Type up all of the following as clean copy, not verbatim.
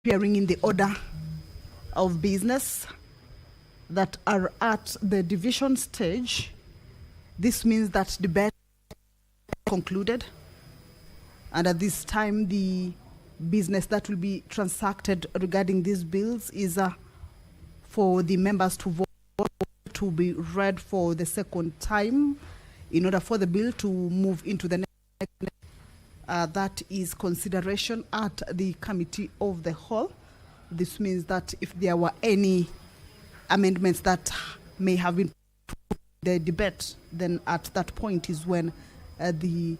appearing in the order of business that are at the division stage. This means that debate concluded, and at this time the business that will be transacted regarding these bills is for the members to vote to be read for the second time in order for the bill to move into the next. That is consideration at the committee of the whole. This means that if there were any amendments that may have been the debate, then at that point is when the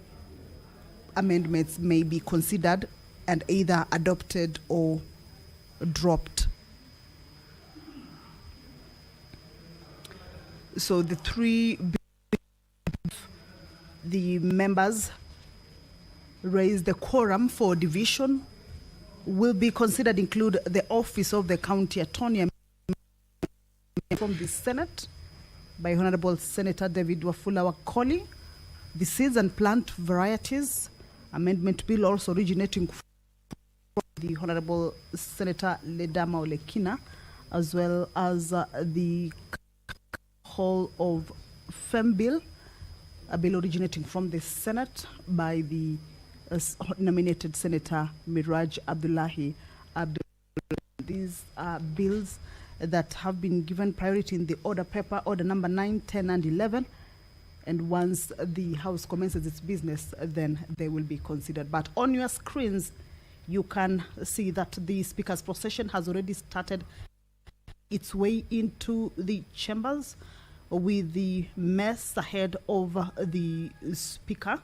amendments may be considered and either adopted or dropped. So the three the members raise the quorum for division will be considered include the office of the county attorney from the Senate by Honorable Senator David Wafula Wakoli, the seeds and plant varieties amendment bill also originating from the Honorable Senator Ledama Olekina, as well as the whole of FEM bill, a bill originating from the Senate by the nominated Senator Miraj Abdullahi Abdul. These are bills that have been given priority in the order paper, order number 9, 10, and 11. And once the House commences its business, then they will be considered. But on your screens, you can see that the Speaker's procession has already started its way into the chambers with the mess ahead of the Speaker.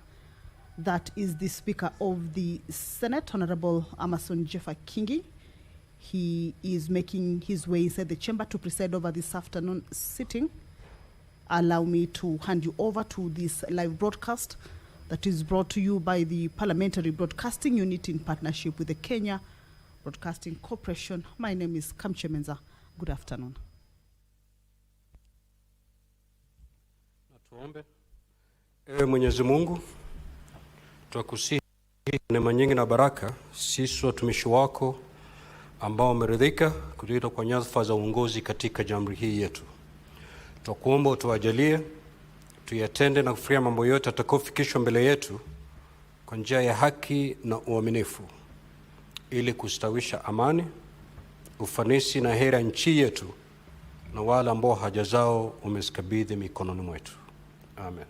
That is the Speaker of the Senate, Honorable Amason Jeffa Kingi. He is making his way inside the chamber to preside over this afternoon sitting. Allow me to hand you over to this live broadcast that is brought to you by the Parliamentary Broadcasting Unit in partnership with the Kenya Broadcasting Corporation. My name is Kamche Menza. Good afternoon. Tuombe. Ewe Mwenyezi Mungu, tunakusihi neema nyingi na baraka sisi watumishi wako ambao wameridhika kutuita kwa nyadhifa za uongozi katika jamhuri hii yetu. Tunakuomba utuajalie tuyatende na kufurahia mambo yote atakayofikishwa mbele yetu kwa njia ya haki na uaminifu, ili kustawisha amani, ufanisi na heri nchi yetu na wale ambao haja zao umezikabidhi mikononi mwetu. Amen.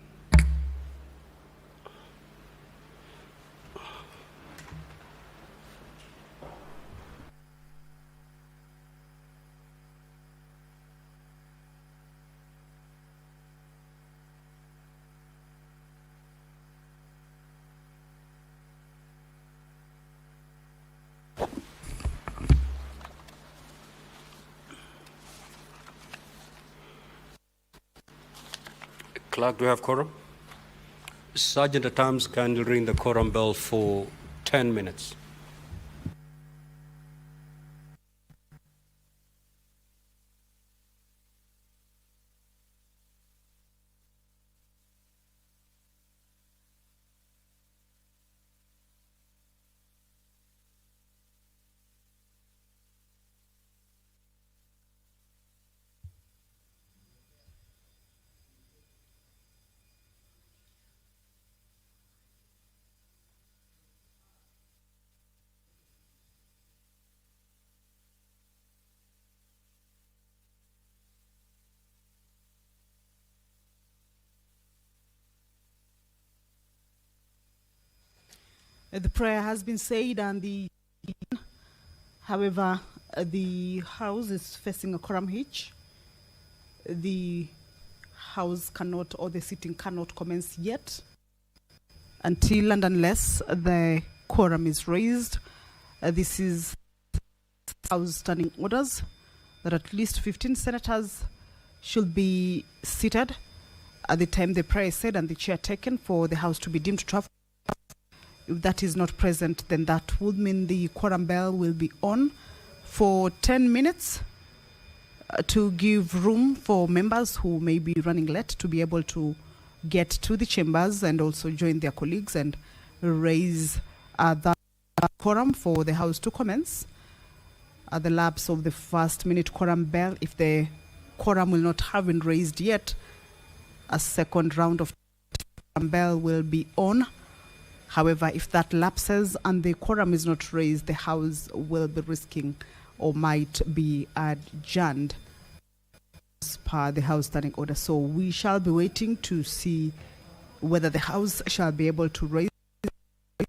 Clerk, do we have quorum? Sergeant at Arms, can you ring the quorum bell for 10 minutes? The prayer has been said and however, the House is facing a quorum hitch. The House cannot, or the sitting cannot commence yet until and unless the quorum is raised. This is House standing orders that at least 15 senators should be seated at the time the prayer is said and the chair taken for the House to be deemed to have. If that is not present, then that would mean the quorum bell will be on for 10 minutes to give room for members who may be running late to be able to get to the chambers and also join their colleagues and raise that quorum for the House to commence. at the lapse of the first-minute quorum bell. If the quorum will not have been raised yet, a second round of quorum bell will be on. However, if that lapses and the quorum is not raised, the House will be risking or might be adjourned as per the House standing order. So we shall be waiting to see whether the House shall be able to raise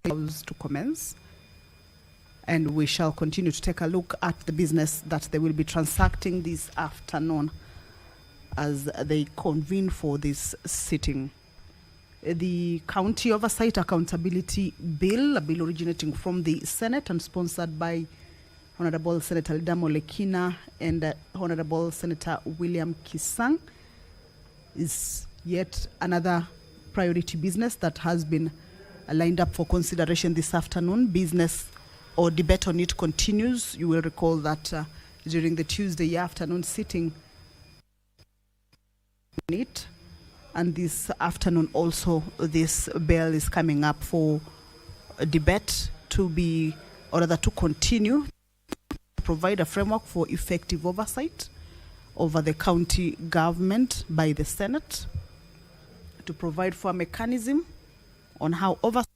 the House to commence. And we shall continue to take a look at the business that they will be transacting this afternoon as they convene for this sitting. The County Oversight Accountability Bill, a bill originating from the Senate and sponsored by Honorable Senator Lida Molekina and Honorable Senator William Kisang, is yet another priority business that has been lined up for consideration this afternoon. Business or debate on it continues. You will recall that during the Tuesday afternoon sitting, and this afternoon also this bill is coming up for a debate to be, or rather to continue, to provide a framework for effective oversight over the county government by the Senate, to provide for a mechanism on how oversight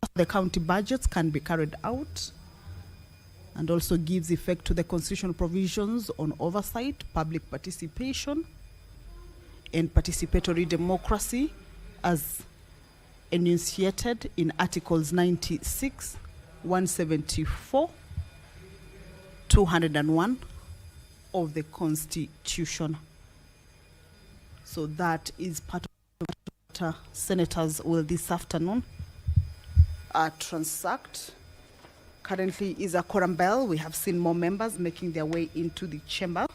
of the county budgets can be carried out, and also gives effect to the constitutional provisions on oversight, public participation, and participatory democracy as enunciated in Articles 96, 174, 201 of the Constitution. So that is part of what senators will this afternoon transact. Currently is a quorum bell. We have seen more members making their way into the chamber.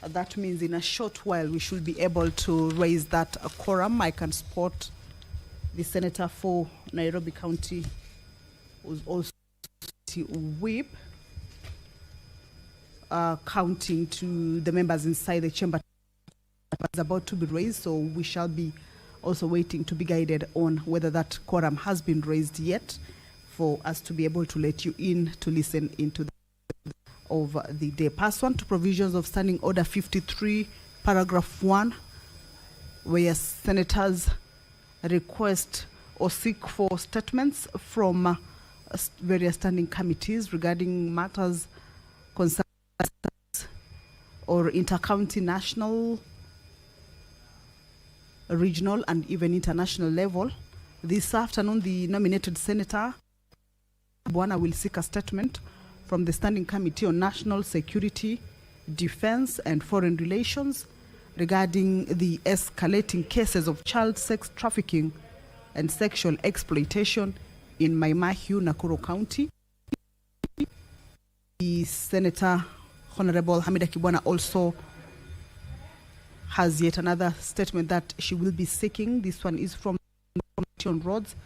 That means in a short while we should be able to raise that quorum. I can spot the senator for Nairobi County, who's also whip, counting to the members inside the chamber. It's about to be raised, so we shall be also waiting to be guided on whether that quorum has been raised yet, for us to be able to let you in to listen into the of the day. Pass on to provisions of Standing Order 53, paragraph 1, where senators request or seek for statements from various standing committees regarding matters concerning or inter-county, national, regional, and even international level. This afternoon, the nominated senator Bwana will seek a statement from the Standing Committee on National Security, Defense and Foreign Relations regarding the escalating cases of child sex trafficking and sexual exploitation in Maimahiu, Nakuru County. The Senator Honorable Hamida Kibwana also has yet another statement that she will be seeking. This one is from the Committee on Roads,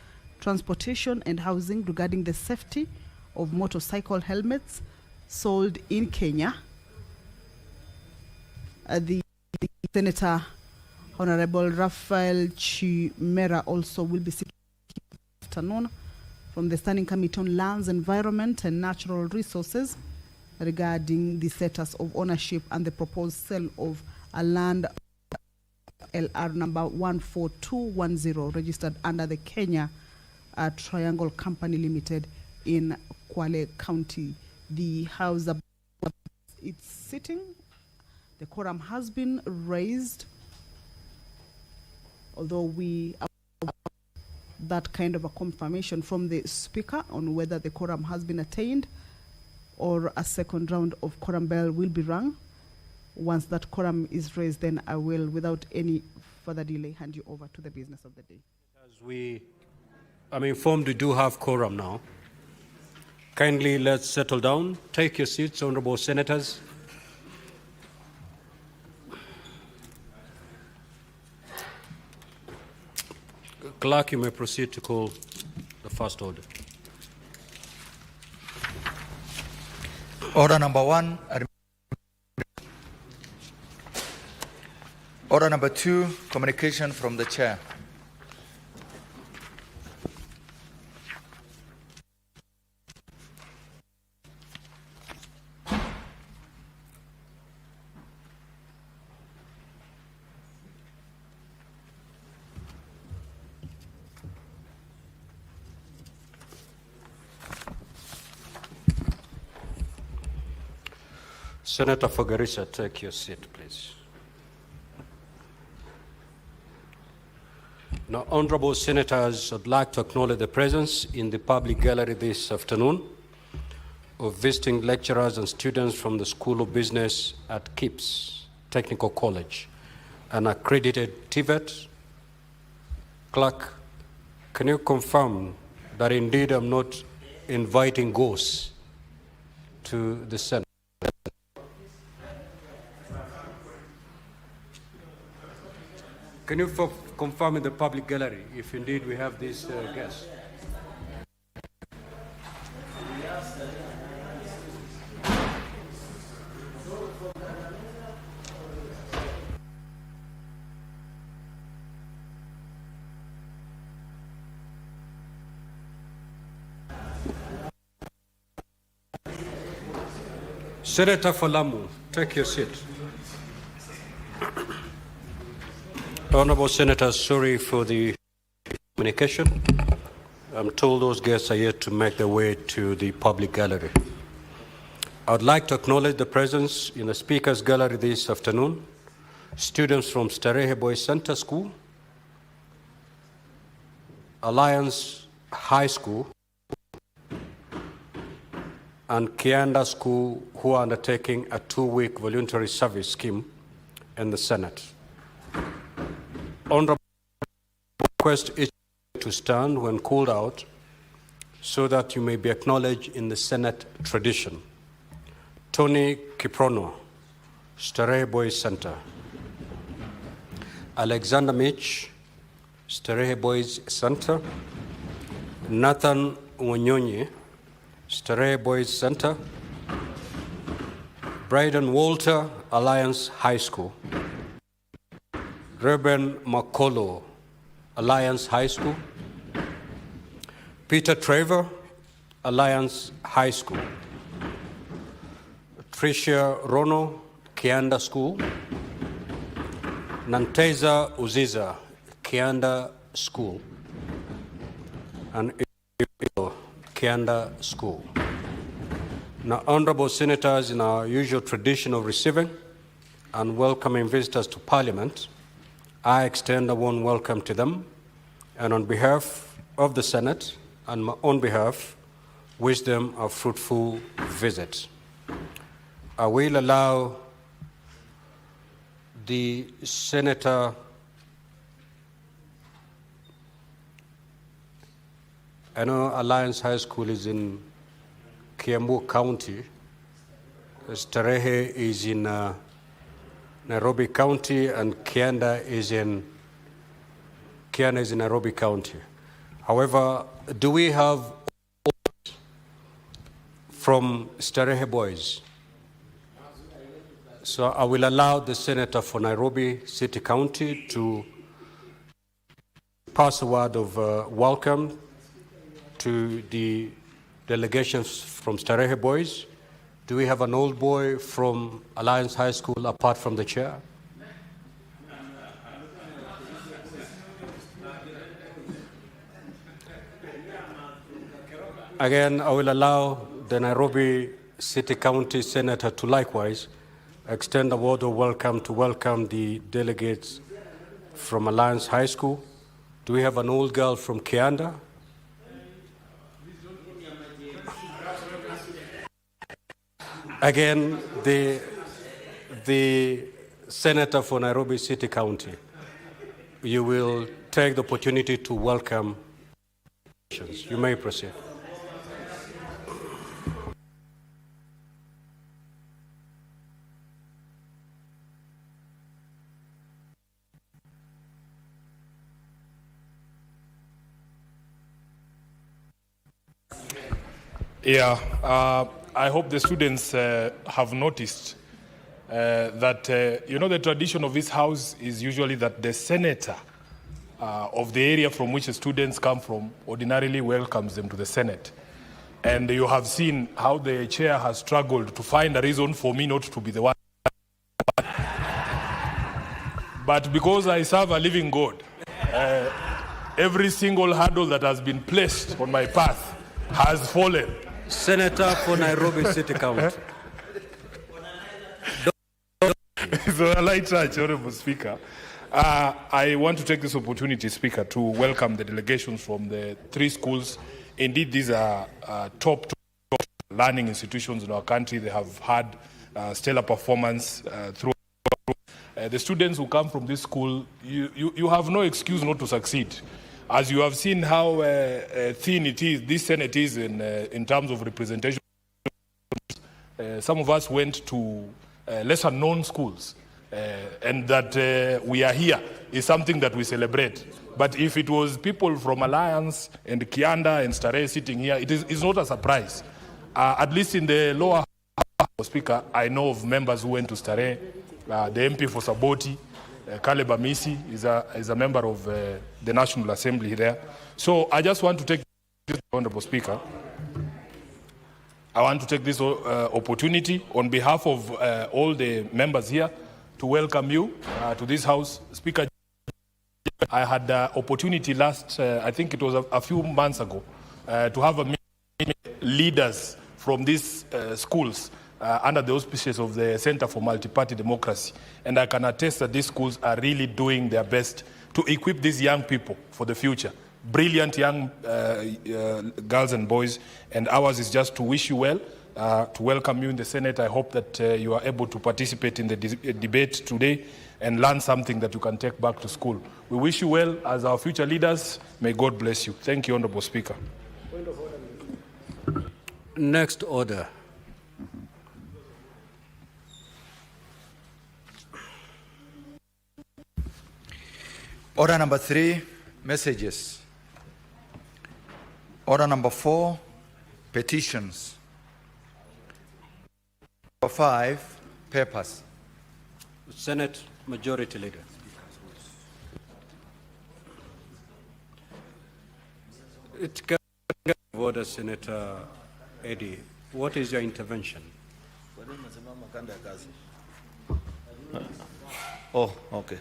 Transportation and Housing regarding the safety of motorcycle helmets sold in Kenya. The Senator Honorable Raphael Chimera also will be seeking this afternoon from the Standing Committee on Lands, Environment and Natural Resources regarding the status of ownership and the proposed sale of a land LR number 14210 registered under the Kenya Triangle Company Limited in Kwale County. The House it's sitting. The quorum has been raised, although we have that kind of a confirmation from the Speaker on whether the quorum has been attained or a second round of quorum bell will be rung. Once that quorum is raised, then I will, without any further delay, hand you over to the business of the day. As I'm informed we do have quorum now. Kindly let's settle down. Take your seats, honorable senators. Clerk, you may proceed to call the first order. Order number 1. Order number 2, communication from the chair. Senator for Garissa, take your seat, please. Now, honorable senators, I'd like to acknowledge the presence in the public gallery this afternoon of visiting lecturers and students from the School of Business at KIPS Technical College, an accredited TVET. Clerk, can you confirm that indeed I'm not inviting ghosts to the Senate? Can you confirm in the public gallery if indeed we have these guests? Senator for Lamu, take your seat. Honorable Senators, sorry for the communication. I'm told those guests are yet to make their way to the public gallery. I would like to acknowledge the presence in the Speaker's Gallery this afternoon, students from Starehe Boys Center School, Alliance High School, and Kianda School, who are undertaking a 2-week voluntary service scheme in the Senate. Honorable, request each to stand when called out so that you may be acknowledged in the Senate tradition. Tony Kiprono, Starehe Boys Center. Alexander Mitch, Starehe Boys Center. Nathan Wanyonyi, Starehe Boys Center. Bryden Walter, Alliance High School. Reuben Makolo, Alliance High School. Peter Trevor, Alliance High School. Tricia Rono, Kianda School. Nanteza Uziza, Kianda School. And Kianda School. Now, honorable senators, in our usual tradition of receiving and welcoming visitors to Parliament, I extend a warm welcome to them, and on behalf of the Senate and my own behalf, wish them a fruitful visit. I will allow the Senator, I know Alliance High School is in Embu County, Starehe is in Nairobi County, and Kianda is in Nairobi County. However, do we have from Starehe Boys? So I will allow the Senator for Nairobi City County to pass a word of welcome to the delegations from Starehe Boys. Do we have an old boy from Alliance High School apart from the chair? Again, I will allow the Nairobi City County Senator to likewise extend a word of welcome to welcome the delegates from Alliance High School. Do we have an old girl from Kianda? Again, the Senator for Nairobi City County, you will take the opportunity to welcome. You may proceed. Yeah, I hope the students have noticed that, the tradition of this house is usually that the senator of the area from which the students come from ordinarily welcomes them to the Senate. And you have seen how the chair has struggled to find a reason for me not to be the one. But because I serve a living God, every single hurdle that has been placed on my path has fallen. Senator for Nairobi City County. So a light touch, Honorable Speaker. I want to take this opportunity, Speaker, to welcome the delegations from the 3 schools. Indeed, these are top learning institutions in our country. They have had stellar performance through. The students who come from this school, you have no excuse not to succeed. As you have seen how thin it is, this Senate is in terms of representation. Some of us went to lesser known schools, and that we are here is something that we celebrate. But if it was people from Alliance and Kianda and Starehe sitting here, it's not a surprise. At least in the lower house, Speaker, I know of members who went to Starehe. The MP for Saboti, Caleb Amisi, is a member of the National Assembly there. So I just want to take this, Honorable Speaker. I want to take this opportunity on behalf of all the members here to welcome you to this house. Speaker, I had the opportunity last, I think it was a few months ago, to have a meeting with leaders from these schools under the auspices of the Center for Multi-Party Democracy. And I can attest that these schools are really doing their best to equip these young people for the future. Brilliant young girls and boys, and ours is just to wish you well, to welcome you in the Senate. I hope that you are able to participate in the debate today and learn something that you can take back to school. We wish you well as our future leaders. May God bless you. Thank you, Honorable Speaker. Next order. Order number 3, messages. Order number 4, petitions. Number 5, papers. Senate Majority Leader. It can order, Senator Eddie. What is your intervention? Oh, okay.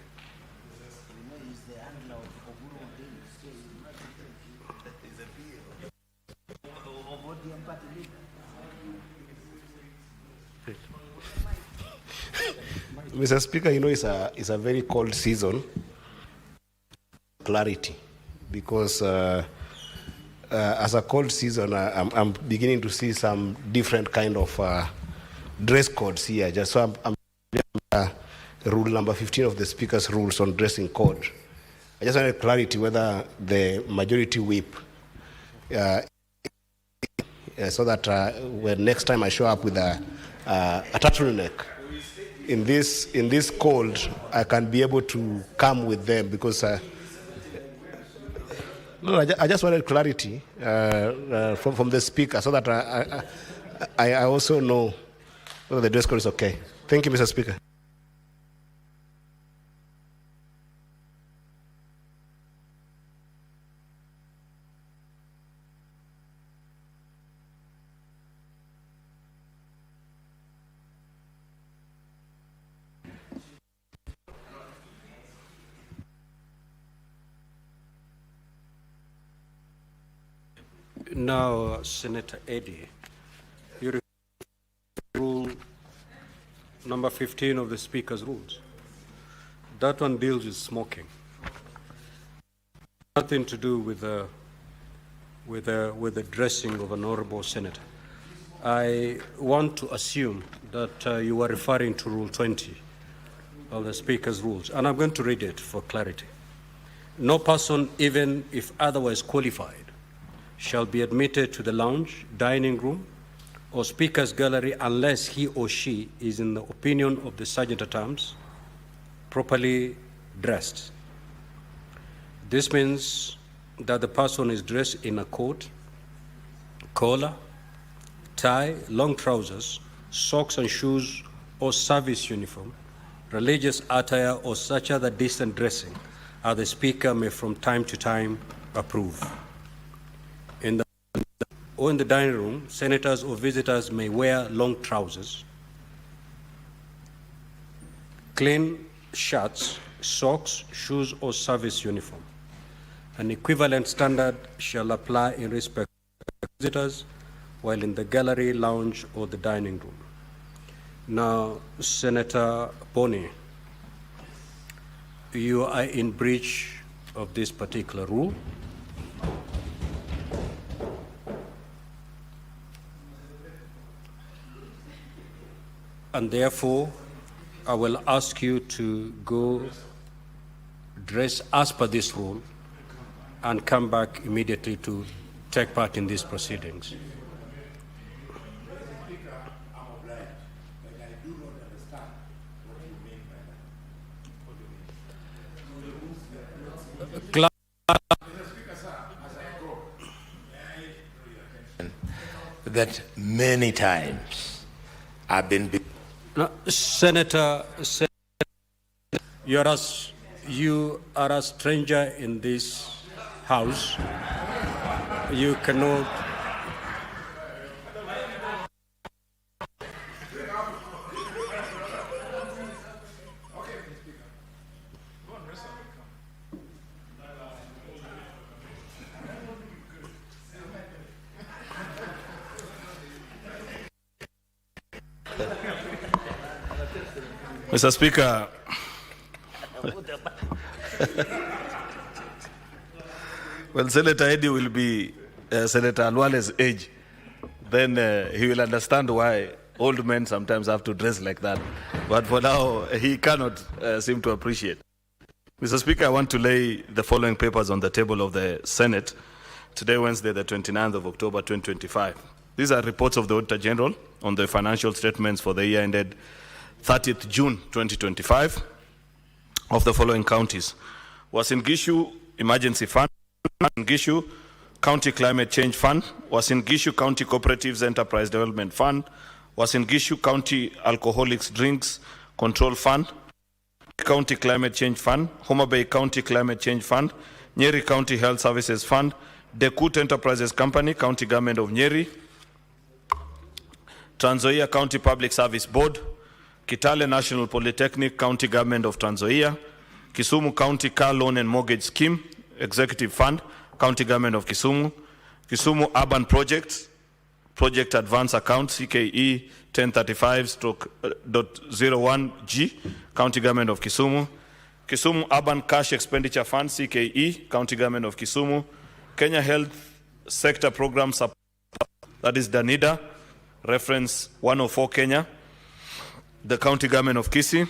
Mr. Speaker, you know, it's a very cold season. Clarity, because as a cold season, I'm beginning to see some different kind of dress codes here. Just so I'm rule number 15 of the Speaker's rules on dressing code. I just wanted clarity whether the majority whip, so that when next time I show up with a turtleneck, in this cold, I can be able to come with them, because no, I just wanted clarity from the Speaker, so that I also know whether the dress code is okay. Thank you, Mr. Speaker. Now, Senator Eddie, you refer to rule number 15 of the Speaker's rules. That one deals with smoking. Nothing to do with the dressing of an honorable senator. I want to assume that you are referring to Rule 20 of the Speaker's rules, and I'm going to read it for clarity. No person, even if otherwise qualified, shall be admitted to the lounge, dining room, or speaker's gallery unless he or she is, in the opinion of the sergeant at arms, properly dressed. This means that the person is dressed in a coat, collar, tie, long trousers, socks and shoes, or service uniform, religious attire, or such other decent dressing as the Speaker may from time to time approve. In the dining room, senators or visitors may wear long trousers, clean shirts, socks, shoes, or service uniform. An equivalent standard shall apply in respect to visitors while in the gallery, lounge, or the dining room. Now, Senator Boni, you are in breach of this particular rule. And therefore, I will ask you to go dress as per this rule and come back immediately to take part in these proceedings. That many times I've been. No, Senator, you are a stranger in this house. You cannot. Mr. Speaker, when Senator Eddy will be Senator Alwale's age, then he will understand why old men sometimes have to dress like that. But for now, he cannot seem to appreciate. Mr. Speaker, I want to lay the following papers on the table of the Senate today, Wednesday, the 29th of October, 2025. These are reports of the Auditor General on the financial statements for the year ended 30th June 2025 of the following counties: Uasin Gishu Emergency Fund, Uasin Gishu County Climate Change Fund, Uasin Gishu County Cooperatives Enterprise Development Fund, Uasin Gishu County Alcoholics Drinks Control Fund, County Climate Change Fund, Homa Bay County Climate Change Fund, Nyeri County Health Services Fund, Dekut Enterprises Company, County Government of Nyeri, Trans Nzoia County Public Service Board, Kitale National Polytechnic, County Government of Trans Nzoia, Kisumu County Car Loan and Mortgage Scheme, Executive Fund, County Government of Kisumu, Kisumu Urban Projects, Project Advance Account, CKE 1035/01G, County Government of Kisumu, Kisumu Urban Cash Expenditure Fund, CKE, County Government of Kisumu, Kenya Health Sector Program Support, that is DANIDA, reference 104 Kenya, the County Government of Kissi,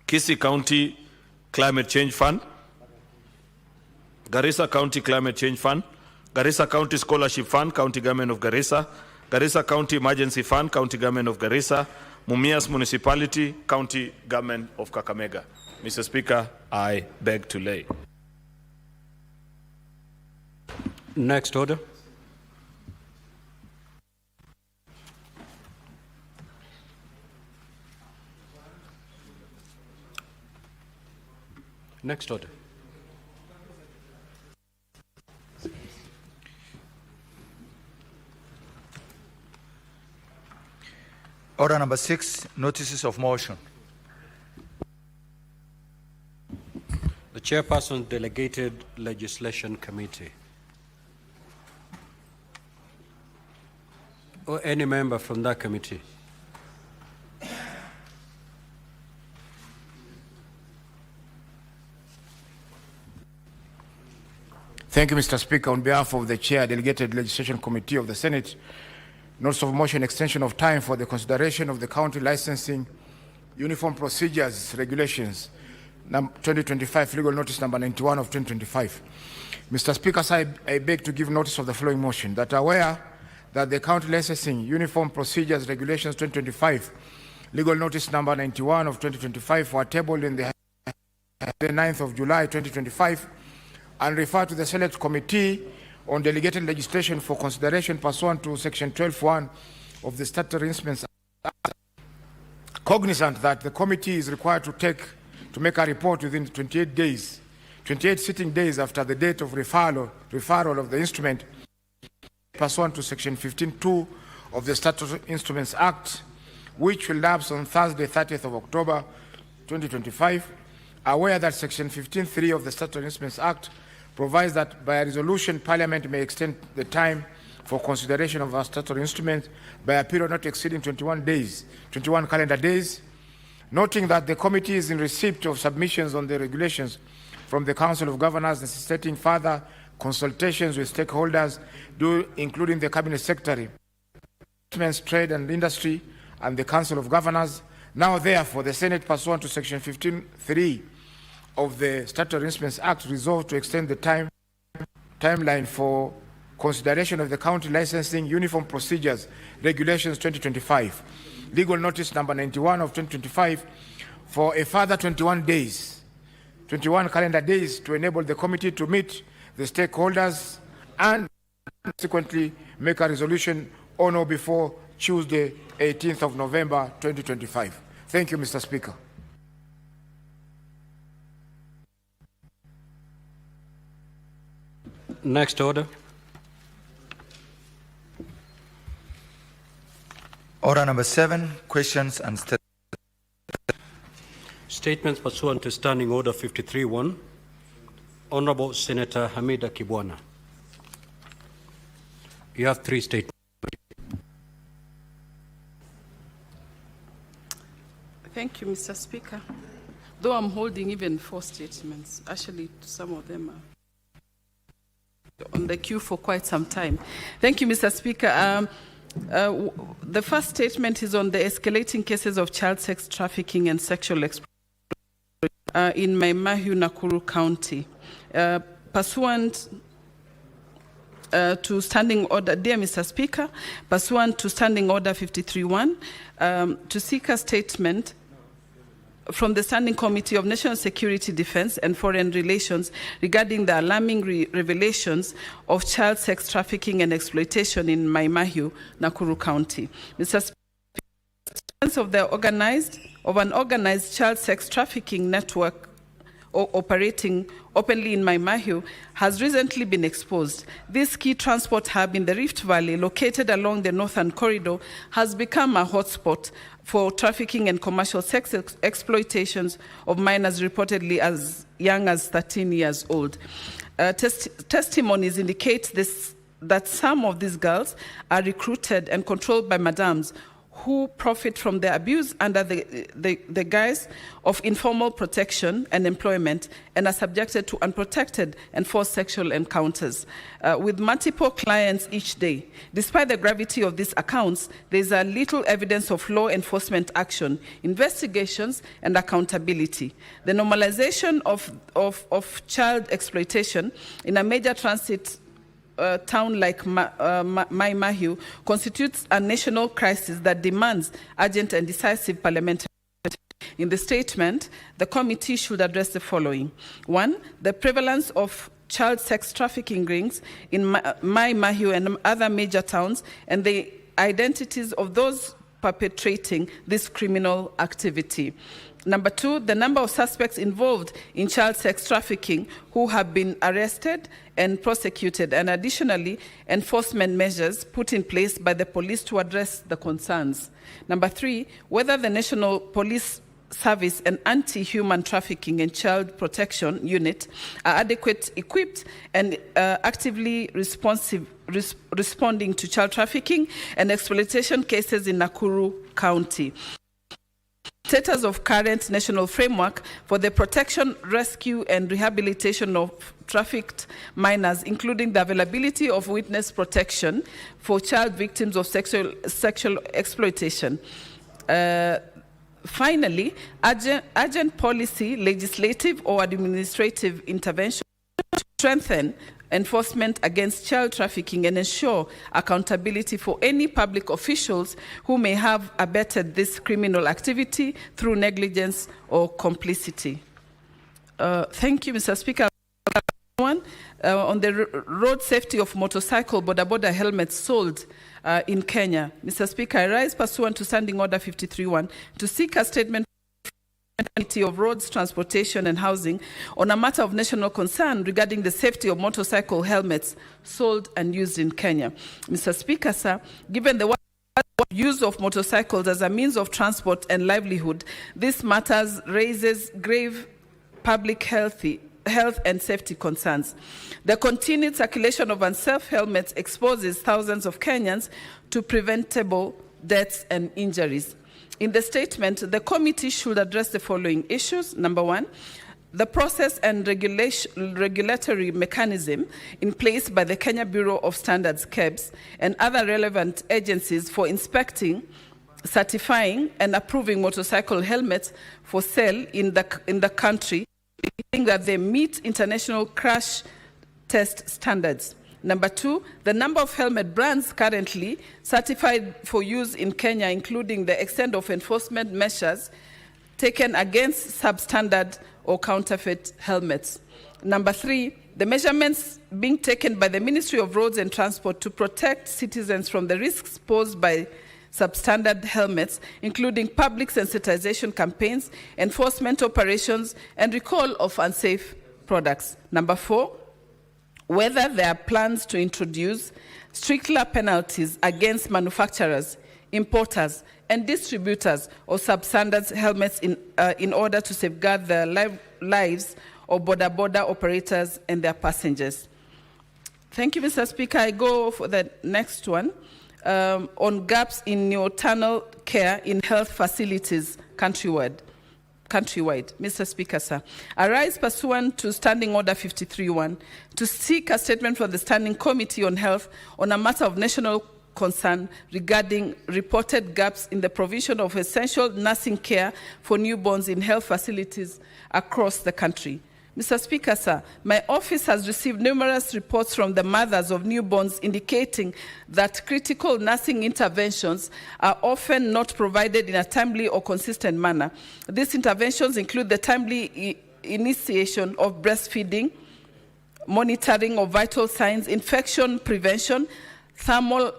Kissi County Climate Change Fund, Garissa County Climate Change Fund, Garissa County Scholarship Fund, County Government of Garissa, Garissa County Emergency Fund, County Government of Garissa, Mumias Municipality, County Government of Kakamega. Mr. Speaker, I beg to lay. Next order. Next order. Order number 6, notices of motion. The Chairperson, Delegated Legislation Committee. Or any member from that committee. Thank you, Mr. Speaker. On behalf of the Chair, Delegated Legislation Committee of the Senate, notice of motion extension of time for the consideration of the county licensing uniform procedures regulations 2025, legal notice number 91 of 2025. Mr. Speaker, I beg to give notice of the following motion: that aware that the county licensing uniform procedures regulations 2025, legal notice number 91 of 2025 were tabled in the 9th of July 2025 and referred to the Select Committee on Delegated Legislation for consideration pursuant to Section 12(1) of the Statutory Instruments Act. Cognizant that the committee is required to make a report within 28 sitting days after the date of referral of the instrument pursuant to Section 15(2) of the Statutory Instruments Act, which will lapse on Thursday, 30th of October 2025, aware that Section 15(3) of the Statutory Instruments Act provides that by a resolution, Parliament may extend the time for consideration of a statutory instrument by a period not exceeding 21 calendar days. Noting that the committee is in receipt of submissions on the regulations from the Council of Governors necessitating further consultations with stakeholders, including the Cabinet Secretary, Trade and Industry, and the Council of Governors. Now, therefore, the Senate, pursuant to Section 15(3) of the Statutory Instruments Act, resolved to extend the timeline for consideration of the County Licensing Uniform Procedures Regulations 2025, legal notice number 91 of 2025, for a further 21 calendar days to enable the committee to meet the stakeholders and subsequently make a resolution on or before Tuesday, 18th of November, 2025. Thank you, Mr. Speaker. Next order. Order number 7, questions and Statements pursuant to Standing Order 53-1. Honorable Senator Hamida Kibwana. You have 3 statements. Thank you, Mr. Speaker. Though I'm holding even 4 statements, actually some of them are on the queue for quite some time. Thank you, Mr. Speaker. The first statement is on the escalating cases of child sex trafficking and sexual exploitation in Maimahiu, Nakuru County. Pursuant to Standing Order, dear Mr. Speaker, pursuant to Standing Order 53-1, to seek a statement from the Standing Committee of National Security, Defense and Foreign Relations regarding the alarming revelations of child sex trafficking and exploitation in Maimahiu, Nakuru County. Mr. Speaker, of an organized child sex trafficking network operating openly in Maimahiu has recently been exposed. This key transport hub in the Rift Valley, located along the Northern Corridor, has become a hotspot for trafficking and commercial sex exploitations of minors reportedly as young as 13 years old. Testimonies indicate that some of these girls are recruited and controlled by madams who profit from their abuse under the guise of informal protection and employment and are subjected to unprotected and forced sexual encounters with multiple clients each day. Despite the gravity of these accounts, there is a little evidence of law enforcement action, investigations, and accountability. The normalization of child exploitation in a major transit town like Maimahiu constitutes a national crisis that demands urgent and decisive parliamentary action. In the statement, the committee should address the following. 1, the prevalence of child sex trafficking rings in Maimahiu and other major towns and the identities of those perpetrating this criminal activity. Number 2, the number of suspects involved in child sex trafficking who have been arrested and prosecuted, and additionally, enforcement measures put in place by the police to address the concerns. Number 3, whether the National Police Service and Anti-Human Trafficking and Child Protection Unit are adequately equipped and actively responding to child trafficking and exploitation cases in Nakuru County. Status of current national framework for the protection, rescue, and rehabilitation of trafficked minors, including the availability of witness protection for child victims of sexual exploitation. Finally, urgent policy, legislative, or administrative intervention to strengthen enforcement against child trafficking and ensure accountability for any public officials who may have abetted this criminal activity through negligence or complicity. Thank you, Mr. Speaker. On the road safety of motorcycle boda helmets sold in Kenya. Mr. Speaker, I rise pursuant to Standing Order 53-1 to seek a statement of Roads, Transportation and Housing on a matter of national concern regarding the safety of motorcycle helmets sold and used in Kenya. Mr. Speaker, sir, given the use of motorcycles as a means of transport and livelihood, this matter raises grave public health and safety concerns. The continued circulation of unsafe helmets exposes thousands of Kenyans to preventable deaths and injuries. In the statement, the committee should address the following issues. Number one, the process and regulatory mechanism in place by the Kenya Bureau of Standards, KEBS, and other relevant agencies for inspecting, certifying, and approving motorcycle helmets for sale in the country, that they meet international crash test standards. Number two, the number of helmet brands currently certified for use in Kenya, including the extent of enforcement measures taken against substandard or counterfeit helmets. Number three, the measurements being taken by the Ministry of Roads and Transport to protect citizens from the risks posed by substandard helmets, including public sensitization campaigns, enforcement operations, and recall of unsafe products. Number four, whether there are plans to introduce stricter penalties against manufacturers, importers, and distributors of substandard helmets in order to safeguard the lives of border operators and their passengers. Thank you, Mr. Speaker. I go for the next one on gaps in neonatal care in health facilities countrywide. Mr. Speaker, sir, I rise pursuant to Standing Order 53.1 to seek a statement from the Standing Committee on Health on a matter of national concern regarding reported gaps in the provision of essential nursing care for newborns in health facilities across the country. Mr. Speaker, sir, my office has received numerous reports from the mothers of newborns indicating that critical nursing interventions are often not provided in a timely or consistent manner. These interventions include the timely initiation of breastfeeding, monitoring of vital signs, infection prevention, thermal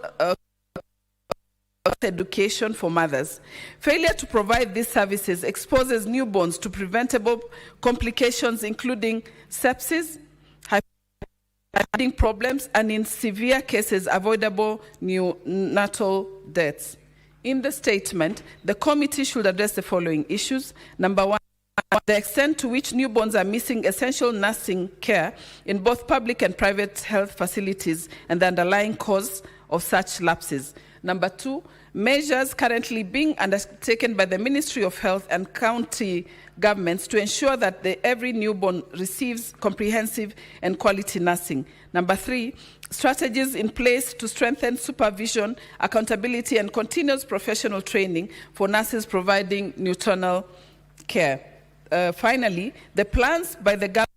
education for mothers. Failure to provide these services exposes newborns to preventable complications including sepsis, hypertension problems, and in severe cases, avoidable neonatal deaths. In the statement, the committee should address the following issues. Number one, the extent to which newborns are missing essential nursing care in both public and private health facilities and the underlying cause of such lapses. Number two, measures currently being undertaken by the Ministry of Health and county governments to ensure that every newborn receives comprehensive and quality nursing. Number three, strategies in place to strengthen supervision, accountability, and continuous professional training for nurses providing neonatal care. Finally, the plans by the government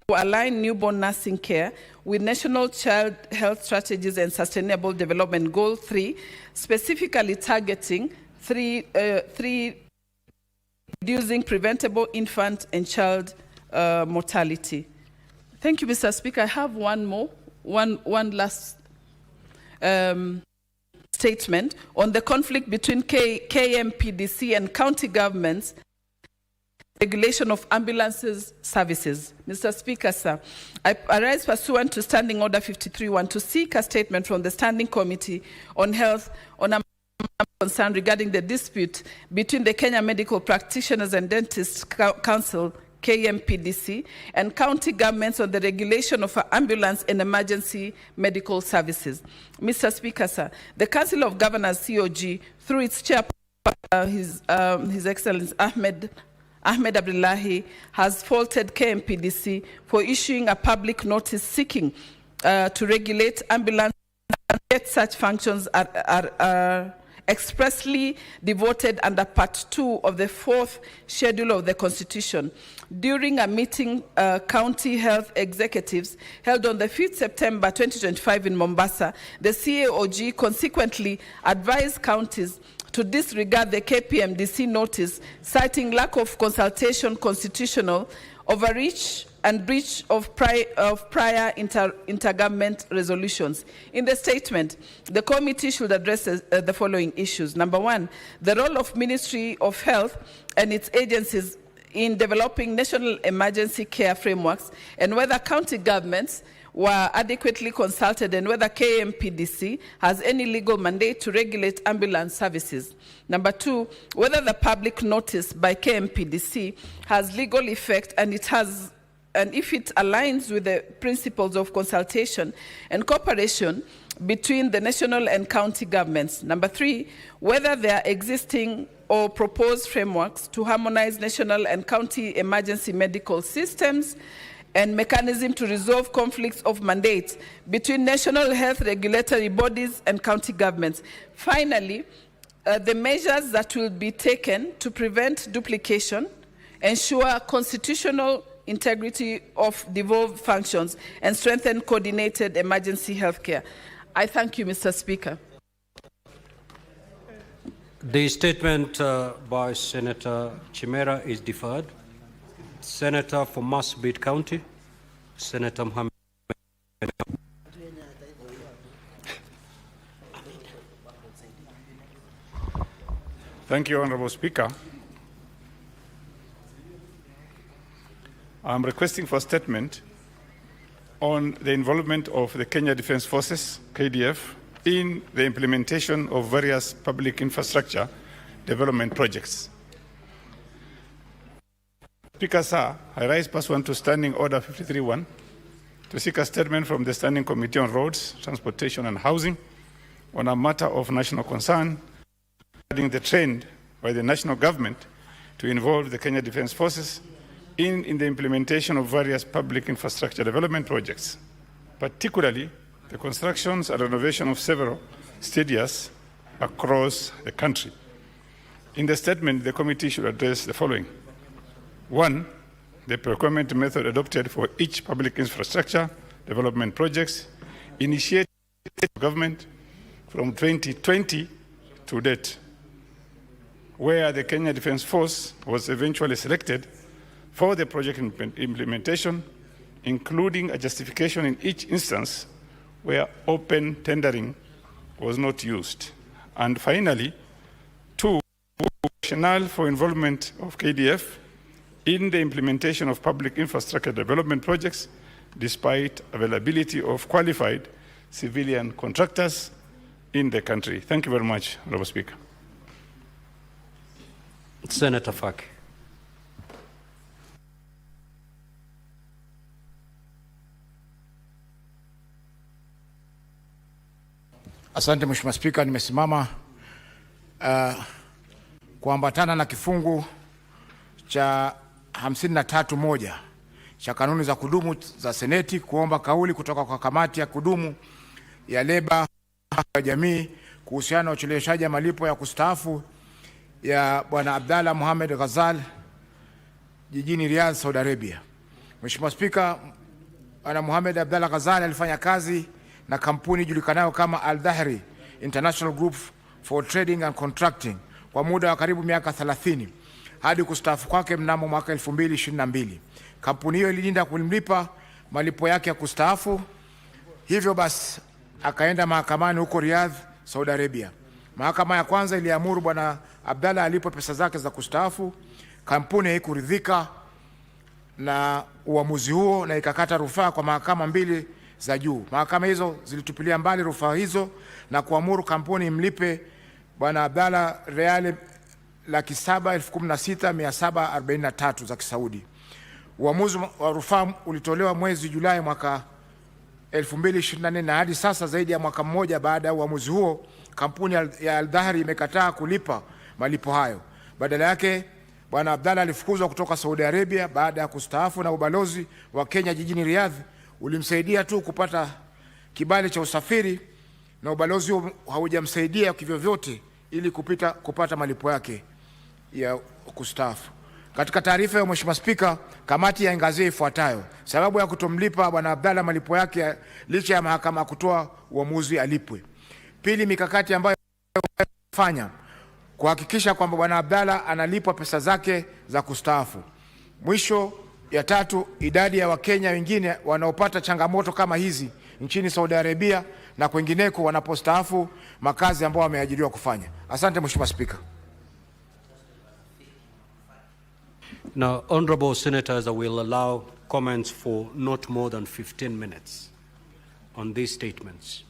to align newborn nursing care with National Child Health Strategies and Sustainable Development Goal 3, specifically targeting reducing preventable infant and child mortality. Thank you, Mr. Speaker. I have one last statement on the conflict between KMPDC and county governments regulation of ambulances services. Mr. Speaker, sir, I rise pursuant to Standing Order 53.1 to seek a statement from the Standing Committee on Health on a concern regarding the dispute between the Kenya Medical Practitioners and Dentists Council, KMPDC, and county governments on the regulation of ambulance and emergency medical services. Mr. Speaker, sir, the Council of Governors, COG, through its chairperson, His Excellency Ahmed Abdullahi, has faulted KMPDC for issuing a public notice seeking to regulate ambulance, yet such functions are expressly devoted under Part 2 of the 4th Schedule of the Constitution. During a meeting, county health executives held on the 5th September 2025 in Mombasa, the CAOG consequently advised counties to disregard the KPMDC notice, citing lack of consultation, constitutional overreach, and breach of prior intergovernment resolutions. In the statement, the committee should address the following issues. Number one, the role of Ministry of Health and its agencies in developing national emergency care frameworks, and whether county governments were adequately consulted, and whether KMPDC has any legal mandate to regulate ambulance services. Number two, whether the public notice by KMPDC has legal effect and it has and if it aligns with the principles of consultation and cooperation between the national and county governments. Number 3, whether there are existing or proposed frameworks to harmonize national and county emergency medical systems and mechanism to resolve conflicts of mandates between national health regulatory bodies and county governments. Finally, the measures that will be taken to prevent duplication, ensure constitutional integrity of devolved functions, and strengthen coordinated emergency healthcare. I thank you, Mr. Speaker. The statement by Senator Chimera is deferred. Senator for Marsabit County, Senator Mohammed. Thank you, Honorable Speaker. I'm requesting for a statement on the involvement of the Kenya Defence Forces, KDF, in the implementation of various public infrastructure development projects. Speaker, sir, I rise pursuant to Standing Order 53.1 to seek a statement from the Standing Committee on Roads, Transportation and Housing on a matter of national concern regarding the trend by the national government to involve the Kenya Defence Forces in the implementation of various public infrastructure development projects, particularly the constructions and renovation of several stadiums across the country. In the statement, the committee should address the following. 1, the procurement method adopted for each public infrastructure development projects initiated by the government from 2020 to date, where the Kenya Defence Force was eventually selected for the project implementation, including a justification in each instance where open tendering was not used. And finally, 2, rationale for involvement of KDF in the implementation of public infrastructure development projects despite availability of qualified civilian contractors in the country. Thank you very much, Honorable Speaker. Senator Faki. Asante Mheshimiwa Spika, nimesimama kuambatana na kifungu cha 53(1) cha kanuni za kudumu za Seneti kuomba kauli kutoka kwa kamati ya kudumu ya leba ya jamii kuhusiana na ucheleweshaji wa malipo ya kustaafu ya Bwana Abdalla Mohamed Ghazal jijini Riyadh, Saudi Arabia. Mheshimiwa Spika, Bwana Mohamed Abdalla Ghazal alifanya kazi na kampuni julikanayo kama Al-Dhahri International Group for Trading and Contracting kwa muda wa karibu miaka 30 hadi kustaafu kwake mnamo mwaka 2022. Kampuni hiyo ililinda kulimlipa malipo yake ya kustaafu, hivyo basi akaenda mahakamani huko Riyadh, Saudi Arabia. Mahakama ya kwanza iliamuru Bwana Abdalla alipo pesa zake za kustaafu. Kampuni haikuridhika na uamuzi huo na ikakata rufaa kwa mahakama mbili za juu. Mahakama hizo zilitupilia mbali rufaa hizo na kuamuru kampuni imlipe Bwana Abdalla reali 716,743 za Kisaudi. Uamuzi wa rufaa ulitolewa mwezi Julai mwaka 2024 na hadi sasa zaidi ya mwaka mmoja baada ya uamuzi huo, kampuni ya Al-Dhahri imekataa kulipa malipo hayo. Badala yake, Bwana Abdalla alifukuzwa kutoka Saudi Arabia baada ya kustaafu, na ubalozi wa Kenya jijini Riyadh ulimsaidia tu kupata kibali cha usafiri, na ubalozi huo haujamsaidia kivyovyote ili kupata malipo yake ya kustaafu. Katika taarifa ya Mheshimiwa Spika, kamati yaangazia ifuatayo: sababu ya kutomlipa Bwana Abdalla malipo yake licha ya mahakama kutoa uamuzi alipwe. Pili, mikakati ambayo fanya kuhakikisha kwamba Bwana Abdalla analipwa pesa zake za kustaafu. Mwisho, ya tatu, idadi ya Wakenya wengine wanaopata changamoto kama hizi nchini Saudi Arabia na kwengineko wanapostaafu makazi ambao wameajiriwa kufanya. Asante Mheshimiwa Spika. Now, honorable senators, I will allow comments for not more than 15 minutes on these statements.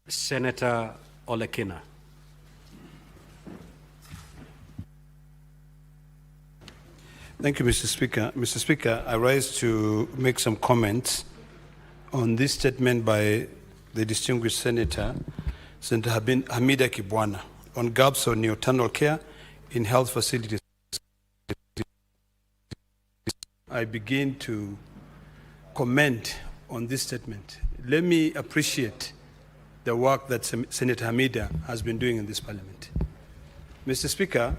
Senator Olekina. Thank you, Mr. Speaker. Mr. Speaker, I rise to make some comments on this statement by the distinguished Senator, Senator Hamida Kibwana, on gaps on neonatal care in health facilities. I begin to comment on this statement. Let me appreciate the work that Senator Hamida has been doing in this parliament. Mr. Speaker,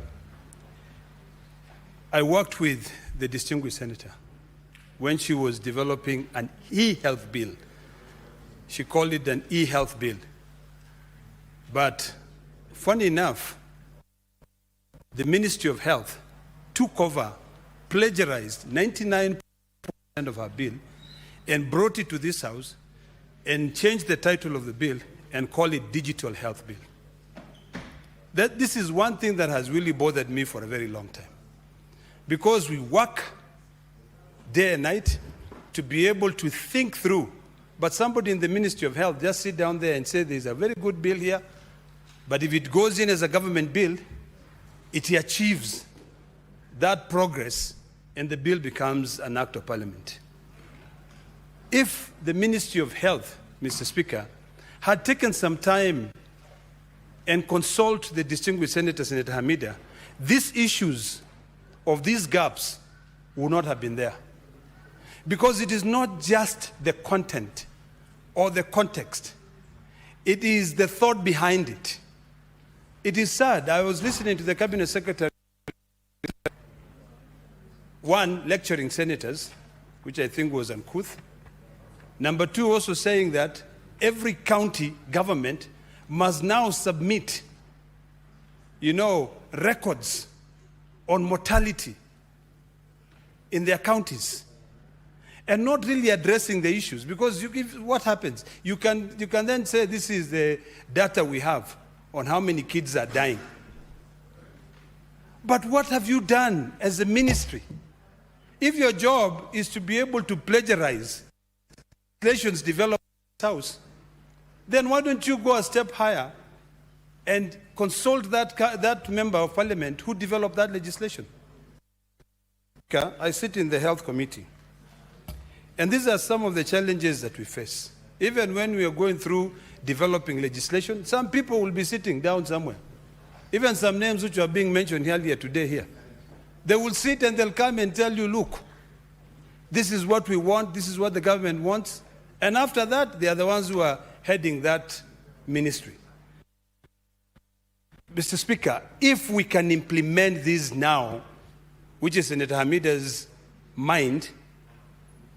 I worked with the distinguished senator when she was developing an e-health bill. She called it an e-health bill. But funny enough, the Ministry of Health took over, plagiarized 99% of her bill and brought it to this house and changed the title of the bill and called it Digital Health Bill. This is one thing that has really bothered me for a very long time. Because we work day and night to be able to think through. But somebody in the Ministry of Health just sit down there and say there's a very good bill here, but if it goes in as a government bill, it achieves that progress and the bill becomes an act of parliament. If the Ministry of Health, Mr. Speaker, had taken some time and consult the distinguished Senator, Senator Hamida, these issues of these gaps would not have been there. Because it is not just the content or the context. It is the thought behind it. It is sad. I was listening to the Cabinet Secretary, one, lecturing senators, which I think was uncouth. Number two, also saying that every county government must now submit, records on mortality in their counties, and not really addressing the issues. Because what happens? You can then say this is the data we have on how many kids are dying. But what have you done as a ministry? If your job is to be able to plagiarize legislations developed in this house, then why don't you go a step higher and consult that member of parliament who developed that legislation? I sit in the health committee, and these are some of the challenges that we face. Even when we are going through developing legislation, some people will be sitting down somewhere. Even some names which are being mentioned earlier today here. They will sit and they'll come and tell you, look, this is what we want, this is what the government wants. And after that, they are the ones who are heading that ministry. Mr. Speaker, if we can implement this now, which is Senator Hamida's mind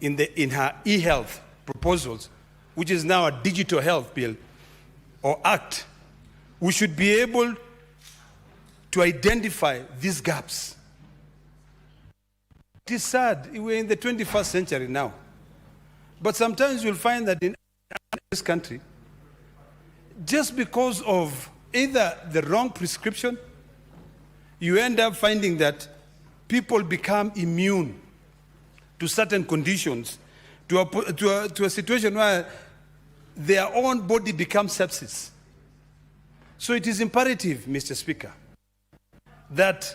in her e-health proposals, which is now a digital health bill or act, we should be able to identify these gaps. It is sad, we're in the 21st century now. But sometimes you'll find that in this country, just because of either the wrong prescription, you end up finding that people become immune to certain conditions, to a situation where their own body becomes sepsis. So it is imperative, Mr. Speaker, that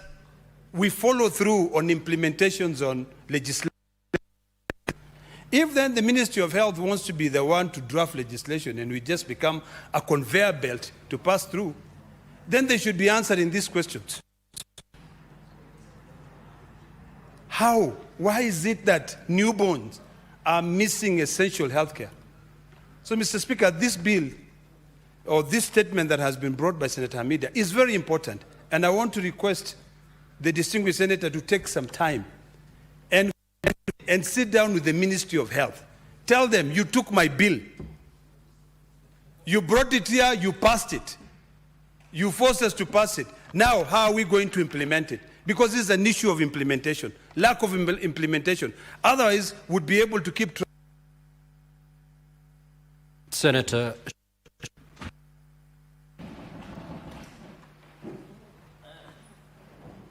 we follow through on implementations on legislation. If then the Ministry of Health wants to be the one to draft legislation and we just become a conveyor belt to pass through, then they should be answering these questions. How? Why is it that newborns are missing essential health care? So, Mr. Speaker, this bill or this statement that has been brought by Senator Hamida is very important. And I want to request the distinguished senator to take some time and sit down with the Ministry of Health. Tell them, you took my bill. You brought it here, you passed it. You forced us to pass it. Now, how are we going to implement it? Because this is an issue of implementation, lack of implementation. Otherwise, we'd be able to keep... Senator.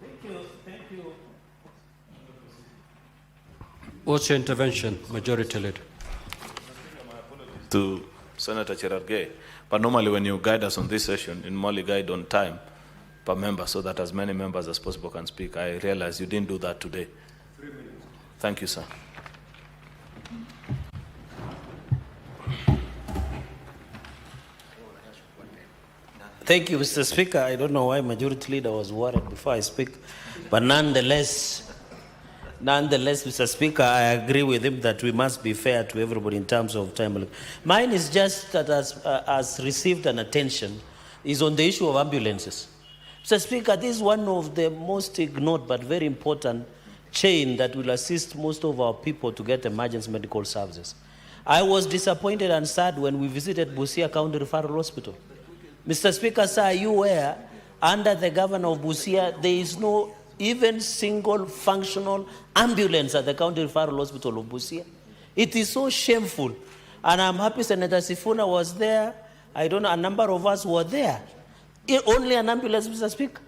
Thank you. What's your intervention, Majority Leader? To Senator Cherargei, but normally when you guide us on this session, you normally guide on time per member so that as many members as possible can speak. I realize you didn't do that today. Thank you, sir. Thank you, Mr. Speaker. I don't know why Majority Leader was worried before I speak, but nonetheless, Mr. Speaker, I agree with him that we must be fair to everybody in terms of time. Mine is just that has received an attention is on the issue of ambulances. Mr. Speaker, this is one of the most ignored but very important chain that will assist most of our people to get emergency medical services. I was disappointed and sad when we visited Busia County Referral Hospital. Mr. Speaker, sir, are you aware, under the governor of Busia, there is no even single functional ambulance at the County Referral Hospital of Busia? It is so shameful. And I'm happy Senator Sifuna was there. I don't know, a number of us were there. Only an ambulance, Mr. Speaker.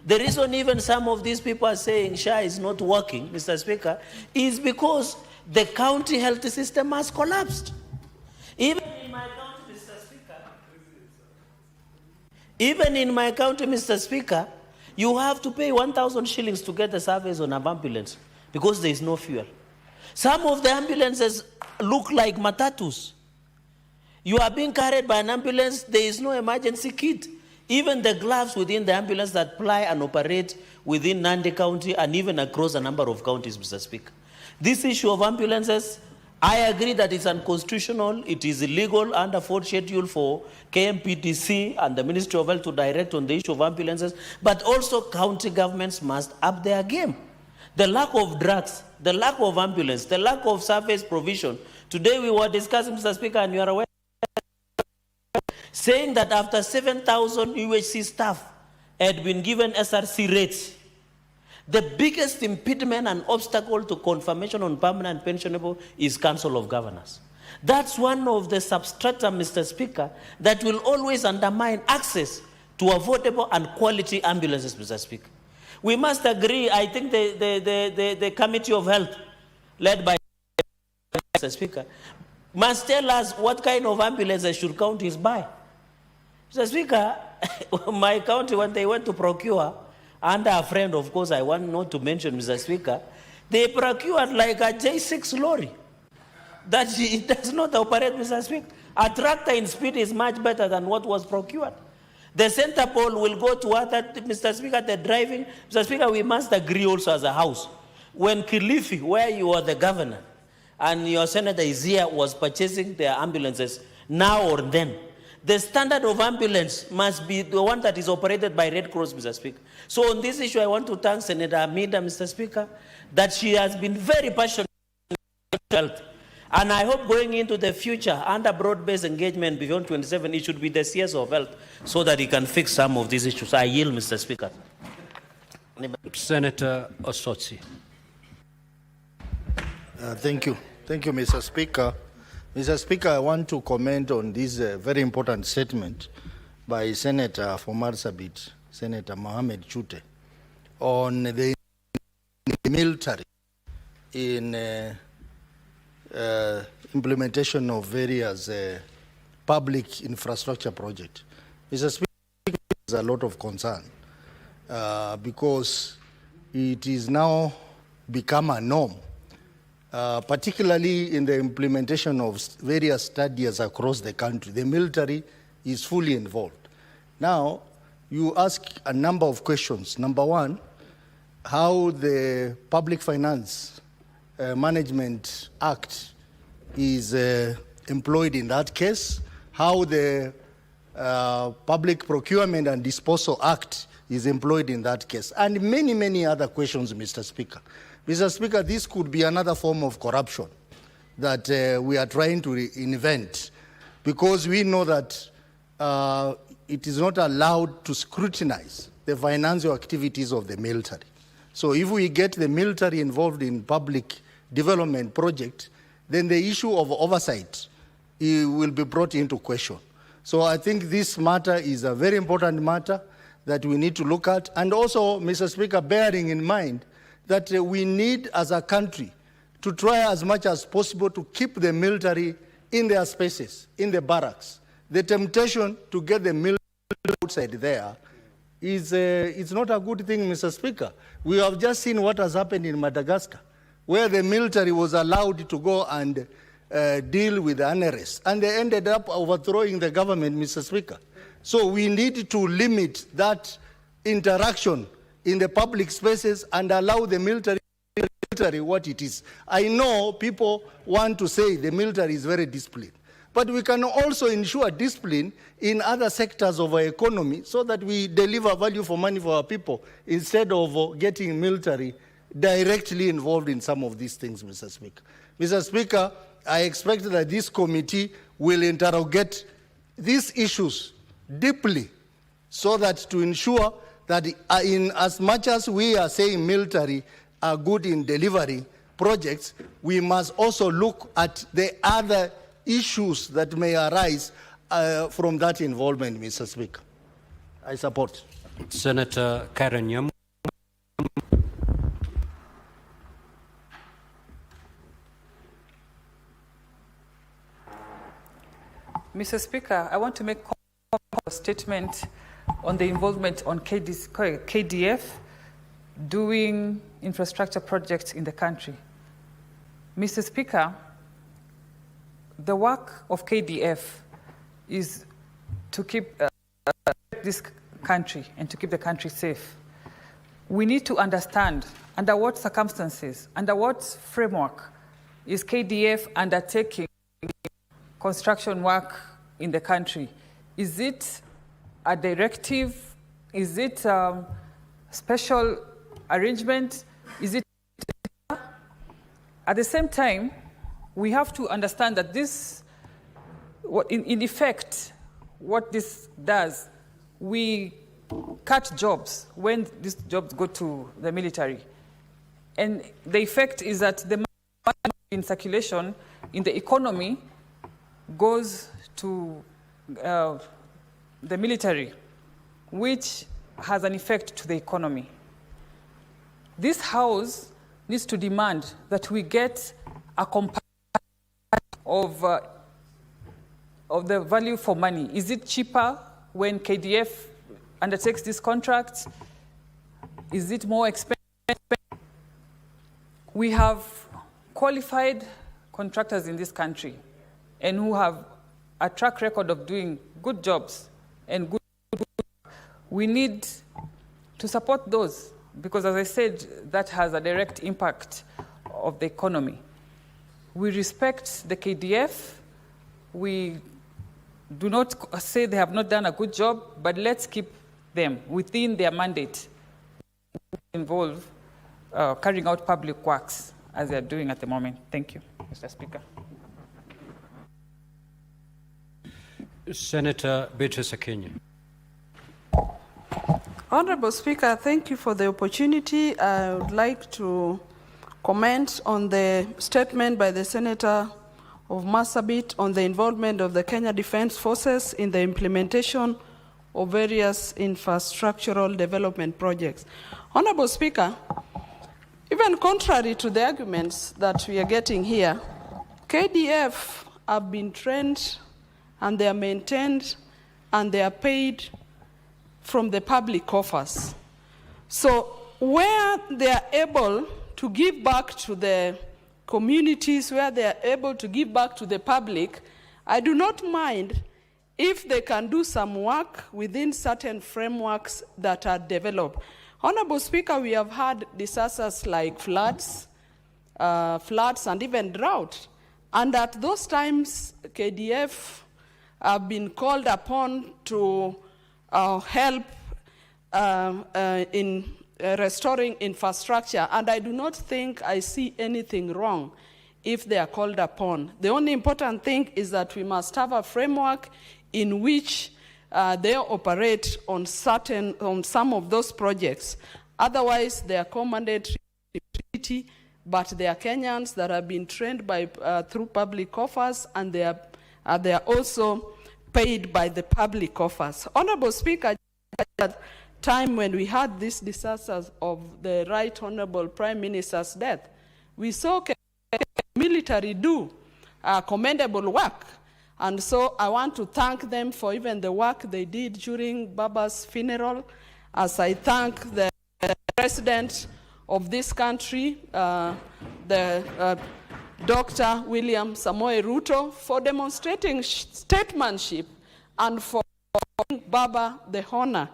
The reason even some of these people are saying SHA is not working, Mr. Speaker, is because the county health system has collapsed. Even in my county, Mr. Speaker, you have to pay 1,000 shillings to get a service on an ambulance because there is no fuel. Some of the ambulances look like matatus. You are being carried by an ambulance, there is no emergency kit. Even the gloves within the ambulance that ply and operate within Nandi County and even across a number of counties, Mr. Speaker. This issue of ambulances, I agree that it's unconstitutional, it is illegal under 4th schedule for KMPTC and the Ministry of Health to direct on the issue of ambulances, but also county governments must up their game. The lack of drugs, the lack of ambulance, the lack of service provision. Today we were discussing, Mr. Speaker, and you are aware, saying that after 7,000 UHC staff had been given SRC rates, the biggest impediment and obstacle to confirmation on permanent pensionable is Council of Governors. That's one of the substrata, Mr. Speaker, that will always undermine access to affordable and quality ambulances, Mr. Speaker. We must agree, I think the Committee of Health, led by Mr. Speaker, must tell us what kind of ambulances should counties buy. Mr. Speaker, my county, when they went to procure, under a friend, of course, I want not to mention, Mr. Speaker, they procured like a J6 lorry that it does not operate, Mr. Speaker. A tractor in speed is much better than what was procured. The center pole will go to other, Mr. Speaker, the driving. Mr. Speaker, we must agree also as a house. When Kilifi, where you are the governor, and your senator is here, was purchasing their ambulances now or then, the standard of ambulance must be the one that is operated by Red Cross, Mr. Speaker. So on this issue, I want to thank Senator Amida, Mr. Speaker, that she has been very passionate about health. And I hope going into the future, under broad-based engagement beyond 27, it should be the CS of health so that he can fix some of these issues. I yield, Mr. Speaker. Senator Osotsi. Thank you. Thank you, Mr. Speaker. Mr. Speaker, I want to comment on this very important statement by Senator from Marsabit, Senator Mohamed Chute, on the military in implementation of various public infrastructure projects. Mr. Speaker, there's a lot of concern because it is now become a norm, particularly in the implementation of various studies across the country. The military is fully involved. Now, you ask a number of questions. Number one, how the Public Finance Management Act is employed in that case, how the Public Procurement and Disposal Act is employed in that case, and many, many other questions, Mr. Speaker. Mr. Speaker, this could be another form of corruption that we are trying to invent, because we know that it is not allowed to scrutinize the financial activities of the military. So if we get the military involved in public development project, then the issue of oversight will be brought into question. So I think this matter is a very important matter that we need to look at. And also, Mr. Speaker, bearing in mind that we need as a country to try as much as possible to keep the military in their spaces, in the barracks. The temptation to get the military outside there it's not a good thing, Mr. Speaker. We have just seen what has happened in Madagascar, where the military was allowed to go and deal with unrest, and they ended up overthrowing the government, Mr. Speaker. So we need to limit that interaction in the public spaces and allow the military what it is. I know people want to say the military is very disciplined, but we can also ensure discipline in other sectors of our economy so that we deliver value for money for our people instead of getting military directly involved in some of these things, Mr. Speaker. Mr. Speaker, I expect that this committee will interrogate these issues deeply so that to ensure that in as much as we are saying military are good in delivering projects, we must also look at the other issues that may arise from that involvement, Mr. Speaker. I support. Senator Karen Nyamu. Mr. Speaker, I want to make a statement on the involvement on KDF doing infrastructure projects in the country. Mr. Speaker, the work of KDF is to keep this country and to keep the country safe. We need to understand under what circumstances, under what framework is KDF undertaking construction work in the country. Is it a directive? Is it a special arrangement? Is it? At the same time, we have to understand that this, in effect, what this does, we cut jobs when these jobs go to the military. And the effect is that the money in circulation in the economy goes to the military, which has an effect to the economy. This House needs to demand that we get a comparison of the value for money. Is it cheaper when KDF undertakes these contracts? Is it more expensive? We have qualified contractors in this country and who have a track record of doing good jobs and good work. We need to support those because, as I said, that has a direct impact of the economy. We respect the KDF. We do not say they have not done a good job, but let's keep them within their mandate involve carrying out public works as they are doing at the moment. Thank you, Mr. Speaker. Senator Beatrice Akenya. Honorable Speaker, thank you for the opportunity. I would like to comment on the statement by the Senator of Marsabit on the involvement of the Kenya Defence Forces in the implementation of various infrastructural development projects. Honorable Speaker, even contrary to the arguments that we are getting here, KDF have been trained and they are maintained and they are paid from the public coffers. So where they are able to give back to the communities, where they are able to give back to the public, I do not mind if they can do some work within certain frameworks that are developed. Honorable Speaker, we have had disasters like floods and even drought. And at those times, KDF have been called upon to help in restoring infrastructure. And I do not think I see anything wrong if they are called upon. The only important thing is that we must have a framework in which they operate on some of those projects. Otherwise, they are commanded treaty, but they are Kenyans that have been trained by through public coffers, and they are also paid by the public coffers. Honorable Speaker, at that time when we had these disasters of the Right Honorable Prime Minister's death, we saw military do commendable work. And so I want to thank them for even the work they did during Baba's funeral. as I thank the President of this country, Dr. William Samoei Ruto, for demonstrating statesmanship and for giving Baba the honor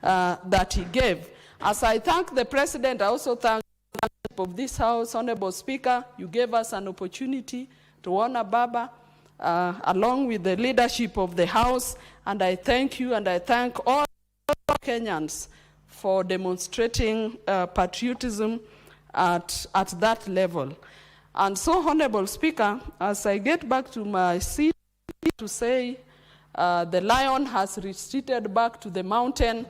that he gave. As I thank the President, I also thank the leadership of this House. Honorable Speaker, you gave us an opportunity to honor Baba along with the leadership of the House, and I thank you and I thank all Kenyans for demonstrating patriotism at that level. And so, Honorable Speaker, as I get back to my seat to say the lion has retreated back to the mountain,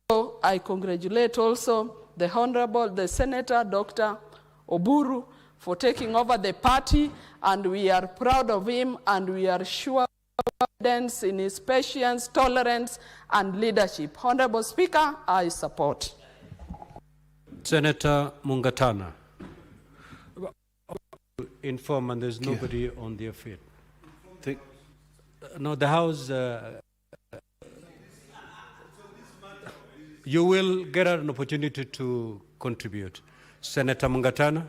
so I congratulate also the Senator, Dr. Oburu, for taking over the party, and we are proud of him, and we are sure of confidence in his patience, tolerance, and leadership. Honorable Speaker, I support. Senator Mungatana. Inform, and there's nobody on their feet. No, the House, you will get an opportunity to contribute. Senator Mungatana.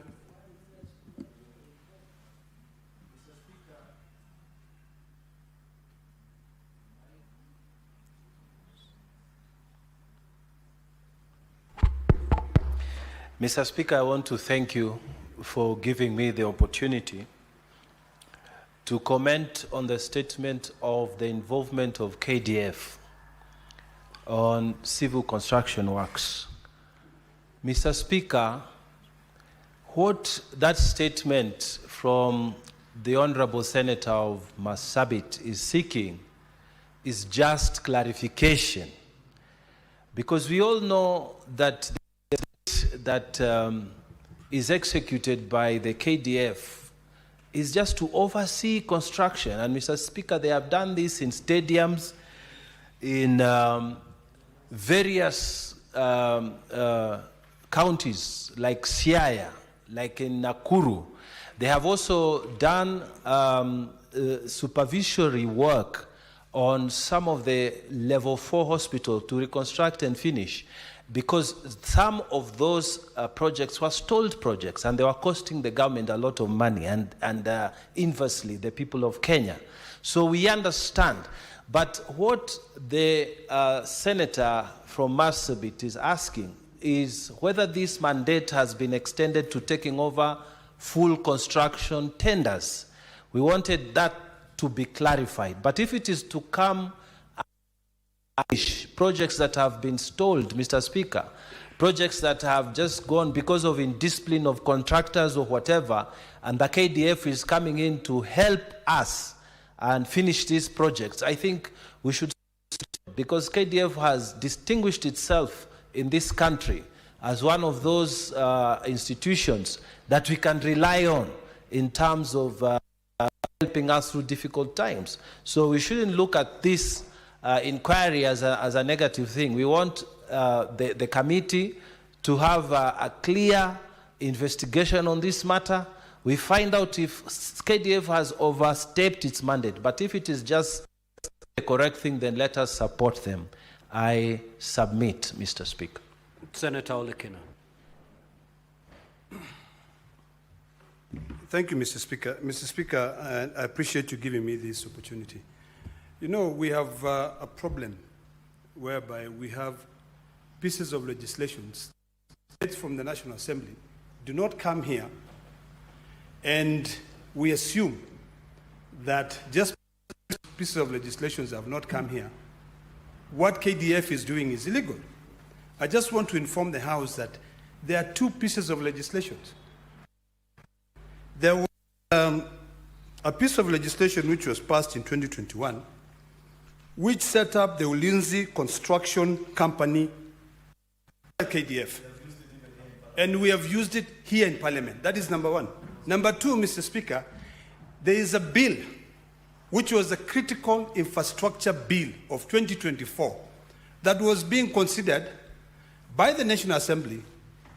Mr. Speaker, I want to thank you for giving me the opportunity to comment on the statement of the involvement of KDF on civil construction works. Mr. Speaker, what that statement from the Honorable Senator of Marsabit is seeking is just clarification, because we all know that is executed by the KDF is just to oversee construction. And Mr. Speaker, they have done this in stadiums, in various counties like Siaya, like in Nakuru. They have also done supervisory work on some of the level 4 hospitals to reconstruct and finish, because some of those projects were stalled projects and they were costing the government a lot of money and inversely the people of Kenya. So we understand. But what the senator from Marsabit is asking is whether this mandate has been extended to taking over full construction tenders. We wanted that to be clarified. But if it is to come projects that have been stalled, Mr. Speaker, projects that have just gone because of indiscipline of contractors or whatever, and the KDF is coming in to help us and finish these projects, I think we should, because KDF has distinguished itself in this country as one of those institutions that we can rely on in terms of helping us through difficult times. So we shouldn't look at this inquiry as a negative thing. We want the committee to have a clear investigation on this matter. We find out if KDF has overstepped its mandate. But if it is just the correct thing, then let us support them. I submit, Mr. Speaker. Senator Olekina. Thank you, Mr. Speaker. Mr. Speaker, I appreciate you giving me this opportunity. You know, we have a problem whereby we have pieces of legislation from the National Assembly do not come here, and we assume that just pieces of legislation have not come here, what KDF is doing is illegal. I just want to inform the House that there are two pieces of legislation. There was a piece of legislation which was passed in 2021, which set up the Ulinzi Construction Company, KDF. And we have used it here in Parliament. That is number one. Number two, Mr. Speaker, there is a bill, which was a critical infrastructure bill of 2024, that was being considered by the National Assembly,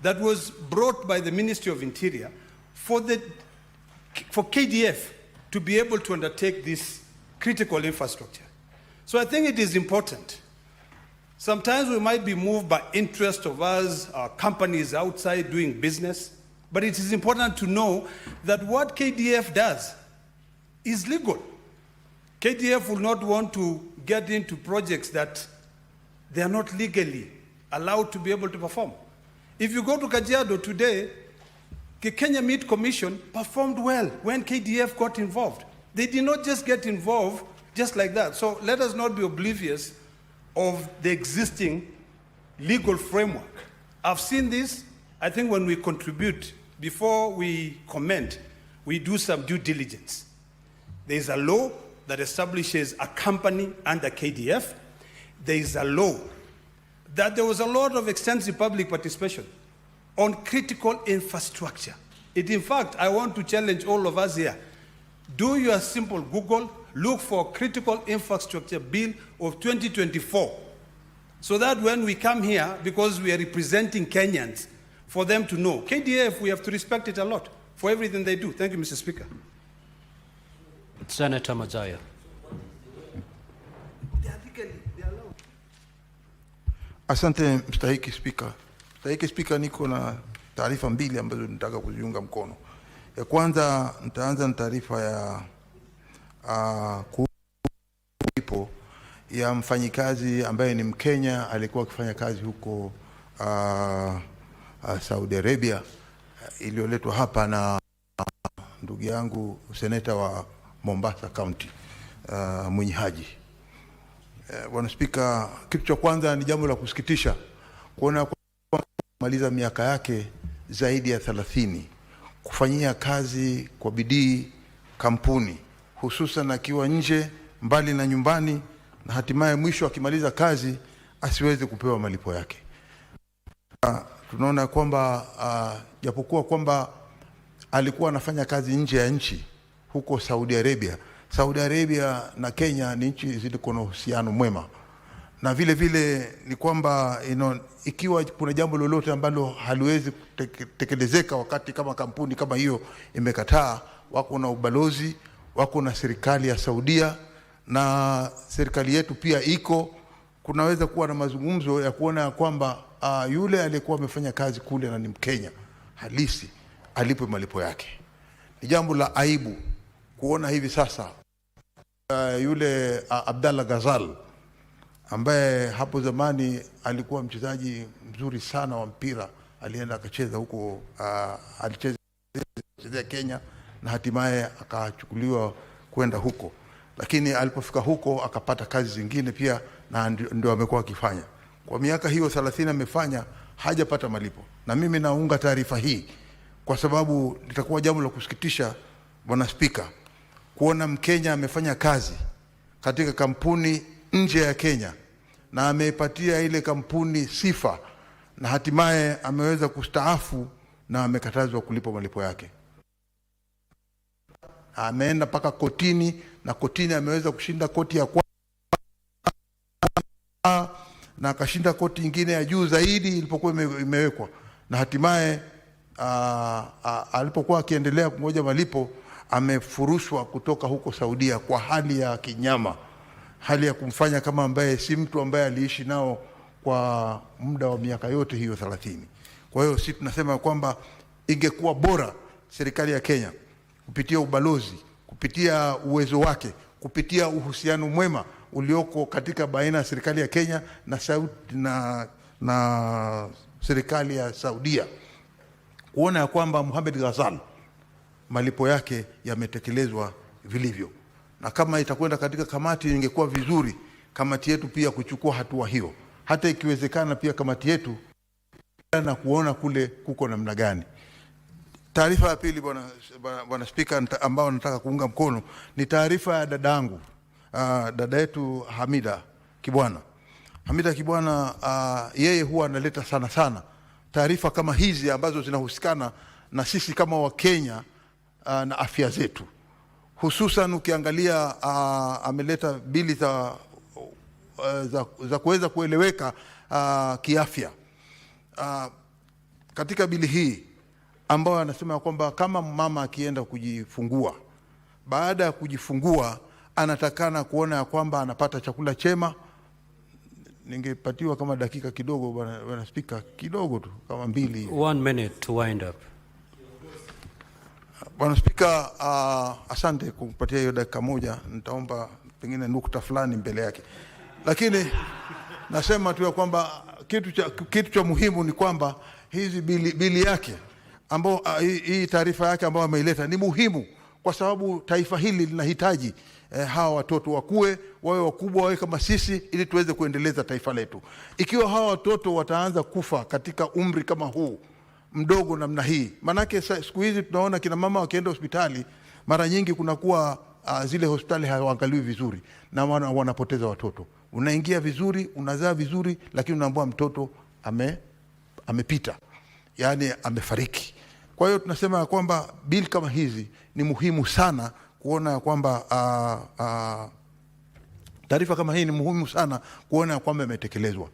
that was brought by the Ministry of Interior for KDF to be able to undertake this critical infrastructure. So I think it is important. Sometimes we might be moved by interest of us, our companies outside doing business, but it is important to know that what KDF does is legal. KDF will not want to get into projects that they are not legally allowed to be able to perform. If you go to Kajiado today, the Kenya Meat Commission performed well when KDF got involved. They did not just get involved just like that. So let us not be oblivious of the existing legal framework. I've seen this. I think when we contribute, before we comment, we do some due diligence. There is a law that establishes a company under KDF. There is a law that there was a lot of extensive public participation on critical infrastructure. In fact, I want to challenge all of us here. Do your simple Google, look for critical infrastructure bill of 2024, so that when we come here, because we are representing Kenyans, for them to know. KDF, we have to respect it a lot for everything they do. Thank you, Mr. Speaker. Senator Majaya. Asante mstahiki Spika. Mstahiki Spika, niko na taarifa mbili ambazo nataka kuziunga mkono. Ya kwanza, nitaanza na taarifa ya kulipo ya mfanyikazi ambaye ni Mkenya alikuwa akifanya kazi huko Saudi Arabia, iliyoletwa hapa na ndugu yangu seneta wa Mombasa County, Mwenye Haji. Bwana Spika, kitu cha kwanza ni jambo la kusikitisha kuona kumaliza miaka yake zaidi ya 30 kufanyia kazi kwa bidii kampuni, hususan akiwa nje mbali na nyumbani, na hatimaye mwisho akimaliza kazi asiweze kupewa malipo yake. Tunaona kwamba japokuwa kwamba alikuwa anafanya kazi nje ya nchi huko Saudi Arabia. Saudi Arabia na Kenya ni nchi zilizo na uhusiano mwema, na vile vile ni kwamba ikiwa kuna jambo lolote ambalo haliwezi kutekelezeka wakati kama kampuni kama hiyo imekataa, wako na ubalozi, wako na serikali ya Saudia, na serikali yetu pia iko, kunaweza kuwa na mazungumzo ya kuona kwamba yule aliyekuwa amefanya kazi kule na ni Mkenya halisi alipwe malipo yake. Ni jambo la aibu kuona hivi sasa yule Abdallah Ghazal ambaye hapo zamani alikuwa mchezaji mzuri sana wa mpira, alienda akacheza huko, alicheza Kenya na hatimaye akachukuliwa kwenda huko, lakini alipofika huko akapata kazi zingine pia, na ndio amekuwa akifanya kwa miaka hiyo 30 amefanya, hajapata malipo. Na mimi naunga taarifa hii kwa sababu litakuwa jambo la kusikitisha, Bwana Spika, kuona Mkenya amefanya kazi katika kampuni nje ya Kenya na ameipatia ile kampuni sifa, na hatimaye ameweza kustaafu na amekatazwa kulipa malipo yake. Ameenda paka kotini, na kotini ameweza kushinda koti ya na akashinda koti nyingine ya juu zaidi ilipokuwa imewekwa, na hatimaye alipokuwa akiendelea kungoja malipo amefurushwa kutoka huko Saudia kwa hali ya kinyama, hali ya kumfanya kama ambaye si mtu ambaye aliishi nao kwa muda wa miaka yote hiyo 30. Kwa hiyo sisi tunasema kwamba ingekuwa bora serikali ya Kenya kupitia ubalozi, kupitia uwezo wake, kupitia uhusiano mwema ulioko katika baina ya serikali ya Kenya na serikali ya Saudia, kuona ya kwamba Mohamed Ghazal malipo yake yametekelezwa vilivyo. Na kama itakwenda katika kamati, ingekuwa vizuri kamati yetu pia kuchukua hatua hiyo, hata ikiwezekana pia kamati yetu na kuona kule kuko namna gani. Taarifa ya pili, Bwana Spika, ambao nataka kuunga mkono ni taarifa ya dadangu, dada yetu Hamida Kibwana. Hamida Kibwana, yeye huwa analeta sana taarifa kama hizi ambazo zinahusikana na sisi kama Wakenya na afya zetu. Hususan ukiangalia ameleta bili za kuweza kueleweka kiafya. Katika bili hii ambao anasema kwamba kama mama akienda kujifungua, baada ya kujifungua anatakana kuona ya kwamba anapata chakula chema ningepatiwa kama dakika kidogo bwana Speaker, kidogo tu kama 2. 1 minute to wind up. Bwana Speaker, asante kumpatia hiyo dakika moja. Nitaomba pengine nukta fulani mbele yake. Lakini nasema tu ya kwamba kitu cha muhimu ni kwamba hizi bili yake ambao hii taarifa yake ambayo ameileta ni muhimu kwa sababu taifa hili linahitaji hawa watoto wakue, wawe wakubwa, wawe kama sisi ili tuweze kuendeleza taifa letu. Ikiwa hawa watoto wataanza kufa katika umri kama huu mdogo namna hii, manake siku hizi tunaona kina mama wakienda hospitali mara nyingi kunakuwa zile hospitali hawaangaliwi vizuri na wanapoteza watoto. Unaingia vizuri, unazaa vizuri, lakini unaambiwa mtoto amepita, yani amefariki. Kwa hiyo tunasema kwamba bill kama hizi ni muhimu sana kuona kwamba taarifa kama hii ni muhimu sana kuona kwamba imetekelezwa.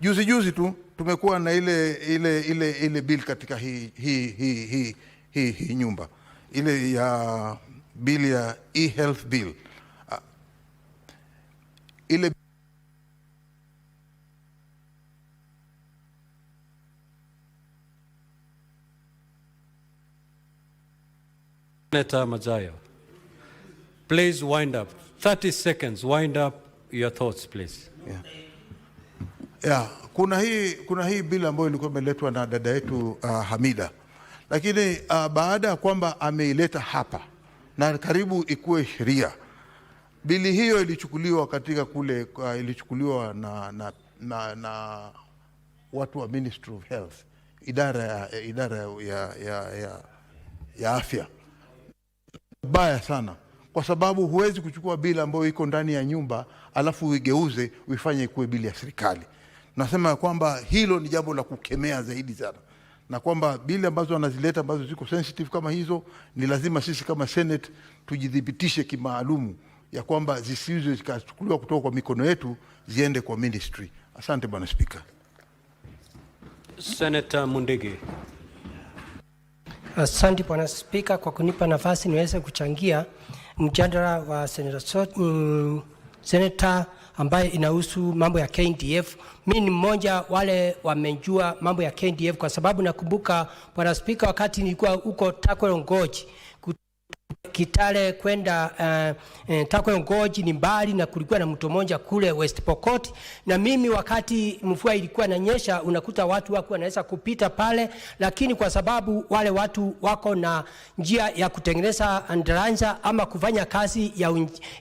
Juzi tu tumekuwa na ile bill katika hii nyumba, ile ya bill ya e-health bill. Ile Senator Mazayo, please wind up. 30 seconds. Wind up your thoughts, please. Yeah. Kuna hii bill ambayo ilikuwa imeletwa na dada yetu Hamida. Lakini baada ya kwamba ameileta hapa na karibu ikuwe sheria, bili hiyo ilichukuliwa katika kule ilichukuliwa na watu wa Ministry of Health, idara ya afya. Baya sana kwa sababu huwezi kuchukua bili ambayo iko ndani ya nyumba alafu uigeuze uifanye ikuwe bili ya serikali. Nasema kwamba hilo ni jambo la kukemea zaidi sana, na kwamba bili ambazo wanazileta ambazo ziko sensitive kama hizo ni lazima sisi kama Senate tujidhibitishe kimaalumu ya kwamba zisizo zikachukuliwa kutoka kwa mikono yetu ziende kwa ministry. Asante Bwana Speaker. Senator Mundigi. Asante Bwana Speaker kwa kunipa nafasi niweze kuchangia mjadala wa Senator ambaye inahusu mambo ya KDF. Mimi ni mmoja wale wamejua mambo ya KDF kwa sababu nakumbuka Bwana Speaker, wakati nilikuwa huko Takwelongoji, Kitale kwenda Takwelongoji ni mbali na kulikuwa na mto mmoja kule West Pokot, na mimi wakati mvua ilikuwa inanyesha unakuta watu wako wanaweza kupita pale, lakini kwa sababu wale watu wako na njia ya kutengeneza daraja ama kufanya kazi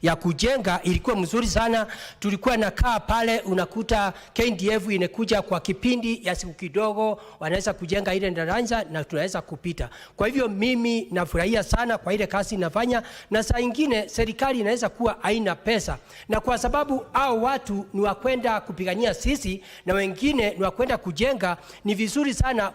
ya kujenga ilikuwa mzuri sana. Tulikuwa nakaa pale, unakuta KDF inakuja kwa kipindi ya siku kidogo wanaweza kujenga ile daraja na tunaweza kupita. Kwa hivyo mimi nafurahia sana kwa ile kazi inafanya, na saa ingine serikali inaweza kuwa haina pesa, na kwa sababu hao watu ni wakwenda kupigania sisi na wengine ni wakwenda kujenga, ni vizuri sana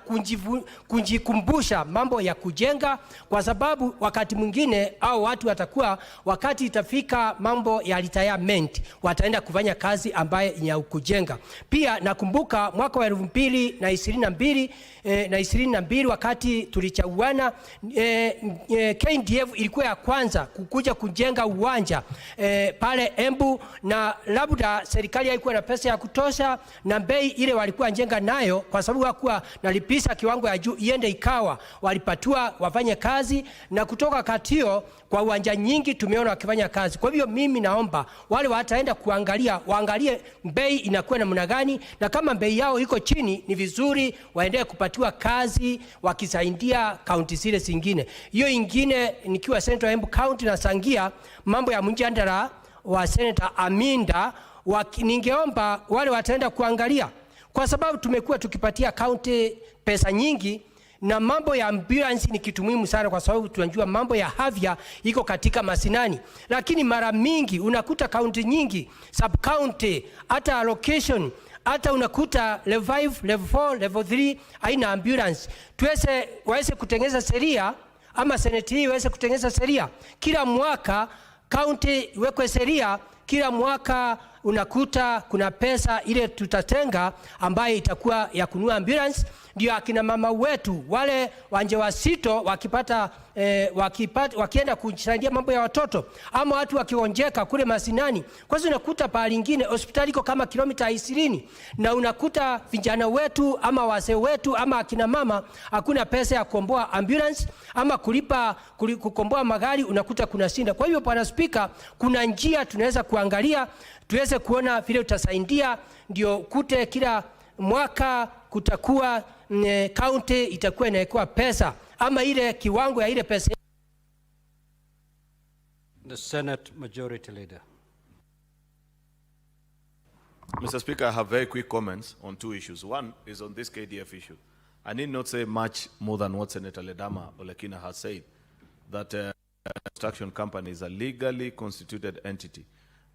kujikumbusha mambo ya kujenga, kwa sababu wakati mwingine hao watu watakuwa, wakati itafika mambo ya retirement, wataenda kufanya kazi ambaye ya kujenga. Pia nakumbuka mwaka wa 2022 wakati tulichaguana, KDF ilikuwa ya kwanza kukuja kujenga uwanja pale Embu, na labda serikali haikuwa na pesa ya kutosha na bei ile walikuwa njenga nayo, kwa sababu hakuwa nalipisa kiwango ya juu iende ikawa walipatua wafanye kazi, na kutoka katio kwa uwanja nyingi tumeona wakifanya kazi. Kwa hivyo mimi naomba wale wataenda kuangalia, waangalie bei inakuwa namna gani, na kama bei yao iko chini ni vizuri waendelee kupatiwa kazi wakisaidia kaunti zile zingine. Hiyo ingine nikiwa Senator Embu County na sangia mambo ya mjadala wa Senator Aminda, ningeomba wale wataenda kuangalia, kwa sababu tumekuwa tukipatia county pesa nyingi, na mambo ya ambulance ni kitu muhimu sana, kwa sababu tunajua mambo ya afya iko katika masinani, lakini mara mingi unakuta county nyingi, sub county, hata allocation, hata unakuta level 5, level 4, level 3 haina ambulance. Waweze kutengeneza sheria, ama Senate hii waweze kutengeneza sheria kila mwaka, county iwekwe sheria kila mwaka unakuta kuna pesa ile tutatenga ambayo itakuwa ya kununua ambulance, ndio akina mama wetu wale wajawazito wakipata wakienda kusaidia mambo ya watoto, ama watu wakionjeka kule masinani. Kwa hiyo unakuta pale nyingine hospitali iko kama kilomita 20, na unakuta vijana wetu ama wazee wetu ama akina mama hakuna pesa ya kukomboa ambulance ama kukomboa magari, unakuta kuna shinda. Kwa hiyo Bwana Spika, kuna njia tunaweza kuangalia tuweze kuona vile utasaidia, ndio kute kila mwaka kutakuwa county itakuwa inawekewa pesa ama ile kiwango ya ile pesa. The Senate Majority Leader. Mr. Speaker, I have very quick comments on two issues. One is on this KDF issue. I need not say much more than what Senator Ledama Olekina has said, that construction company is a legally constituted entity.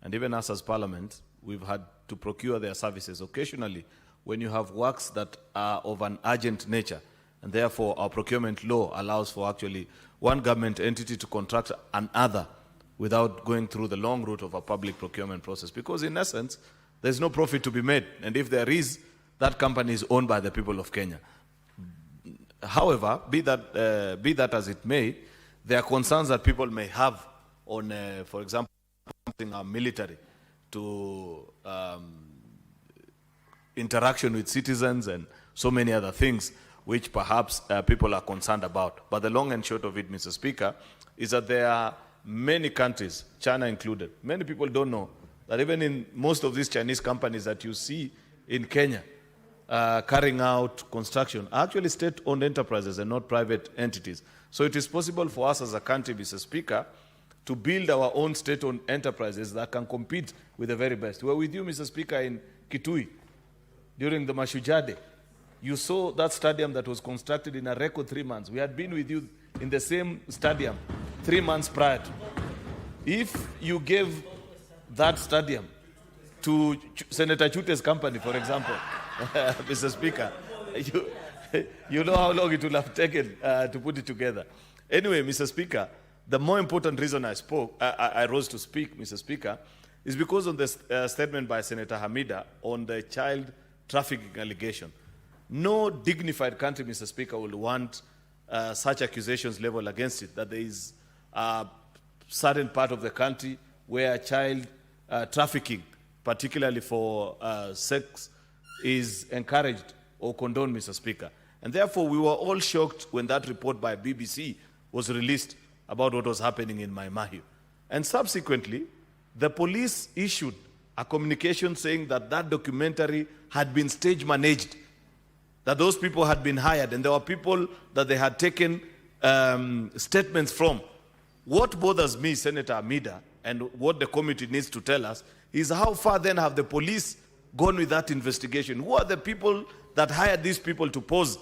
And even us as Parliament, we've had to procure their services occasionally when you have works that are of an urgent nature. And therefore, our procurement law allows for actually one government entity to contract another without going through the long route of a public procurement process. Because in essence, there's no profit to be made. And if there is, that company is owned by the people of Kenya. However, be that as it may, there are concerns that people may have on, for example, something military to interaction with citizens and so many other things which perhaps people are concerned about. But the long and short of it, Mr. Speaker, is that there are many countries, China included. Many people don't know that even in most of these Chinese companies that you see in Kenya carrying out construction are actually state-owned enterprises and not private entities. So it is possible for us as a country, Mr. Speaker, to build our own state-owned enterprises that can compete with the very best. We were with you, Mr. Speaker, in Kitui during the Mashujaa Day. You saw that stadium that was constructed in a record 3 months. We had been with you in the same stadium 3 months prior to. If you gave that stadium to Senator Chute's company, for example, Mr. Speaker, you know how long it would have taken to put it together. Anyway, Mr. Speaker, the more important reason I rose to speak, Mr. Speaker, is because of the statement by Senator Hamida on the child trafficking allegation. No dignified country, Mr. Speaker, will want such accusations leveled against it, that there is a certain part of the country where child trafficking, particularly for sex, is encouraged or condoned, Mr. Speaker. And therefore, we were all shocked when that report by BBC was released about what was happening in Mai Mahiu. And subsequently, the police issued a communication saying that that documentary had been stage managed, that those people had been hired, and there were people that they had taken statements from. What bothers me, Senator Amida, and what the committee needs to tell us, is how far then have the police gone with that investigation? Who are the people that hired these people to pose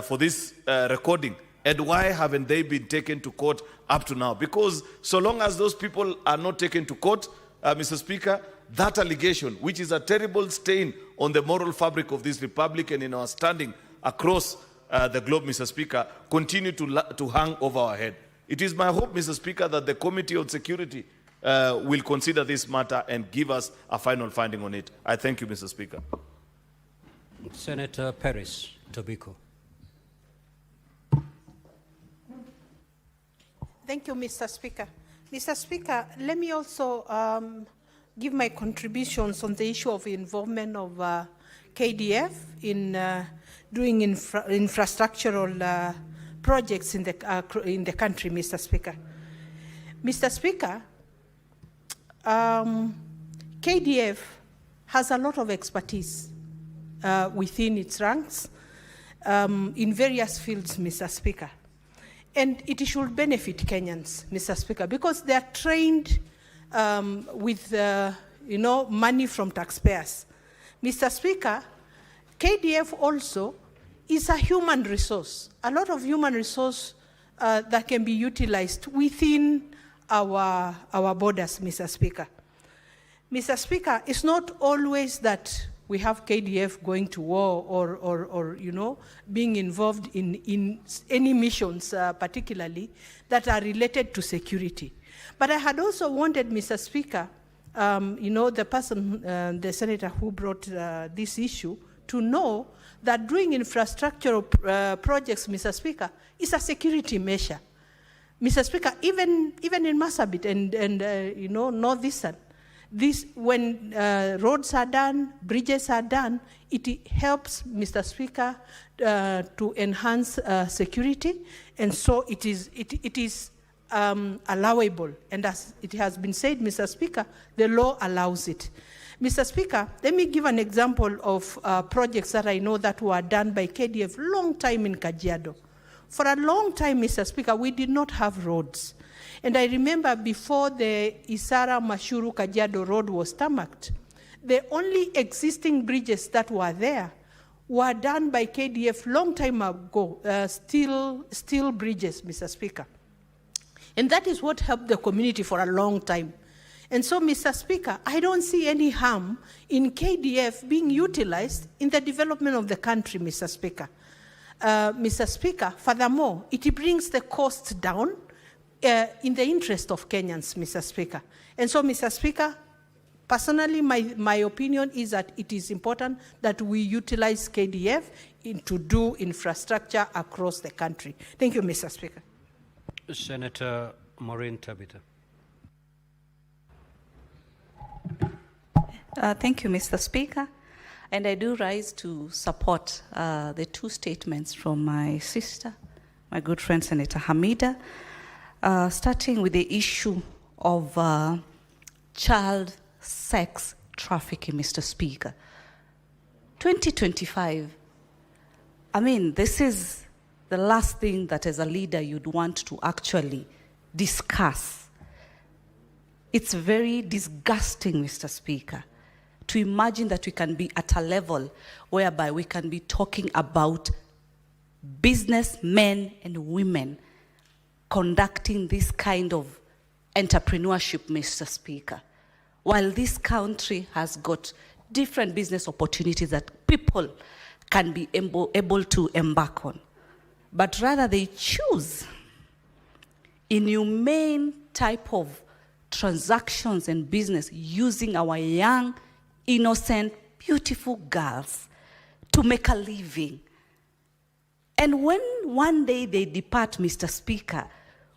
for this recording? And why haven't they been taken to court up to now? Because so long as those people are not taken to court, Mr. Speaker, that allegation, which is a terrible stain on the moral fabric of this republic and in our standing across the globe, Mr. Speaker, continue to hang over our head. It is my hope, Mr. Speaker, that the Committee on Security will consider this matter and give us a final finding on it. I thank you, Mr. Speaker. Senator Paris Tobiko. Thank you, Mr. Speaker. Mr. Speaker, let me also give my contributions on the issue of involvement of KDF in doing infrastructural projects in the country, Mr. Speaker. Mr. Speaker, KDF has a lot of expertise within its ranks in various fields, Mr. Speaker. And it should benefit Kenyans, Mr. Speaker, because they are trained with money from taxpayers. Mr. Speaker, KDF also is a human resource, a lot of human resource that can be utilized within our borders, Mr. Speaker. Mr. Speaker, it's not always that we have KDF going to war or being involved in any missions, particularly, that are related to security. But I had also wanted, Mr. Speaker, you know, the person, the senator who brought this issue, to know that doing infrastructural projects, Mr. Speaker, is a security measure. Mr. Speaker, even in Marsabit and you know, Northeastern, this, when roads are done, bridges are done, it helps, Mr. Speaker, to enhance security, and so it is allowable. And as it has been said, Mr. Speaker, the law allows it. Mr. Speaker, let me give an example of projects that I know that were done by KDF long time in Kajiado. For a long time, Mr. Speaker, we did not have roads. And I remember before the Isara Mashuru Kajiado road was tarmacked, the only existing bridges that were there were done by KDF long time ago, steel bridges, Mr. Speaker. And that is what helped the community for a long time. And so, Mr. Speaker, I don't see any harm in KDF being utilized in the development of the country, Mr. Speaker. Mr. Speaker, furthermore, it brings the cost down in the interest of Kenyans, Mr. Speaker. And so, Mr. Speaker, personally, my opinion is that it is important that we utilize KDF to do infrastructure across the country. Thank you, Mr. Speaker. Senator Maureen Tabita. Thank you, Mr. Speaker. And I do rise to support the two statements from my sister, my good friend, Senator Hamida, starting with the issue of child sex trafficking, Mr. Speaker. 2025, I mean, this is the last thing that as a leader you'd want to actually discuss. It's very disgusting, Mr. Speaker, to imagine that we can be at a level whereby we can be talking about businessmen and women conducting this kind of entrepreneurship, Mr. Speaker, while this country has got different business opportunities that people can be able to embark on. But rather they choose inhumane type of transactions and business using our young, innocent, beautiful girls to make a living. And when one day they depart, Mr. Speaker,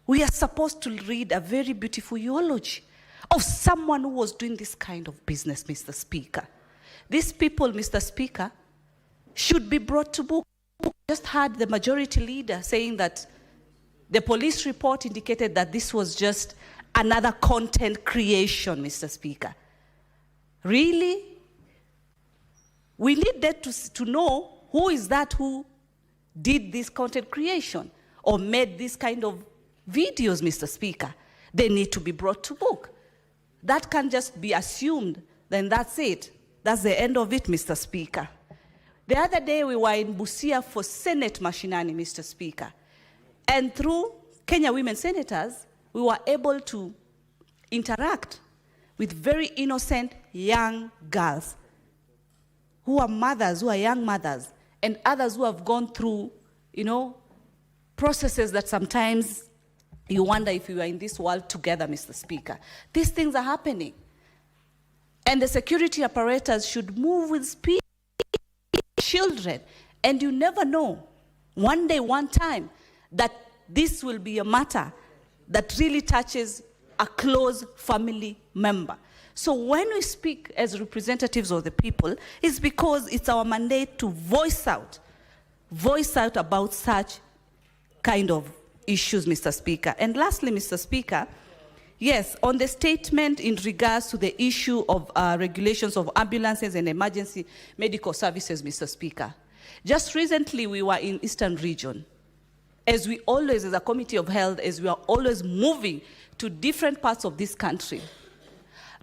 we are supposed to read a very beautiful eulogy of someone who was doing this kind of business, Mr. Speaker. These people, Mr. Speaker, should be brought to book. Just heard the majority leader saying that the police report indicated that this was just another content creation, Mr. Speaker. Really? We need that to know who is that who did this content creation or made this kind of videos, Mr. Speaker. They need to be brought to book. That can't just be assumed, then that's it. That's the end of it, Mr. Speaker. The other day we were in Busia for Senate Mashinani, Mr. Speaker. And through Kenya Women Senators, we were able to interact with very innocent young girls who are mothers, who are young mothers, and others who have gone through, you know, processes that sometimes you wonder if we were in this world together, Mr. Speaker. These things are happening. And the security apparatus should move with speed. Children, and you never know, one day, one time, that this will be a matter that really touches a close family member. So when we speak as representatives of the people, it's because it's our mandate to voice out about such kind of issues, Mr. Speaker. And lastly, Mr. Speaker, yes, on the statement in regards to the issue of regulations of ambulances and emergency medical services, Mr. Speaker. Just recently, we were in Eastern Region. As we always, as a Committee of Health, as we are always moving to different parts of this country,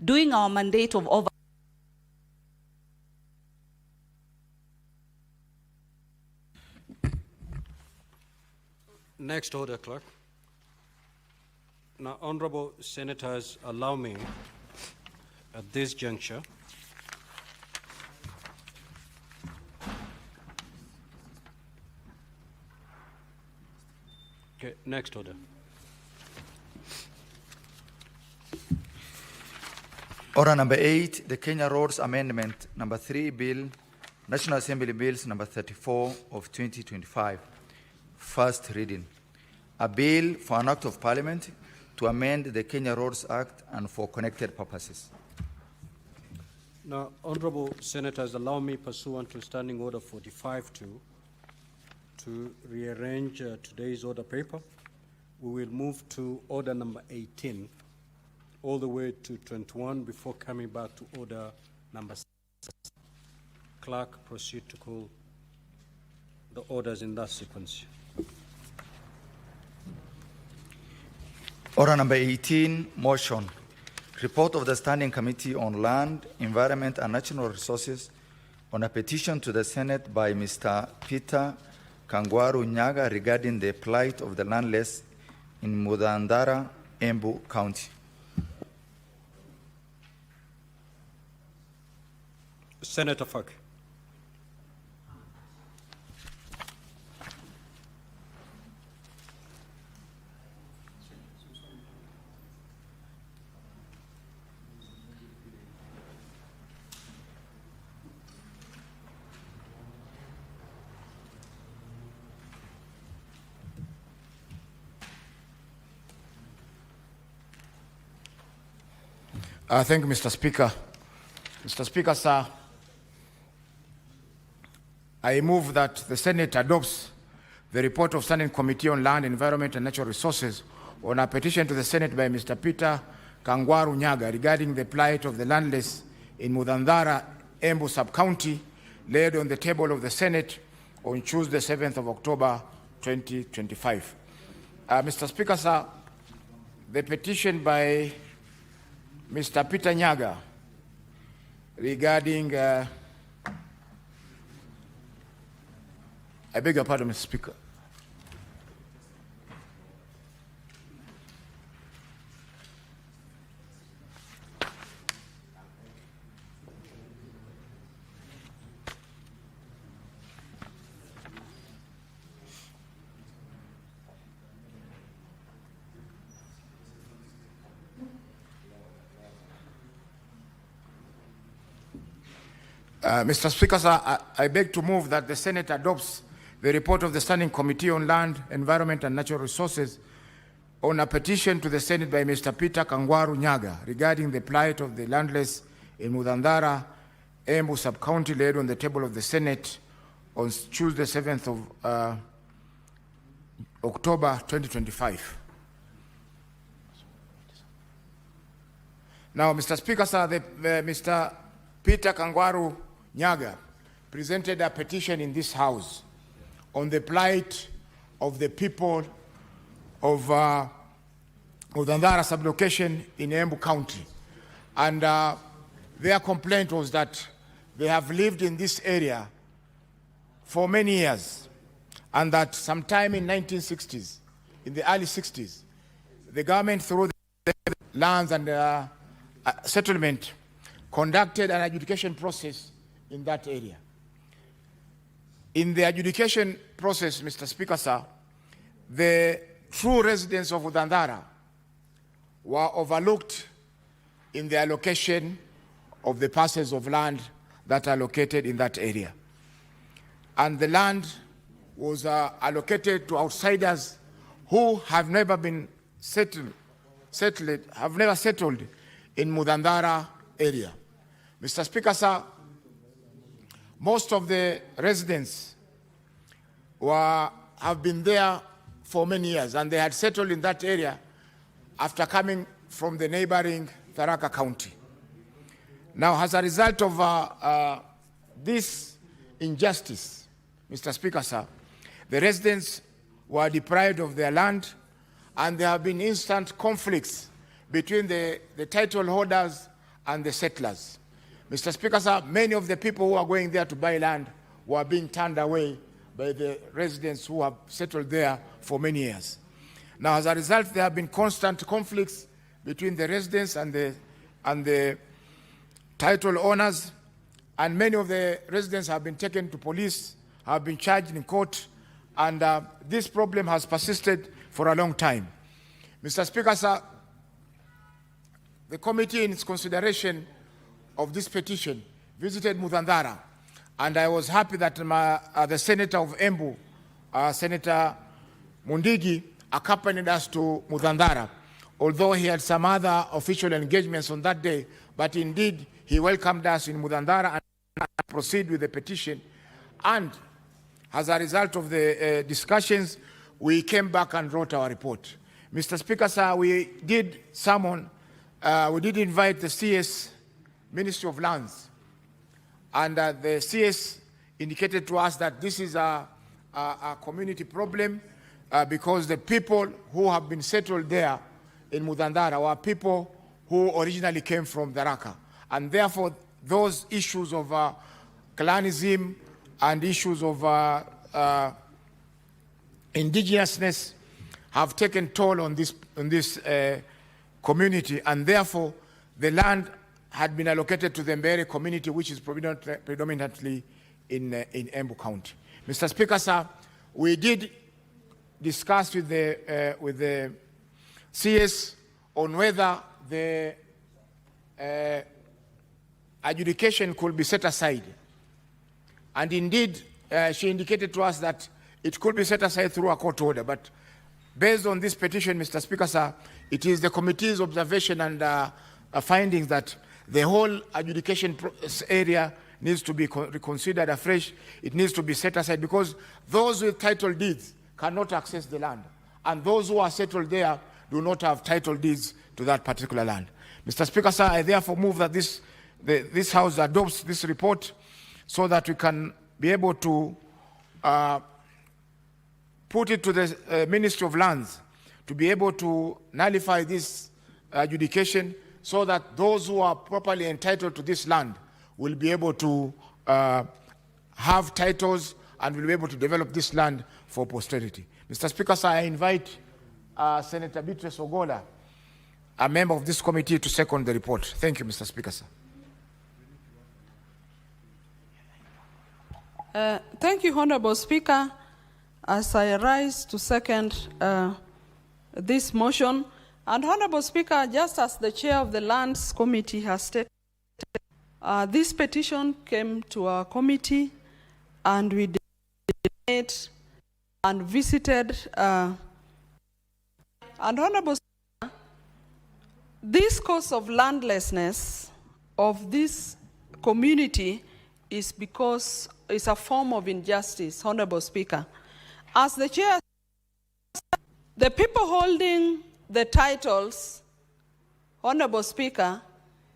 doing our mandate of over. Next order, Clerk. Now, honorable senators, allow me at this juncture okay, next order. Order number 8, the Kenya Roads Amendment number 3 Bill, National Assembly Bills number 34 of 2025. First reading. A bill for an act of parliament to amend the Kenya Roads Act and for connected purposes. Now, honorable senators, allow me pursuant to Standing Order 45-2 to rearrange today's order paper. We will move to order number 18 all the way to 21 before coming back to order number 6. Clerk, proceed to call the orders in that sequence. Order number 18, motion. Report of the Standing Committee on Land, Environment and Natural Resources on a petition to the Senate by Mr. Peter Kangwaru Nyaga regarding the plight of the landless in Mudandara, Embu County. Senator Fak. Thank you, Mr. Speaker. Mr. Speaker, sir, I move that the Senate adopts the report of Standing Committee on Land, Environment and Natural Resources on a petition to the Senate by Mr. Peter Kangwaru Nyaga regarding the plight of the landless in Mudandara, Embu Sub-County, laid on the table of the Senate on Tuesday, 7th of October, 2025. Mr. Speaker, sir, the petition by Mr. Peter Nyaga regarding, I beg your pardon, Mr. Speaker. Mr. Speaker, sir, I beg to move that the Senate adopts the report of the Standing Committee on Land, Environment and Natural Resources on a petition to the Senate by Mr. Peter Kangwaru Nyaga regarding the plight of the landless in Mudandara, Embu Sub-County, laid on the table of the Senate on Tuesday, 7th of October 2025. Now, Mr. Speaker, sir, Mr. Peter Kangwaru Nyaga presented a petition in this House on the plight of the people of Mudandara sublocation in Embu County. And their complaint was that they have lived in this area for many years, and that sometime in 1960s, in the early 60s, the government through the lands and settlement conducted an adjudication process in that area. In the adjudication process, Mr. Speaker, sir, the true residents of Mudandara were overlooked in the allocation of the parcels of land that are located in that area. And the land was allocated to outsiders who have never been settled in Mudandara area. Mr. Speaker, sir, most of the residents have been there for many years, and they had settled in that area after coming from the neighboring Tharaka County. Now, as a result of this injustice, Mr. Speaker, sir, the residents were deprived of their land, and there have been instant conflicts between the title holders and the settlers. Mr. Speaker, sir, many of the people who are going there to buy land were being turned away by the residents who have settled there for many years. Now, as a result, there have been constant conflicts between the residents and the title owners, and many of the residents have been taken to police, have been charged in court, and this problem has persisted for a long time. Mr. Speaker, sir, the committee in its consideration of this petition visited Mudandara, and I was happy that the senator of Embu, Senator Mundigi, accompanied us to Mudandara, although he had some other official engagements on that day, but indeed he welcomed us in Mudandara and proceed with the petition. And as a result of the discussions, we came back and wrote our report. Mr. Speaker, sir, we did invite the CS, Ministry of Lands, and the CS indicated to us that this is a community problem because the people who have been settled there in Mudandara were people who originally came from Tharaka. And therefore, those issues of clanism and issues of indigenousness have taken toll on this community, and therefore the land had been allocated to the Mbere community, which is predominantly in Embu County. Mr. Speaker, sir, we did discuss with the CS on whether the adjudication could be set aside. And indeed, she indicated to us that it could be set aside through a court order. But based on this petition, Mr. Speaker, sir, it is the committee's observation and findings that the whole adjudication area needs to be reconsidered afresh. It needs to be set aside because those with title deeds cannot access the land. And those who are settled there do not have title deeds to that particular land. Mr. Speaker, sir, I therefore move that this House adopts this report so that we can be able to put it to the Ministry of Lands to be able to nullify this adjudication so that those who are properly entitled to this land will be able to have titles and will be able to develop this land for posterity. Mr. Speaker, sir, I invite Senator Beatrice Ogola, a member of this committee, to second the report. Thank you, Mr. Speaker, sir. Thank you, Honorable Speaker. As I rise to second this motion, and Honorable Speaker, just as the chair of the Lands Committee has stated, this petition came to our committee and we debated and visited. And Honorable Speaker, this cause of landlessness of this community is because it's a form of injustice, Honorable Speaker. As the chair, the people holding the titles, Honorable Speaker,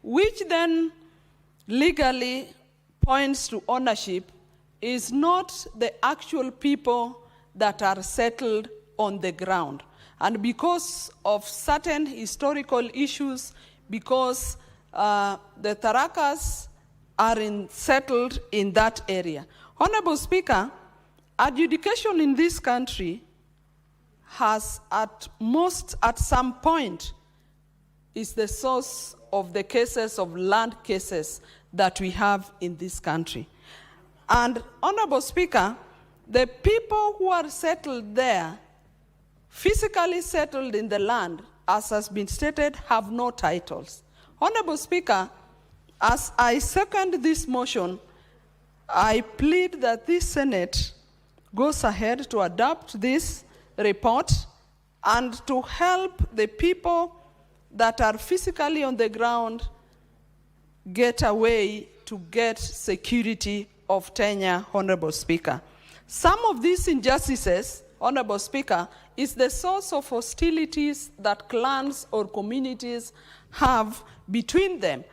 which then legally points to ownership, is not the actual people that are settled on the ground. And because of certain historical issues, because the Tharakas are settled in that area. Honorable Speaker, adjudication in this country has at some point is the source of the cases of land cases that we have in this country. And Honorable Speaker, the people who are settled there, physically settled in the land, as has been stated, have no titles. Honorable Speaker, as I second this motion, I plead that this Senate goes ahead to adopt this report and to help the people that are physically on the ground get a way to get security of tenure, Honorable Speaker. Some of these injustices, Honorable Speaker, is the source of hostilities that clans or communities have between them.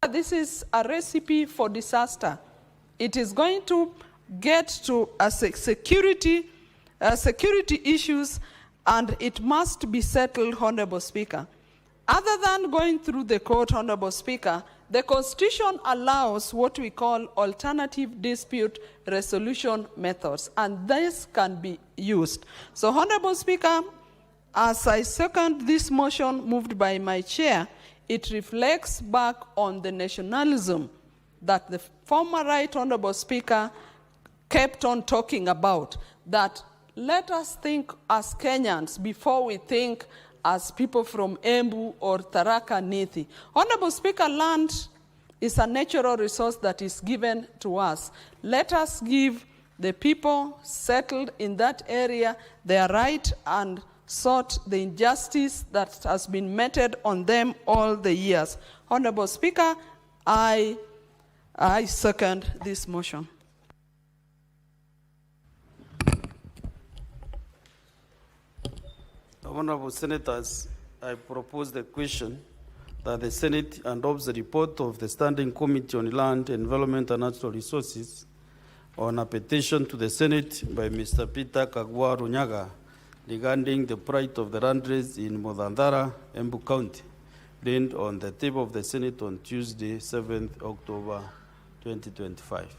This is a recipe for disaster. It is going to get to security issues, and it must be settled, Honorable Speaker. Other than going through the court, Honorable Speaker, the Constitution allows what we call alternative dispute resolution methods, and this can be used. So, Honorable Speaker, as I second this motion moved by my chair, it reflects back on the nationalism that the former Right Honorable Speaker kept on talking about, that let us think as Kenyans before we think as people from Embu or Tharaka Nithi. Honorable Speaker, land is a natural resource that is given to us. Let us give the people settled in that area their right and sort the injustice that has been meted on them all the years. Honorable Speaker, I second this motion. Honorable Senators, I propose the question that the Senate adopts the report of the Standing Committee on Land, Environment and Natural Resources on a petition to the Senate by Mr. Peter Kangwaru Nyaga regarding the plight of the landrace in Mudandara, Embu County, laid on the table of the Senate on Tuesday, 7th October 2025.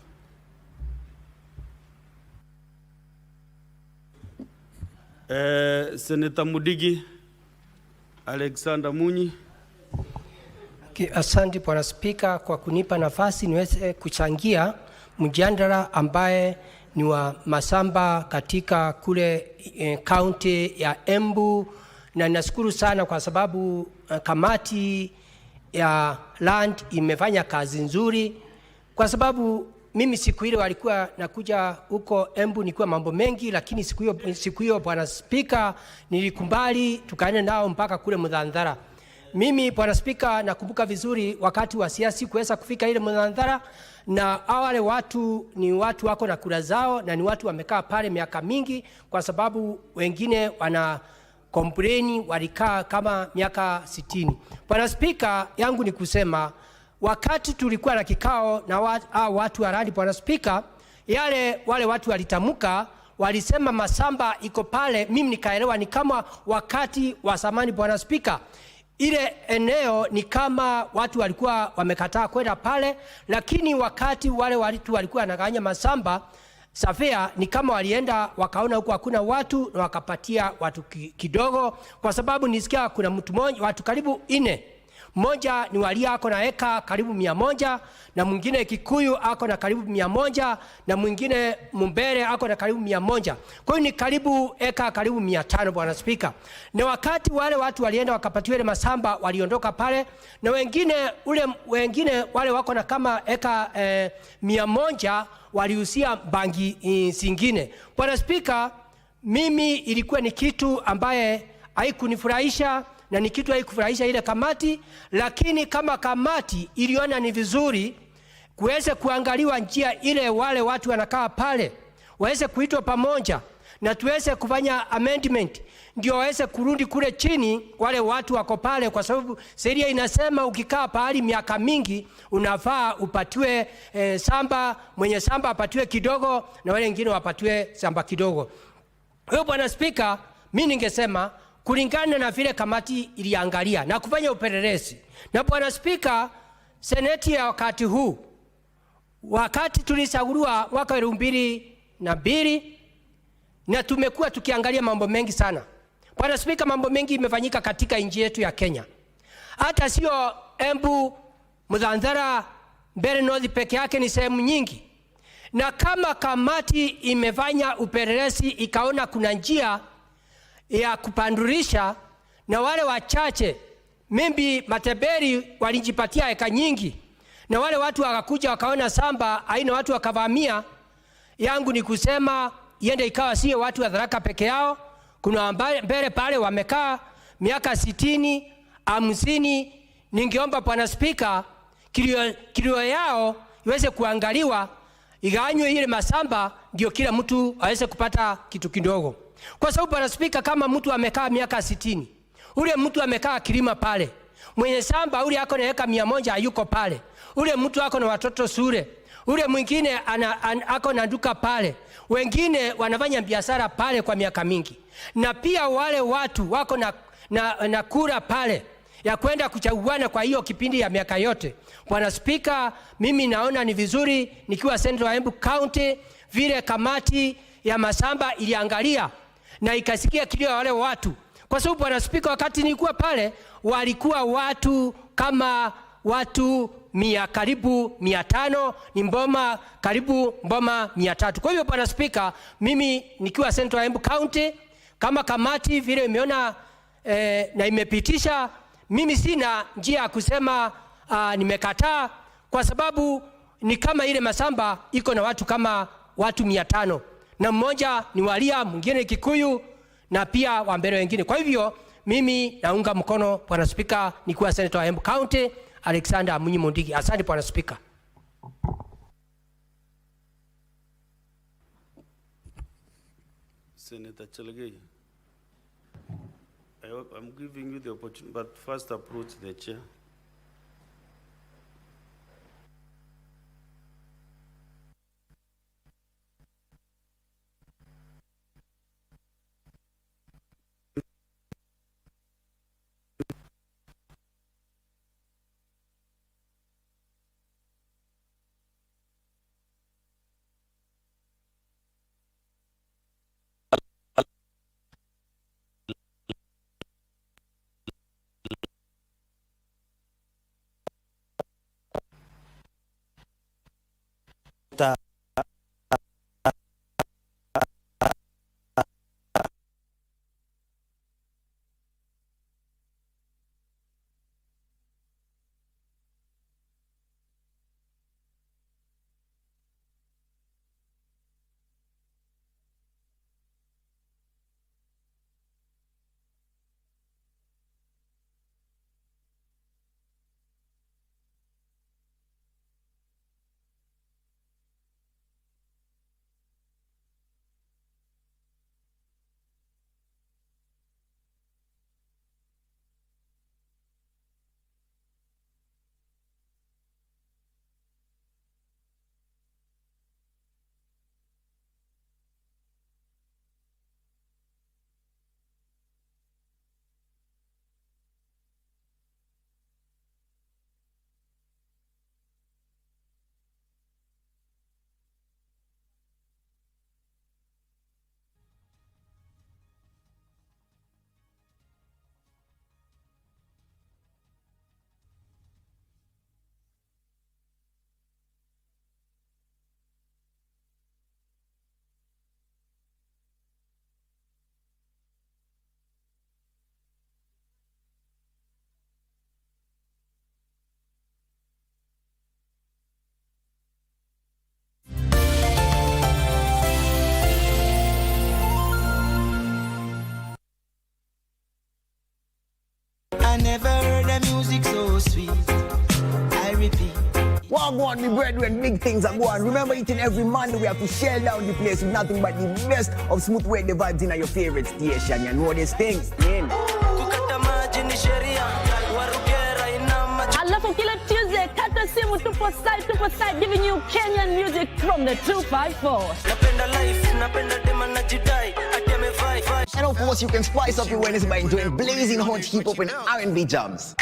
Senator Mudigi Alexander Munyi. Asante Bwana Spika kwa kunipa nafasi niweze kuchangia mjadala ambaye ni wa masamba katika kule county ya Embu, na nashukuru sana kwa sababu kamati ya land imefanya kazi nzuri, kwa sababu mimi siku ile walikuwa nakuja huko Embu nilikuwa mambo mengi, lakini siku hiyo Bwana Spika nilikubali tukaenda nao mpaka kule Mudandara. Mimi Bwana Spika nakumbuka vizuri wakati wa siasa kuweza kufika ile Mudandara, na wale watu ni watu wako na kura zao, na ni watu wamekaa pale miaka mingi, kwa sababu wengine wana complain walikaa kama miaka 60. Bwana Spika, yangu ni kusema wakati tulikuwa na kikao na watu wa radi, Bwana Spika, wale watu walitamuka, walisema masamba iko pale. Mimi nikaelewa ni kama wakati wa zamani, Bwana Spika, ile eneo ni kama watu walikuwa wamekataa kwenda pale, lakini wakati wale watu walikuwa wanaganya masamba Safia ni kama walienda wakaona huko hakuna watu na wakapatia watu kidogo, kwa sababu nisikia kuna mtu mmoja, watu karibu 4. Mmoja ni Walia ako na eka karibu 100, na mwingine Kikuyu ako na karibu 100, na mwingine Mumbere ako na karibu 100. Kwa hiyo ni karibu eka karibu 500, Bwana Spika. Na wakati wale watu walienda wakapatiwa ile masamba, waliondoka pale, na wengine wale wako na kama eka 100 waliusia bangi zingine. Bwana Spika, mimi ilikuwa ni kitu ambaye haikunifurahisha na ni kitu haikufurahisha ile kamati, lakini kama kamati iliona ni vizuri kuweze kuangaliwa njia ile wale watu wanakaa pale waweze kuitwa pamoja na tuweze kufanya amendment ndio waweze kurudi kule chini wale watu wako pale, kwa sababu sheria inasema ukikaa pahali miaka mingi unafaa upatiwe samba, mwenye samba apatiwe kidogo na wale wengine wapatiwe samba kidogo. Hiyo Bwana Spika, mimi ningesema kulingana na vile kamati iliangalia na kufanya upelelezi. Na Bwana Spika, seneti ya wakati huu, wakati tulichaguliwa mwaka 2002, na tumekuwa tukiangalia mambo mengi sana. Bwana Spika, mambo mengi imefanyika katika nchi yetu ya Kenya. Hata sio Embu, Mudandara, Mbeere North peke yake, ni sehemu nyingi. Na kama kamati imefanya upelelezi ikaona kuna njia ya kupandurisha, na wale wachache mimi Mateberi walijipatia eka nyingi, na wale watu wakakuja wakaona samba aina watu wakavamia, yangu ni kusema iende ikawa sio watu wa Tharaka peke yao. Kuna Mbeere pale wamekaa miaka 60, 50. Ningeomba Bwana Spika, kilio yao iweze kuangaliwa, iganywe ile masamba ndio kila mtu aweze kupata kitu kidogo. Kwa sababu Bwana Spika, kama mtu amekaa miaka 60, ule mtu amekaa kilima pale, mwenye samba ule ako na eka 100 hayuko pale, ule mtu ako na watoto shule, ule mwingine ako na duka pale, wengine wanafanya biashara pale kwa miaka mingi, na pia wale watu wako na kura pale ya kwenda kuchaguana kwa hiyo kipindi ya miaka yote. Bwana Spika, mimi naona ni vizuri nikiwa Central Embu County vile kamati ya masamba iliangalia na ikasikia kilio wale watu, kwa sababu Bwana Spika, wakati nilikuwa pale walikuwa watu kama watu karibu 500, ni mboma karibu mboma 300. Kwa hivyo Bwana Spika, mimi nikiwa Central Embu County kama kamati vile imeona na imepitisha, mimi sina njia ya kusema nimekataa, kwa sababu ni kama ile Masamba iko na watu kama watu 500 na mmoja ni Walia, mwingine Kikuyu na pia Wambere wengine. Kwa hivyo mimi naunga mkono Bwana Spika, nikiwa Senator wa Embu County Alexander Amunyi Mondiki. Asante Bwana Spika. Senator Chelagey, I'm giving you the opportunity, but first approach the chair. I never heard the music so sweet. I repeat. Well, go on, me brethren, big things are going. Remember, each and every Monday we have to shell down the place with nothing but the best of smooth way the vibes in your favorite station. You know these things, man. Alafu kila Tuesday, kata simu tupo side, giving you Kenyan music from the 254. And of course, you can spice up your Wednesday by enjoying blazing hot hip-hop and R&B jams.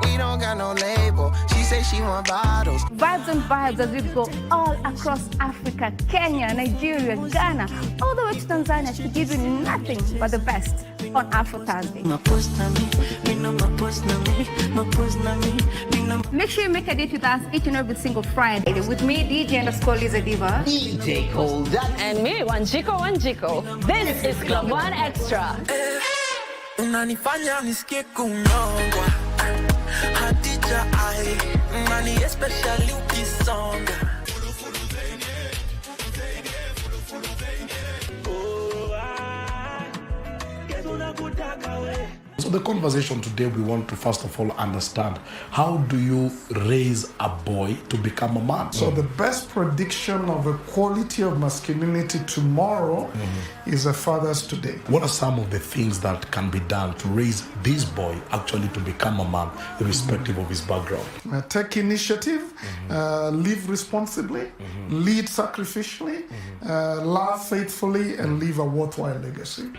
We don't got no label. She say she want bottles. Vibes and vibes as we go all across Africa, Kenya, Nigeria, Ghana, all the way to Tanzania to give you nothing but the best on Afro Thursday. Make sure you make a date with us each and every single Friday. With me, DJ_Liza Diva. DJ Cole that. And me, Wanjiko. This is Club One Extra. Unanifanya nisikie kunyongwa. Hatija ai, mani especially ukisonga. So the conversation today, we want to first of all understand, how do you raise a boy to become a man? So the best prediction of the quality of masculinity tomorrow is a father's today. What are some of the things that can be done to raise this boy actually to become a man, irrespective of his background? Take initiative, live responsibly, lead sacrificially, love faithfully, and leave a worthwhile legacy.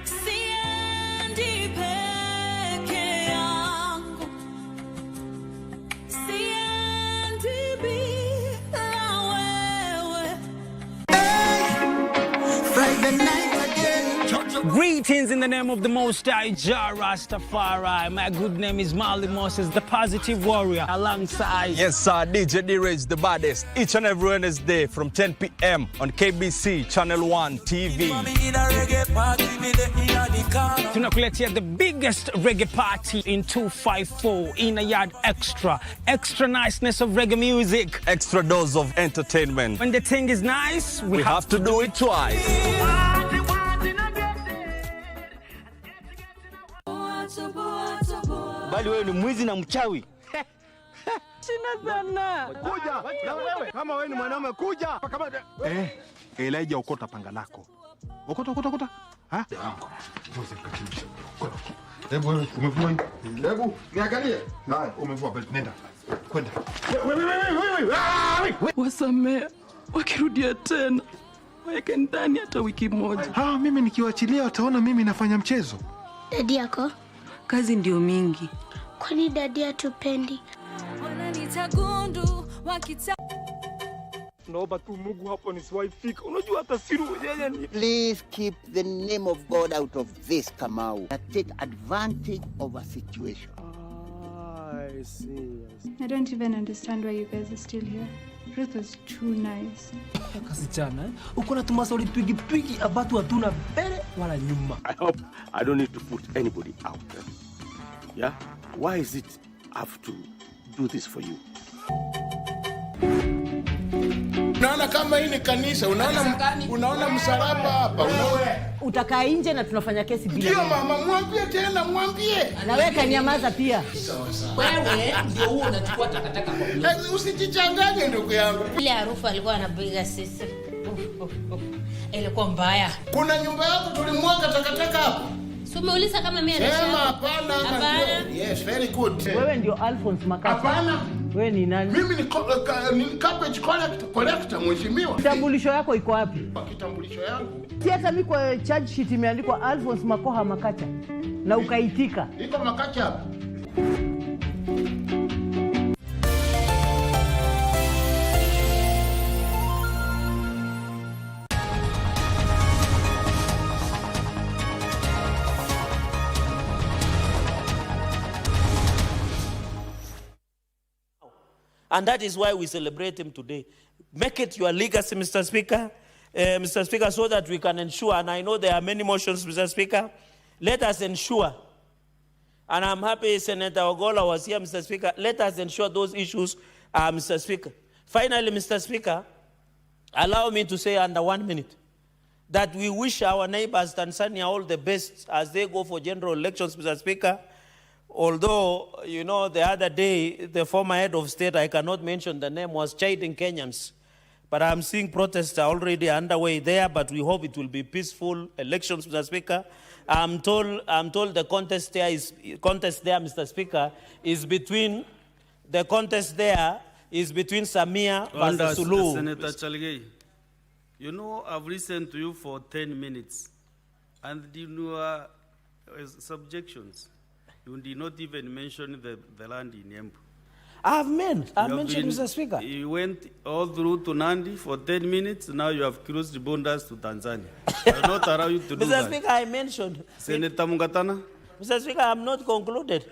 Friday night again. Greetings in the name of the Most High, Jah Rastafari. My good name is Marley Moses, the positive warrior, alongside... Yes, sir, DJ D-Rage, the baddest. Each and every Wednesday from 10 p.m. on KBC Channel 1 TV. Tunakuletea the biggest reggae party in 254 in a yard extra. Extra niceness of reggae music. Extra dose of entertainment. When the thing is nice, we have to do it twice. Bali wewe ni mwizi na mchawi. China sana. Kuja. Na wewe kama wewe ni mwanaume kuja. Kama Elijah ukota panga lako. Ukota. Ha? Hebu umevua hii. Hebu niangalie. Haya, umevua belt, nenda. Kwenda. Wasamea wakirudia tena. Waweke ndani hata wiki moja. Mimi nikiwachilia wataona mimi nafanya mchezo. Dadi yako? Kazi ndio mingi. Kwani dadi hatupendi? Naomba tu Mungu hapo nisiwaifika. Unajua hata siru yeye ni. Please keep the name of God out of this, Kamau. Take advantage of a situation. I see. I don't even understand why you guys are still here. Ruth was too nice. Kasichana, uko na tumasori twigi abatu hatuna mbele wala nyuma. I hope I don't need to put anybody out. Yeah? Why is it I have to do this for you? Unaona kama hii ni kanisa, unaona msalaba hapa, Utakaa nje na tunafanya kesi bila. Ndio mama, mwambie tena, mwambie. Na wewe kanyamaza pia. Wewe ndio huo unachukua takataka kwa mlima. Usijichanganye ndugu yangu. Ile harufu alikuwa anapiga sisi. Ilikuwa mbaya. Kuna nyumba yako tulimwaga takataka hapo. Si umeuliza kama mimi anasema? Sema hapana. Yes, very good. Wewe ndio Alphonse Makata. Hapana. Wewe ni nani? Mimi ni garbage collector mheshimiwa. Kitambulisho yako iko wapi? Kitambulisho yangu. Si hata mimi kwa charge sheet imeandikwa Alphonse Makoha Makacha. Na ukaitika. Iko Makacha hapa. And that is why we celebrate him today. Make it your legacy, Mr. Speaker. Mr. Speaker, so that we can ensure, and I know there are many motions, Mr. Speaker, let us ensure, and I'm happy Senator Ogola was here, Mr. Speaker, let us ensure those issues, Mr. Speaker. Finally, Mr. Speaker, allow me to say under 1 minute, that we wish our neighbors, Tanzania, all the best as they go for general elections, Mr. Speaker. Although, you know, the other day, the former head of state, I cannot mention the name, was chiding Kenyans. But I'm seeing protests are already underway there, but we hope it will be peaceful elections, Mr. Speaker. I'm told the contest there, Mr. Speaker, is between Samia versus Suluhu. Senator Chalgei, you know, I've listened to you for 10 minutes, and in your subjections, you did not even mention the land in Embu. I've mentioned, Mr. Speaker. You went all through to Nandi for 10 minutes. Now you have crossed the borders to Tanzania. I will not allow you to do that. Mr. Speaker, I mentioned. Senator Mungatana. Mr. Speaker, I have not concluded.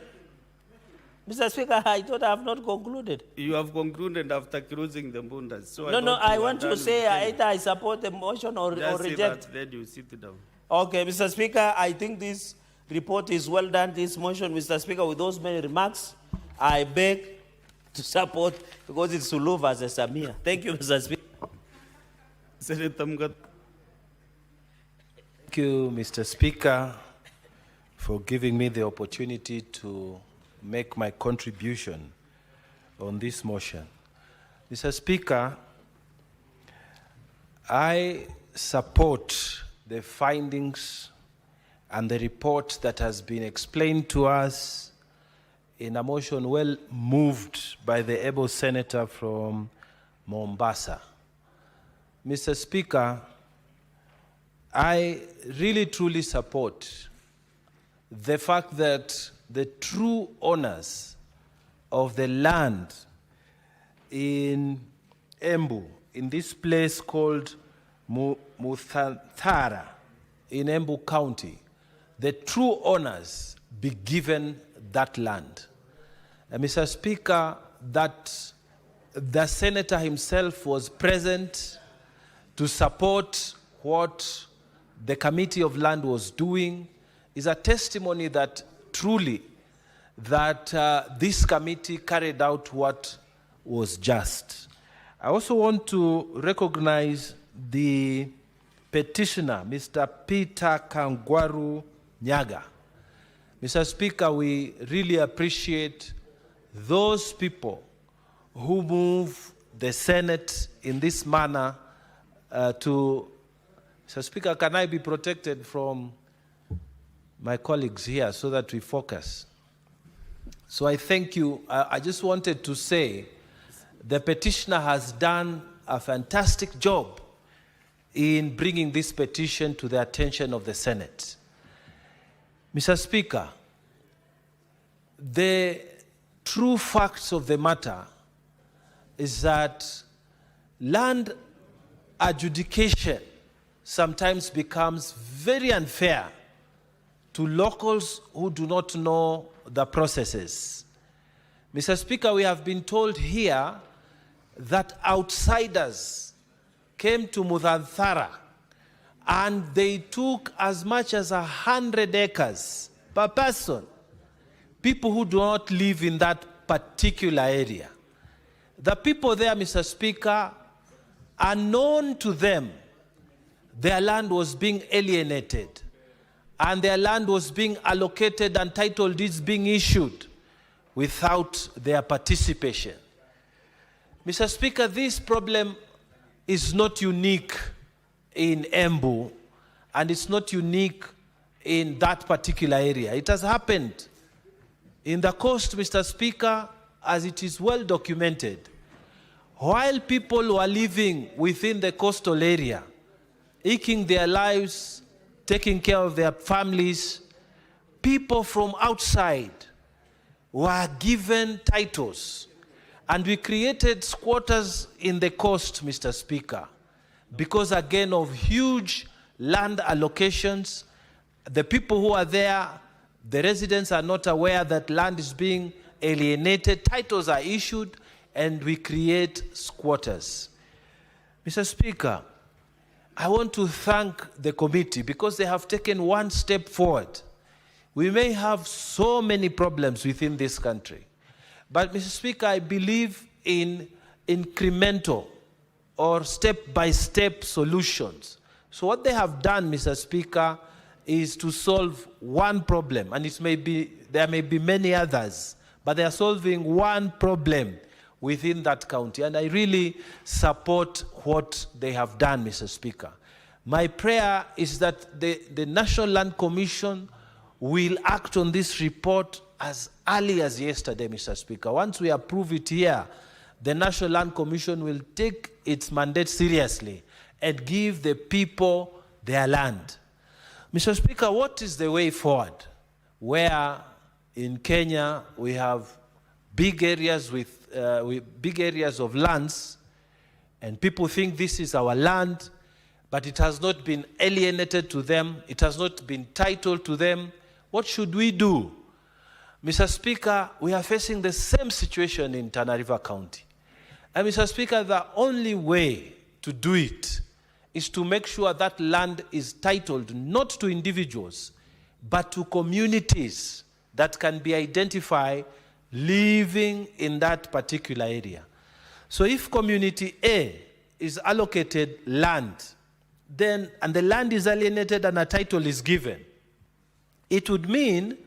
Mr. Speaker, I thought I have not concluded. You have concluded after crossing the borders. So I want to say either I support the motion or reject. Then you sit down. Okay, Mr. Speaker, I think this report is well done. This motion, Mr. Speaker, with those many remarks, I beg to support because it's Suluhu versus Samia. Thank you, Mr. Speaker. Senator Mungatana. Thank you, Mr. Speaker, for giving me the opportunity to make my contribution on this motion. Mr. Speaker, I support the findings and the report that has been explained to us in a motion well moved by the able senator from Mombasa. Mr. Speaker, I really truly support the fact that the true owners of the land in Embu, in this place called Muthanthara, in Embu County, the true owners be given that land. Mr. Speaker, that the senator himself was present to support what the Committee of Land was doing is a testimony that truly that this committee carried out what was just. I also want to recognize the petitioner, Mr. Peter Kangwaru Nyaga. Mr. Speaker, we really appreciate those people who move the Senate in this manner Mr. Speaker, can I be protected from my colleagues here so that we focus? So I thank you. I just wanted to say the petitioner has done a fantastic job in bringing this petition to the attention of the Senate. Mr. Speaker, the true facts of the matter is that land adjudication sometimes becomes very unfair to locals who do not know the processes. Mr. Speaker, we have been told here that outsiders came to Mudhanthara and they took as much as 100 acres per person. People who do not live in that particular area. The people there, Mr. Speaker, unknown to them, their land was being alienated and their land was being allocated and title deeds being issued without their participation. Mr. Speaker, this problem is not unique in Embu and it's not unique in that particular area. It has happened in the coast, Mr. Speaker, as it is well documented. While people were living within the coastal area, eking their lives, taking care of their families, people from outside were given titles. And we created squatters in the coast, Mr. Speaker, because again of huge land allocations. The people who are there, the residents are not aware that land is being alienated, titles are issued, and we create squatters. Mr. Speaker, I want to thank the committee because they have taken one step forward. We may have so many problems within this country, but Mr. Speaker, I believe in incremental or step-by-step solutions. So what they have done, Mr. Speaker, is to solve one problem, and there may be many others, but they are solving one problem within that county, and I really support what they have done, Mr. Speaker. My prayer is that the National Land Commission will act on this report as early as yesterday, Mr. Speaker. Once we approve it here, the National Land Commission will take its mandate seriously and give the people their land. Mr. Speaker, what is the way forward? Where in Kenya we have big areas with big areas of lands, and people think this is our land, but it has not been alienated to them, it has not been titled to them. What should we do? Mr. Speaker, we are facing the same situation in Tana River County. And Mr. Speaker, the only way to do it is to make sure that land is titled not to individuals, but to communities that can be identified living in that particular area. So if community A is allocated land, then, and the land is alienated and a title is given, it would mean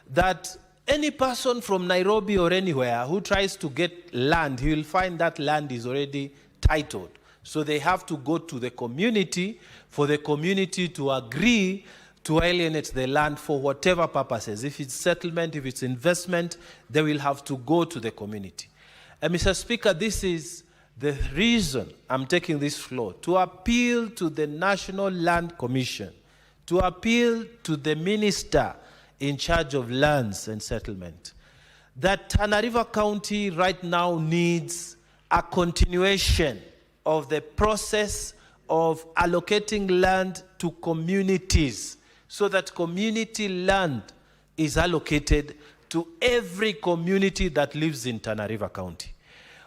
that any person from Nairobi or anywhere who tries to get land, he will find that land is already titled. So they have to go to the community for the community to agree to alienate the land for whatever purposes. If it's settlement, if it's investment, they will have to go to the community. And Mr. Speaker, this is the reason I'm taking this floor, to appeal to the National Land Commission, to appeal to the Minister in charge of lands and settlement, that Tana River County right now needs a continuation of the process of allocating land to to communities so that community land is allocated to every community that lives in Tana River County.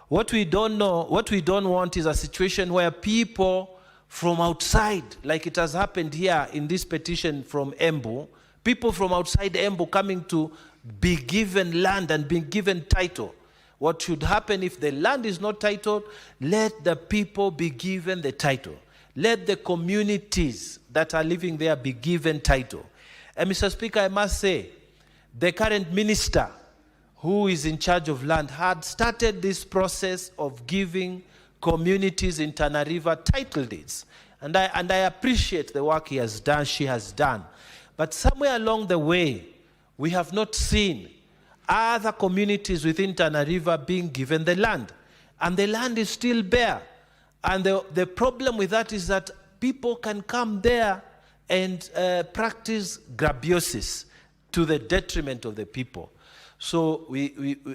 What we don't want is a situation where people from outside, like it has happened here in this petition from Embu, people from outside Embu coming to be given land and being given title. What should happen if the land is not titled? Let the people be given the title. Let the communities that are living there be given title. And Mr. Speaker, I must say, the current minister who is in charge of land had started this process of giving communities in Tana River title deeds. And I appreciate the work she has done. But somewhere along the way, we have not seen other communities within Tana River being given the land. And the land is still bare. And the problem with that is that people can come there and practice grabiosis to the detriment of the people. So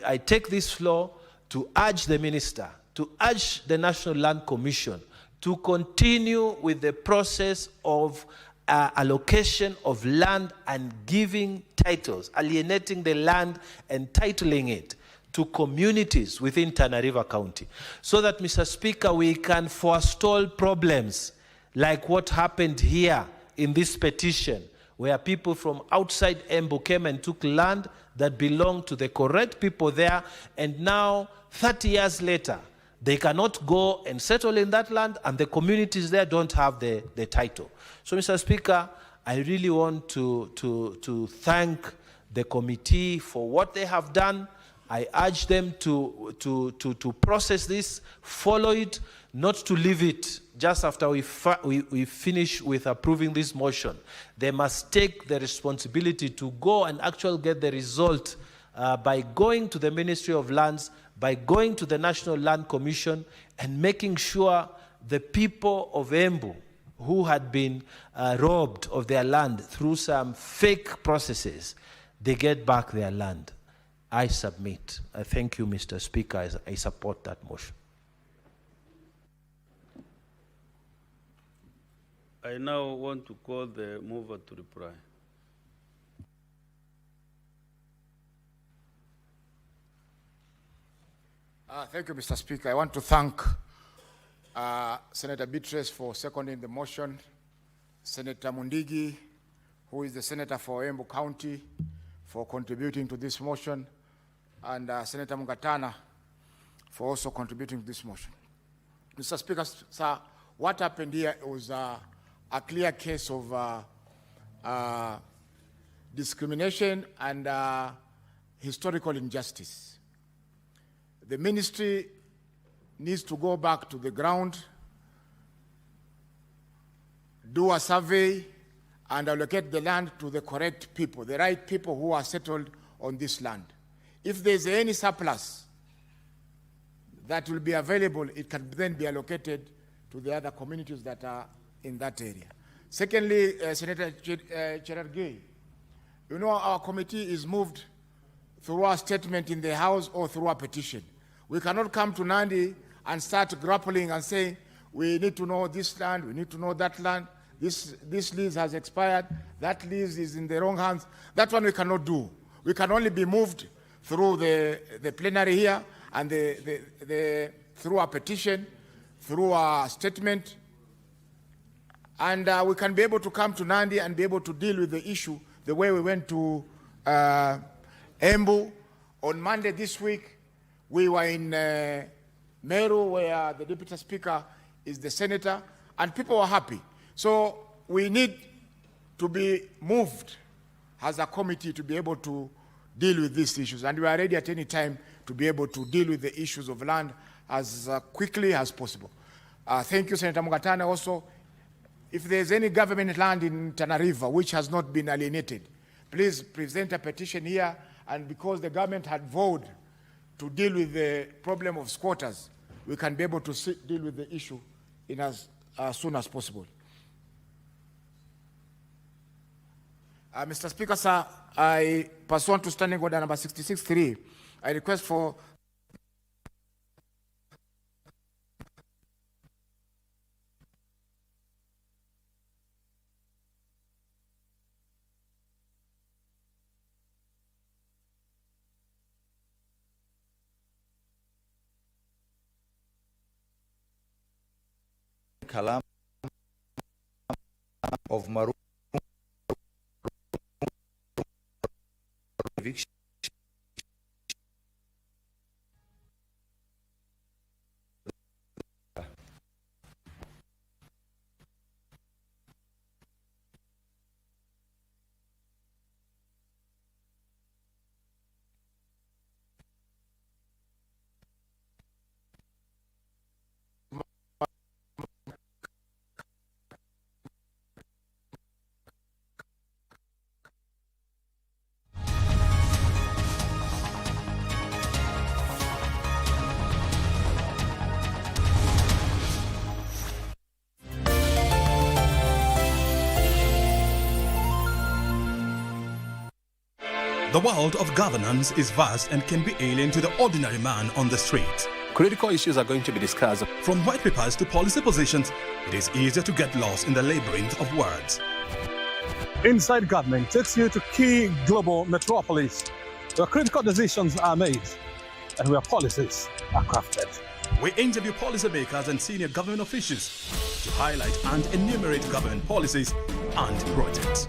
I take this floor to urge the minister, to urge the National Land Commission to continue with the process of allocation of land and giving titles, alienating the land and titling it to communities within Tana River County. So that, Mr. Speaker, we can forestall problems like what happened here in this petition, where people from outside Embu came and took land that belonged to the correct people there, and now, 30 years later, they cannot go and settle in that land, and the communities there don't have the title. So, Mr. Speaker, I really want to thank the committee for what they have done. I urge them to process this, follow it, not to leave it just after we finish with approving this motion. They must take the responsibility to go and actually get the result by going to the Ministry of Lands, by going to the National Land Commission, and making sure the people of Embu who had been robbed of their land through some fake processes, they get back their land. I submit. I thank you, Mr. Speaker. I support that motion. I now want to call the mover to reply. Thank you, Mr. Speaker. I want to thank Senator Beatrice for seconding the motion, Senator Mundigi, who is the senator for Embu County, for contributing to this motion, and Senator Mungatana for also contributing to this motion. Mr. Speaker, sir, what happened here was a clear case of discrimination and historical injustice. The ministry needs to go back to the ground, do a survey, and allocate the land to the correct people, the right people who are settled on this land. If there's any surplus that will be available, it can then be allocated to the other communities that are in that area. Secondly, Senator Cherargei, you know our committee is moved through a statement in the House or through a petition. We cannot come to Nandi and start grappling and say, we need to know this land, we need to know that land, this lease has expired, that lease is in the wrong hands. That one we cannot do. We can only be moved through the plenary here and through a petition, through a statement, and we can be able to come to Nandi and be able to deal with the issue the way we went to Embu. On Monday this week, we were in Meru, where the Deputy Speaker is the senator, and people were happy. So we need to be moved as a committee to be able to deal with these issues, and we are ready at any time to be able to deal with the issues of land as quickly as possible. Thank you, Senator Mungatana. Also, if there's any government land in Tana River which has not been alienated, please present a petition here, and because the government had vowed to deal with the problem of squatters, we can be able to deal with the issue in as soon as possible. Mr. Speaker, sir, I, pursuant to Standing Order number 66.3, I request for Kalam of Maroon eviction. The world of governance is vast and can be alien to the ordinary man on the street. Critical issues are going to be discussed. From white papers to policy positions, it is easier to get lost in the labyrinth of words. Inside Government takes you to key global metropolis where critical decisions are made and where policies are crafted. We interview policymakers and senior government officials to highlight and enumerate government policies and projects.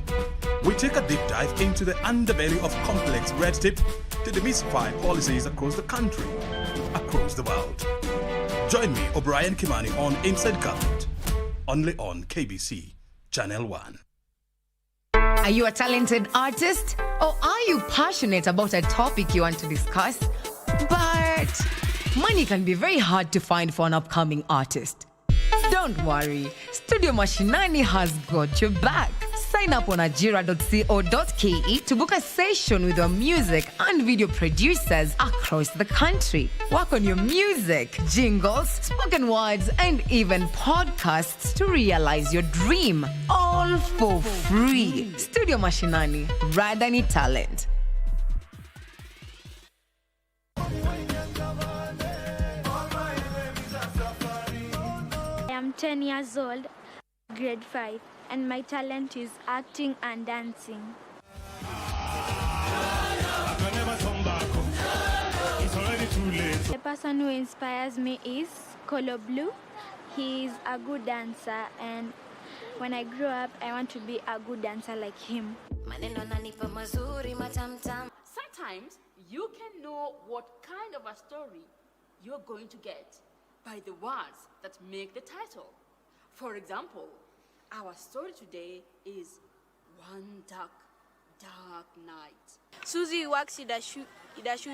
We take a deep dive into the underbelly of complex red tape to demystify policies across the country, across the world. Join me, O'Brien Kimani, on Inside Government, only on KBC Channel 1. Are you a talented artist? Or are you passionate about a topic you want to discuss? But money can be very hard to find for an upcoming artist. Don't worry, Studio Mashinani has got your back. Sign up on ajira.co.ke to book a session with your music and video producers across the country. Work on your music, jingles, spoken words, and even podcasts to realize your dream. All for free. Studio Mashinani, Radani Talent. I am 10 years old, grade 5, and my talent is acting and dancing. The person who inspires me is Kolo Blue. He is a good dancer, and when I grow up, I want to be a good dancer like him. Sometimes you can know what kind of a story you're going to get by the words that make the title. For example, our story today is One Dark Night. Susie works in a shoe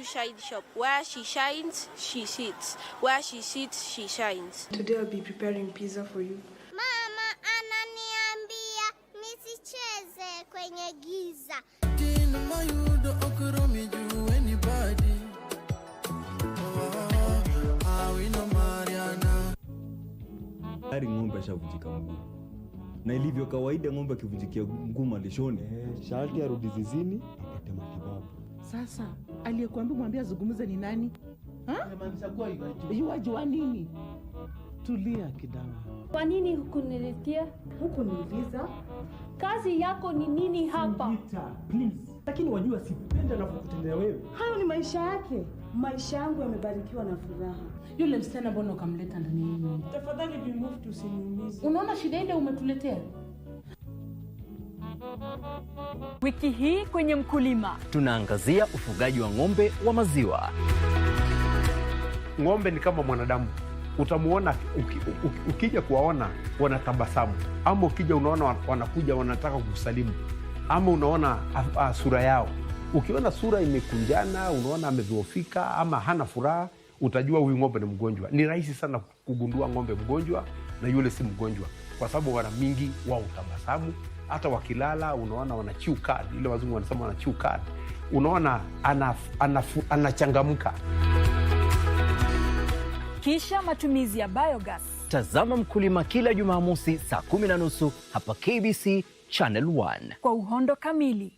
shine shop. Where she shines, she sits. Where she sits, she shines. Today I'll be preparing pizza for you. Mama ananiambia nisicheze kwenye giza. Tayari ng'ombe ashavunjika mguu, na ilivyo kawaida ng'ombe akivunjikia mguu malishoni, sharti arudi zizini apate matibabu. Sasa aliyekuambia mwambie azungumze ni nani? Yuwajua nini? Tulia kidogo. Kwa nini hukuniletea? Hukuniuliza? Kazi yako ni nini hapa? Please. Lakini wajua sipenda na kukutendea wewe. Hayo ni maisha yake. Maisha yangu yamebarikiwa na furaha. Yule msichana mbona ukamleta ndani yenu? Tafadhali be move tusiniumize. Unaona shida ile umetuletea? Wiki hii kwenye Mkulima tunaangazia ufugaji wa ng'ombe wa maziwa. Ng'ombe ni kama mwanadamu. Utamuona ukija kuwaona wanatabasamu, ama ukija unaona wanakuja wanataka kukusalimu, ama unaona sura yao. Ukiona sura imekunjana, unaona amedhoofika ama hana furaha, utajua huyu ng'ombe ni mgonjwa. Ni rahisi sana kugundua ng'ombe mgonjwa na yule si mgonjwa, kwa sababu mara mingi wao utabasamu. Hata wakilala unaona wana chew card, ile wazungu wanasema wana chew card. Unaona anachangamka. Kisha matumizi ya biogas. Tazama Mkulima kila Jumamosi saa 10:30 hapa KBC Channel 1 kwa uhondo kamili.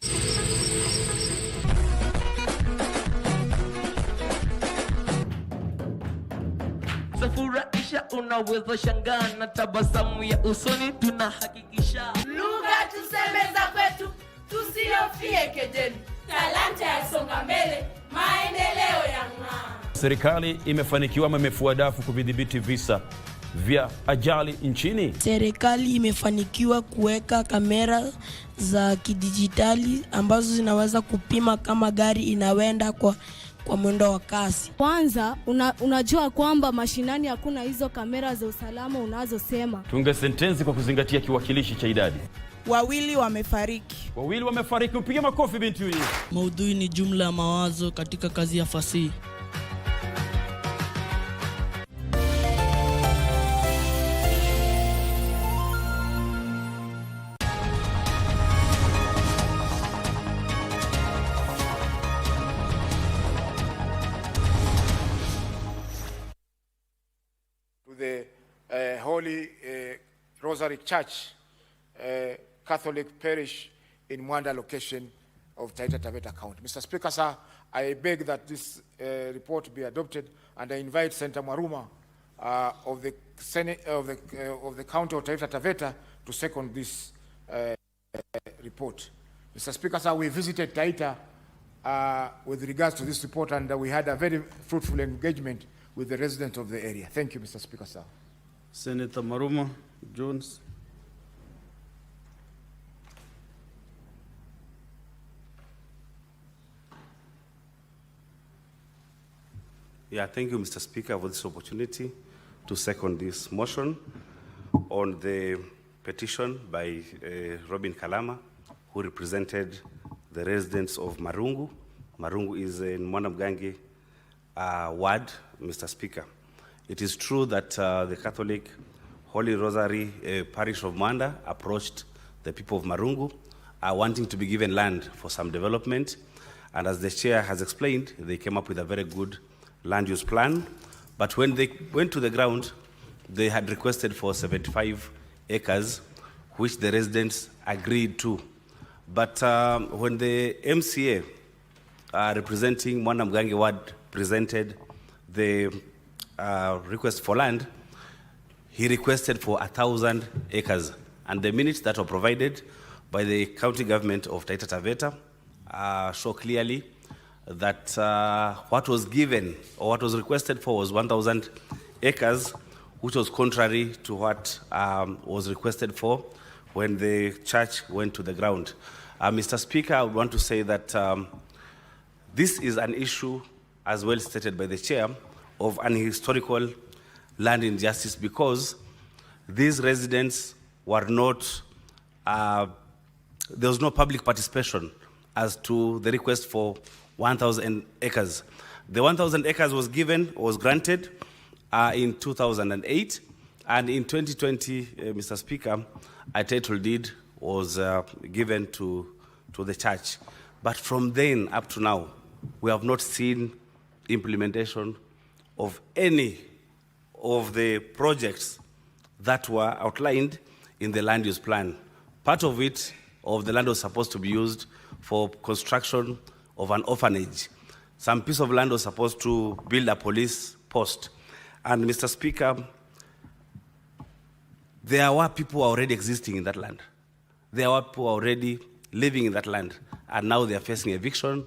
Furahisha, unaweza shangaa na tabasamu ya usoni, tunahakikisha lugha tuseme za kwetu, tusiofie kejeli. Talanta yasonga mbele, maendeleo yang'aa. Serikali imefanikiwa imefua dafu kudhibiti visa vya ajali nchini? Serikali imefanikiwa kuweka kamera za kidijitali ambazo zinaweza kupima kama gari inawenda kwa mwendo wa kasi. Kwanza unajua kwamba mashinani hakuna hizo kamera za usalama unazosema. Tunge sentensi kwa kuzingatia kiwakilishi cha idadi. Wawili wamefariki. Wawili wamefariki. Upige makofi binti huyu. Maudhui ni jumla ya mawazo katika kazi ya fasihi. The Holy Rosary Church, Catholic Parish in Mwanda location of Taita Taveta County. Mr. Speaker, sir, I beg that this report be adopted, and I invite Senator Maruma of the Senate of the County of Taita Taveta to second this report. Mr. Speaker, sir, we visited Taita with regards to this report, and we had a very fruitful engagement with the residents of the area. Thank you, Mr. Speaker, sir. Senator Maruma Jones. Yeah, thank you, Mr. Speaker, for this opportunity to second this motion on the petition by Robin Kalama, who represented the residents of Marungu. Marungu is in Mwanamgangi ward, Mr. Speaker. It is true that the Catholic Holy Rosary Parish of Mwanda approached the people of Marungu wanting to be given land for some development. And as the chair has explained, they came up with a very good land use plan. But when they went to the ground, they had requested for 75 acres, which the residents agreed to. But when the MCA representing Mwanamgangi ward presented the request for land, he requested for 1,000 acres. And the minutes that were provided by the county government of Taita Taveta show clearly that what was given or what was requested for was 1,000 acres, which was contrary to what was requested for when the church went to the ground. Mr. Speaker, I would want to say that this is an issue, as well stated by the chair, of an historical land injustice, because these residents were not, there was no public participation as to the request for 1,000 acres. The 1,000 acres was granted in 2008, and in 2020, Mr. Speaker, a title deed was given to the church. But from then up to now, we have not seen implementation of any of the projects that were outlined in the land use plan. Part of it, of the land, was supposed to be used for construction of an orphanage. Some piece of land was supposed to build a police post. And Mr. Speaker, there were people already existing in that land. There were people already living in that land, and now they are facing eviction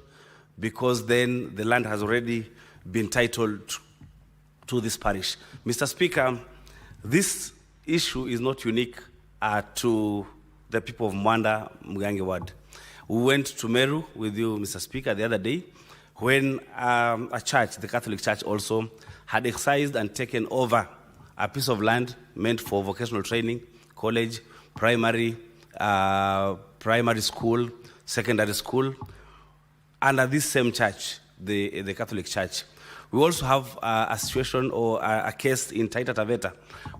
because then the land has already been titled to this parish. Mr. Speaker, this issue is not unique to the people of Mwanda Mgangi ward. We went to Meru with you, Mr. Speaker, the other day when a church, the Catholic Church also, had excised and taken over a piece of land meant for vocational training, college, primary school, secondary school, under this same church, the Catholic Church. We also have a situation or a case in Taita Taveta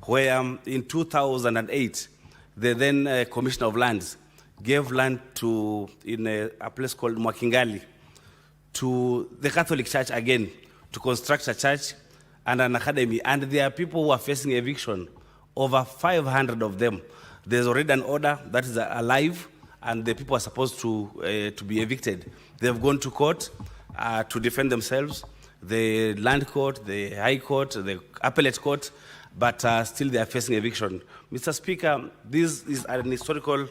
where in 2008, the then Commissioner of Lands gave land in a place called Mwakingali to the Catholic Church again to construct a church and an academy. And there are people who are facing eviction, over 500 of them. There's already an order that is alive, and the people are supposed to be evicted. They've gone to court to defend themselves, the land court, the high court, the appellate court, but still they are facing eviction. Mr. Speaker, this is an historical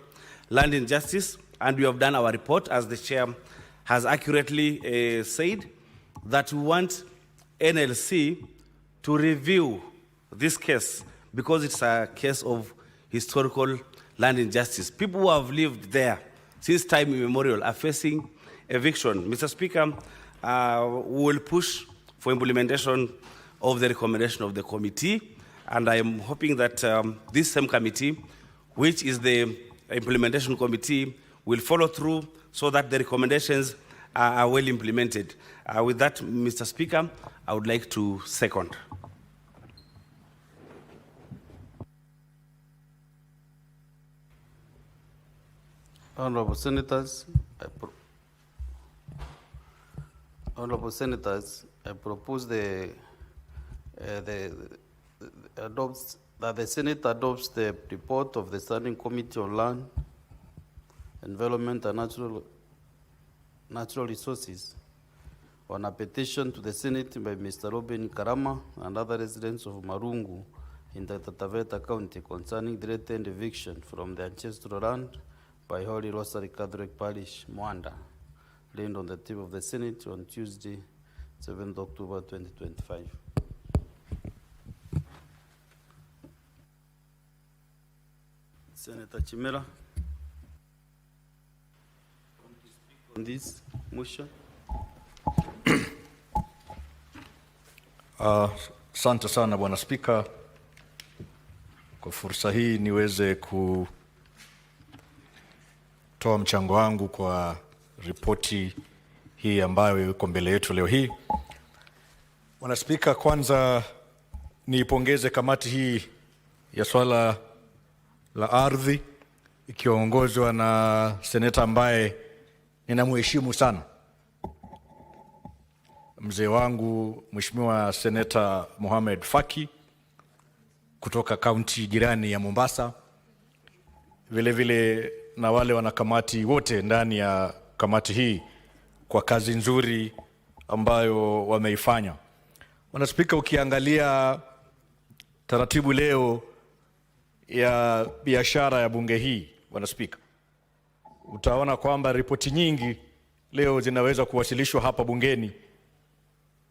land injustice, and we have done our report, as the chair has accurately said, that we want NLC to review this case because it's a case of historical land injustice. People who have lived there since time immemorial are facing eviction. Mr. Speaker, we will push for implementation of the recommendation of the committee, and I am hoping that this same committee, which is the implementation committee, will follow through so that the recommendations are well implemented. With that, Mr. Speaker, I would like to second. Honorable Senators, I propose that the Senate adopts the report of the Standing Committee on Land, Environment and Natural Resources on a petition to the Senate by Mr. Robin Karama and other residents of Marungu in the Taveta County concerning threatened eviction from the ancestral land by Holy Rosary Catholic Parish, Mwanda, laid on the table of the Senate on Tuesday, 7th October 2025. Senator Chimera, on this motion. Asante sana Bwana Spika kwa fursa hii niweze kutoa mchango wangu kwa ripoti hii ambayo iko mbele yetu leo hii. Bwana Spika, kwanza niipongeze kamati hii ya swala la ardhi ikiongozwa na seneta ambaye ninamheshimu sana, mzee wangu Mheshimiwa Seneta Mohamed Faki kutoka kaunti jirani ya Mombasa, vile vile na wale wanakamati wote ndani ya kamati hii kwa kazi nzuri ambayo wameifanya. Bwana Spika, ukiangalia taratibu leo ya biashara ya bunge hii, Bwana Spika, utaona kwamba ripoti nyingi leo zinaweza kuwasilishwa hapa bungeni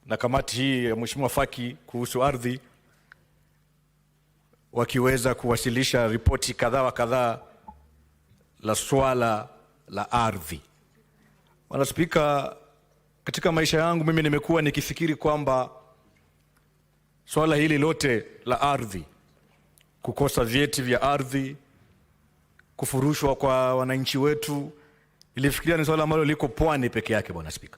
na kamati hii ya Mheshimiwa Faki kuhusu ardhi, wakiweza kuwasilisha ripoti kadhaa wa kadhaa la swala la ardhi. Bwana Spika, katika maisha yangu mimi nimekuwa nikifikiri kwamba swala hili lote la ardhi, kukosa vyeti vya ardhi, kufurushwa kwa wananchi wetu, nilifikiria ni swala ambalo liko pwani peke yake, Bwana Spika.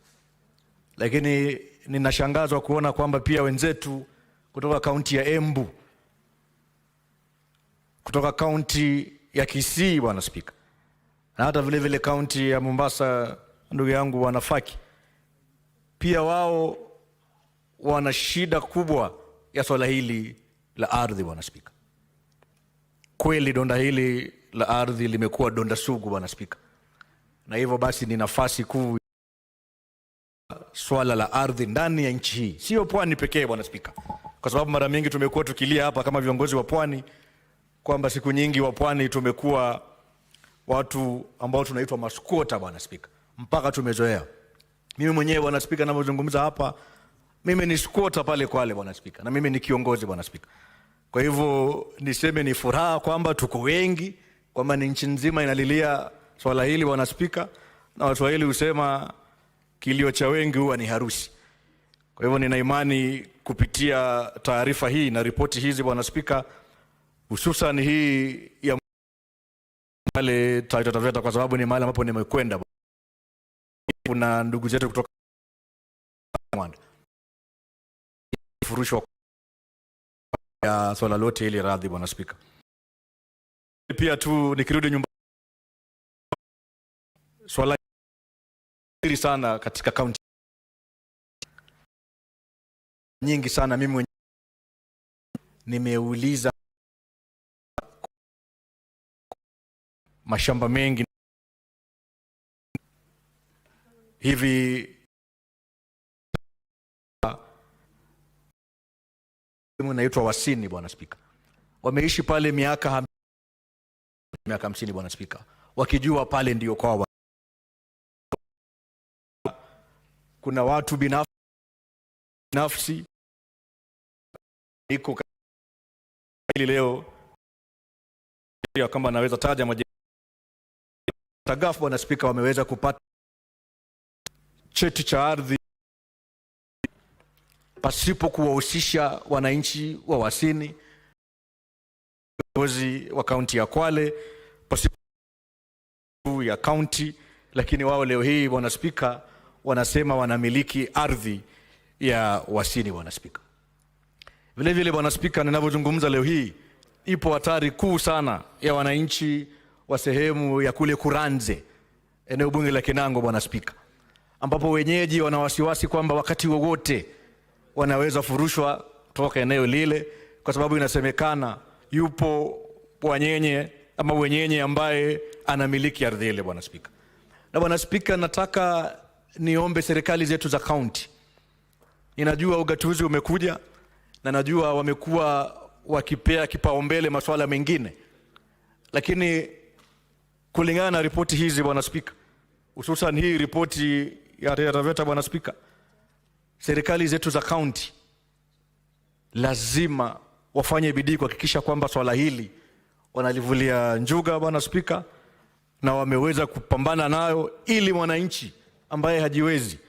Lakini ninashangazwa kuona kwamba pia wenzetu kutoka kaunti ya Embu, kutoka kaunti ya Kissi, Bwana Spika, na hata vile vile kaunti ya Mombasa, ndugu yangu Bwana Faki, pia wao wana shida kubwa ya swala hili la ardhi, Bwana Spika. Kweli donda hili la ardhi limekuwa donda sugu, Bwana Spika, na hivyo basi ni nafasi kuu swala la ardhi ndani ya nchi hii, sio pwani pekee, Bwana Spika, kwa sababu mara mingi tumekuwa tukilia hapa kama viongozi wa pwani kwamba siku nyingi wa pwani tumekuwa watu ambao tunaitwa maskwota, Bwana Spika, mpaka tumezoea. Mimi mwenyewe, Bwana Spika, ninapozungumza hapa, mimi ni skwota pale Kwale, Bwana Spika, na mimi ni kiongozi, Bwana Spika. Kwa hivyo niseme ni furaha kwamba tuko wengi, kwamba ni nchi nzima inalilia swala hili, Bwana Spika, na Waswahili husema kilio cha wengi huwa ni harusi. Kwa hivyo nina imani kupitia taarifa hii na ripoti hizi, Bwana Spika, hususan hii ya pale Taita Taveta, kwa sababu ni mahali ambapo nimekwenda, kuna ndugu zetu kutoka furushwa ya swala lote ile radhi, Bwana Spika. Pia tu nikirudi nyumbani, swala hili sana katika kaunti nyingi sana, mimi mwenyewe nimeuliza mashamba mengi hivi naitwa Wasini, Bwana Spika, wameishi pale miaka 50, Bwana Spika, wakijua pale ndio kwao. Kuna watu binafsi iko leo ya kama naweza taja majina Tagafu Bwana Spika, wameweza kupata cheti cha ardhi pasipo kuwahusisha wananchi wa Wasini, viongozi wa kaunti ya Kwale, pasipo ya kaunti, lakini wao leo hii Bwana Spika wanasema wanamiliki ardhi ya Wasini Bwana Spika. Vile vile Bwana Spika, ninavyozungumza leo hii ipo hatari kuu sana ya wananchi wa sehemu ya kule Kuranze, eneo bunge la Kinango Bwana Spika, ambapo wenyeji wana wasiwasi kwamba wakati wowote wanaweza furushwa kutoka eneo lile, kwa sababu inasemekana yupo wenyenye ambaye anamiliki ardhi ile Bwana Spika. Na Bwana Spika, nataka niombe serikali zetu za kaunti, ninajua ugatuzi umekuja na najua wamekuwa wakipea kipaumbele masuala mengine, lakini kulingana na ripoti hizi Bwana Spika, hususan hii ripoti ya Taveta Bwana Spika, serikali zetu za kaunti lazima wafanye bidii kuhakikisha kwamba swala hili wanalivulia njuga Bwana Spika, na wameweza kupambana nayo ili mwananchi ambaye hajiwezi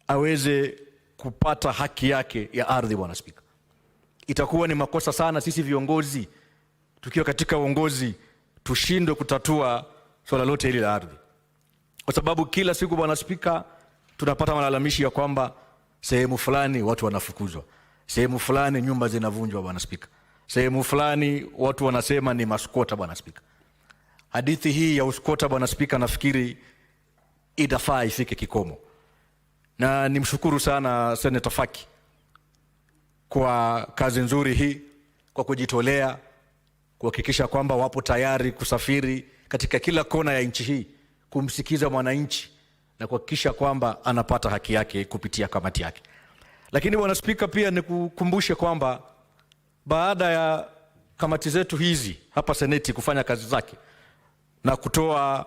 aweze kupata haki yake ya ardhi Bwana Spika. Itakuwa ni makosa sana sisi viongozi tukiwa katika uongozi tushindwe kutatua swala lote hili la ardhi, kwa sababu kila siku Bwana Spika tunapata malalamishi ya kwamba sehemu fulani watu wanafukuzwa, sehemu fulani nyumba zinavunjwa Bwana Spika, sehemu fulani watu wanasema ni maskota Bwana Spika. Hadithi hii ya uskota Bwana Spika nafikiri inafaa ifike kikomo, na nimshukuru sana Senator Faki kwa kazi nzuri hii, kwa kujitolea kuhakikisha kwamba wapo tayari kusafiri katika kila kona ya nchi hii kumsikiza mwananchi na kuhakikisha kwamba anapata haki yake kupitia kamati yake. Lakini Bwana Spika, pia nikukumbushe kwamba baada ya kamati zetu hizi hapa Seneti kufanya kazi zake na kutoa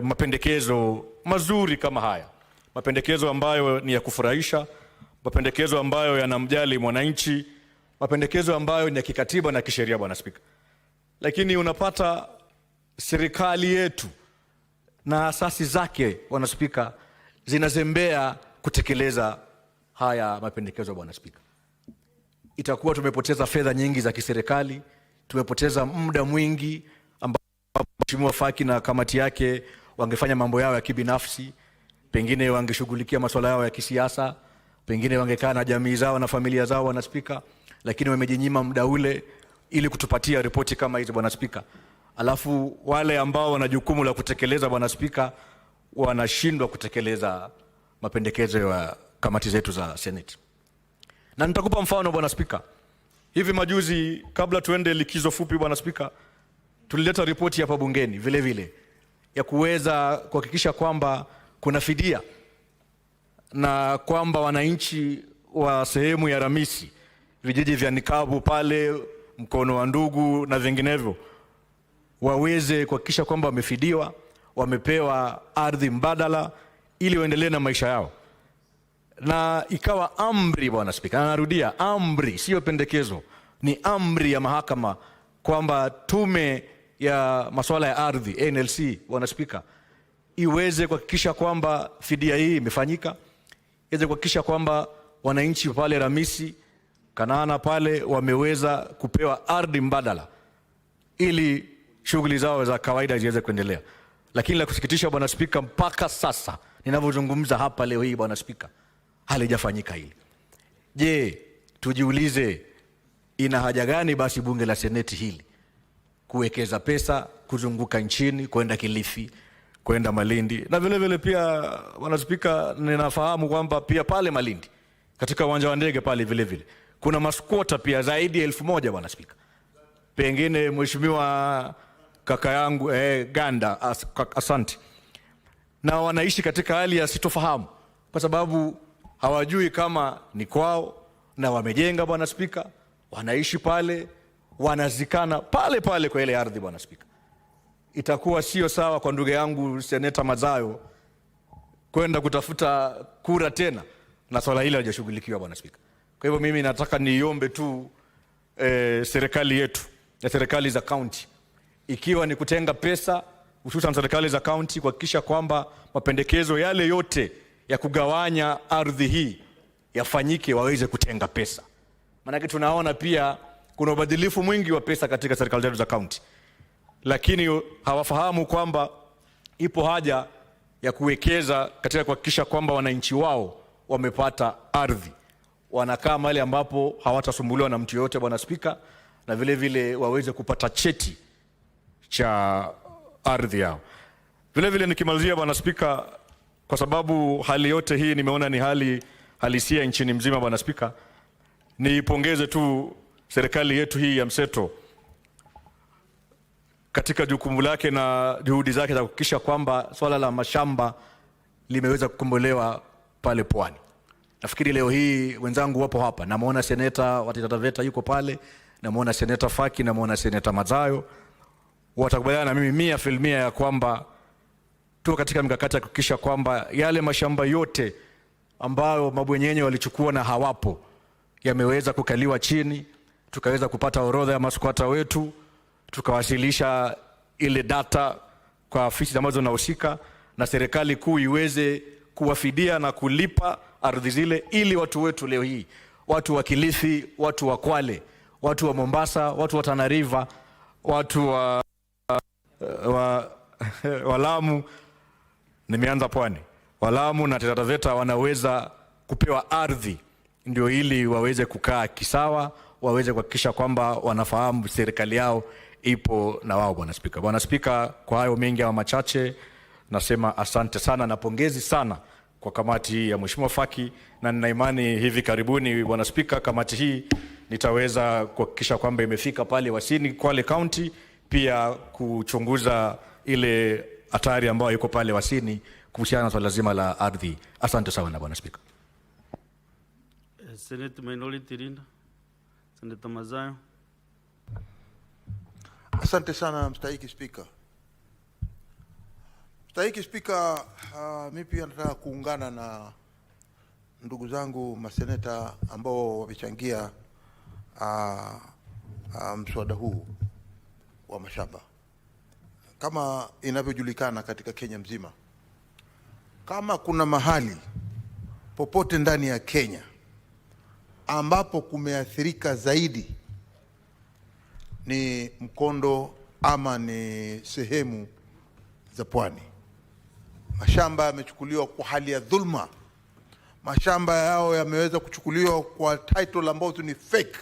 mapendekezo mazuri kama haya, mapendekezo ambayo ni ya kufurahisha, mapendekezo ambayo yanamjali mwananchi, mapendekezo ambayo ni ya kikatiba na kisheria Bwana Spika, lakini unapata serikali yetu na asasi zake Bwana Spika zinazembea kutekeleza haya mapendekezo Bwana Spika. Itakuwa tumepoteza fedha nyingi za kiserikali, tumepoteza muda mwingi ambao Mheshimiwa Faki na kamati yake wangefanya mambo yao ya kibinafsi, pengine wangeshughulikia masuala yao ya kisiasa, pengine wangekaa na jamii zao na familia zao Bwana Spika, lakini wamejinyima muda ule ili kutupatia ripoti kama hizi Bwana Spika. Alafu wale ambao wana jukumu la kutekeleza Bwana Spika wanashindwa kutekeleza mapendekezo ya kamati zetu za Senate. Na nitakupa mfano Bwana Spika. Hivi majuzi kabla tuende likizo fupi Bwana Spika, tulileta ripoti hapa bungeni vile vile ya kuweza kuhakikisha kwamba kuna fidia na kwamba wananchi wa sehemu ya Ramisi, vijiji vya Nikabu pale, Mkono wa Ndugu na vinginevyo, waweze kuhakikisha kwamba wamefidiwa, wamepewa ardhi mbadala ili waendelee na maisha yao. Na ikawa amri Bwana Spika, na narudia, amri, sio pendekezo, ni amri ya mahakama kwamba tume ya masuala ya ardhi NLC Bwana Spika iweze kuhakikisha kwamba fidia hii imefanyika, iweze kuhakikisha kwamba wananchi pale Ramisi, Kanaana pale wameweza kupewa ardhi mbadala ili shughuli zao za kawaida ziweze kuendelea. Lakini la kusikitisha Bwana Spika, mpaka sasa ninavyozungumza hapa leo hii Bwana Spika, halijafanyika hili. Je, tujiulize ina haja gani basi bunge la Seneti hili kuwekeza pesa kuzunguka nchini, kwenda Kilifi, kwenda Malindi, na vile vile pia Bwana Spika, ninafahamu kwamba pia pale Malindi katika uwanja wa ndege pale vile vile kuna maskota pia zaidi ya 1000 Bwana Spika. Pengine Mheshimiwa kaka yangu Ganda, asante, na wanaishi katika hali ya sitofahamu kwa sababu hawajui kama ni kwao, na wamejenga Bwana Spika, wanaishi pale, wanazikana pale pale kwa ile ardhi Bwana Spika. Itakuwa sio sawa kwa ndugu yangu Seneta Mazayo kwenda kutafuta kura tena na swala hili halijashughulikiwa Bwana Spika. Kwa hivyo mimi nataka niombe tu serikali yetu na serikali za kaunti, ikiwa ni kutenga pesa hususan serikali za kaunti kuhakikisha kwamba mapendekezo yale yote ya kugawanya ardhi hii yafanyike, waweze kutenga pesa. Maana tunaona pia kuna ubadilifu mwingi wa pesa katika serikali zetu za kaunti, lakini hawafahamu kwamba ipo haja ya kuwekeza katika kuhakikisha kwamba wananchi wao wamepata ardhi, wanakaa mahali ambapo hawatasumbuliwa na mtu yote, Bwana Spika, na vile vile waweze kupata cheti cha ardhi yao. Vile vile nikimalizia, Bwana Spika, kwa sababu hali yote hii nimeona ni hali halisia nchini mzima, Bwana Spika, niipongeze tu serikali yetu hii ya mseto katika jukumu lake na juhudi zake za kuhakikisha kwamba swala la mashamba limeweza kukombolewa pale Pwani. Nafikiri leo hii wenzangu wapo hapa, namuona seneta wa Taita Taveta yuko pale, namuona seneta Faki, namuona seneta Mazayo, watakubaliana na mimi 100% ya kwamba tuko katika mikakati ya kuhakikisha kwamba yale mashamba yote ambayo mabwenyenye walichukua na hawapo yameweza kukaliwa chini, tukaweza kupata orodha ya maskwata wetu, tukawasilisha ile data kwa afisi ambazo zinahusika, na serikali kuu iweze kuwafidia na kulipa ardhi zile, ili watu wetu leo hii, watu wa Kilifi, watu wa Kwale, watu wa Mombasa, watu wa Tana River, watu wa Lamu, nimeanza Pwani, Lamu na Taita Taveta wanaweza kupewa ardhi, ndio ili waweze kukaa kisawa, waweze kuhakikisha kwamba wanafahamu serikali yao ipo na wao. Bwana Spika. Bwana Spika, kwa hayo mengi au machache nasema asante sana na pongezi sana kwa kamati hii ya Mheshimiwa Faki, na nina imani hivi karibuni, Bwana Spika, kamati hii nitaweza kuhakikisha kwamba imefika pale Wasini, Kwale County, pia kuchunguza ile hatari ambayo iko pale Wasini kuhusiana na swala zima la ardhi. Asante sana Bwana Spika. Senate Minority Leader, Senator Mazayo. Asante sana Mstahiki Spika. Mstahiki Spika, mimi pia nataka kuungana na ndugu zangu maseneta ambao wamechangia mswada huu wa mashamba. Kama inavyojulikana katika Kenya mzima, kama kuna mahali popote ndani ya Kenya ambapo kumeathirika zaidi ni mkondo ama ni sehemu za Pwani. Mashamba yamechukuliwa kwa hali ya dhulma. Mashamba yao yameweza kuchukuliwa kwa title ambazo ni fake,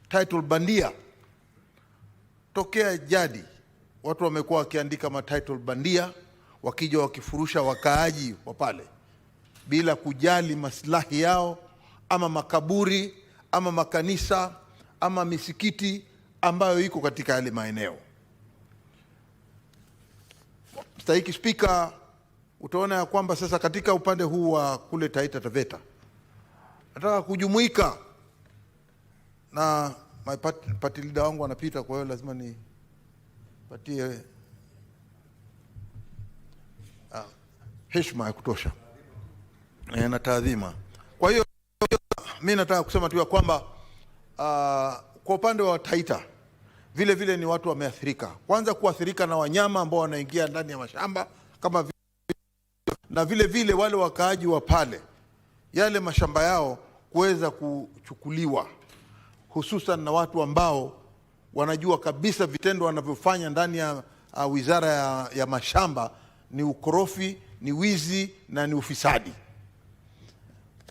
title bandia. Tokea jadi watu wamekuwa wakiandika ma title bandia, wakija wakifurusha wakaaji wa pale bila kujali maslahi yao, ama makaburi ama makanisa ama misikiti ambayo iko katika yale maeneo. Mstahiki Spika, utaona ya kwamba sasa katika upande huu wa kule Taita Taveta nataka kujumuika na party leader wangu anapita, kwa hiyo lazima ni patie heshima ya kutosha na taadhima. Kwa hiyo mimi nataka kusema tu ya kwamba kwa upande wa Taita vile vile ni watu wameathirika. Kwanza kuathirika na wanyama ambao wanaingia ndani ya mashamba kama vile, na vile vile wale wakaaji wa pale yale mashamba yao kuweza kuchukuliwa, hususan na watu ambao wanajua kabisa vitendo wanavyofanya ndani ya wizara ya mashamba ni ukorofi, ni wizi na ni ufisadi.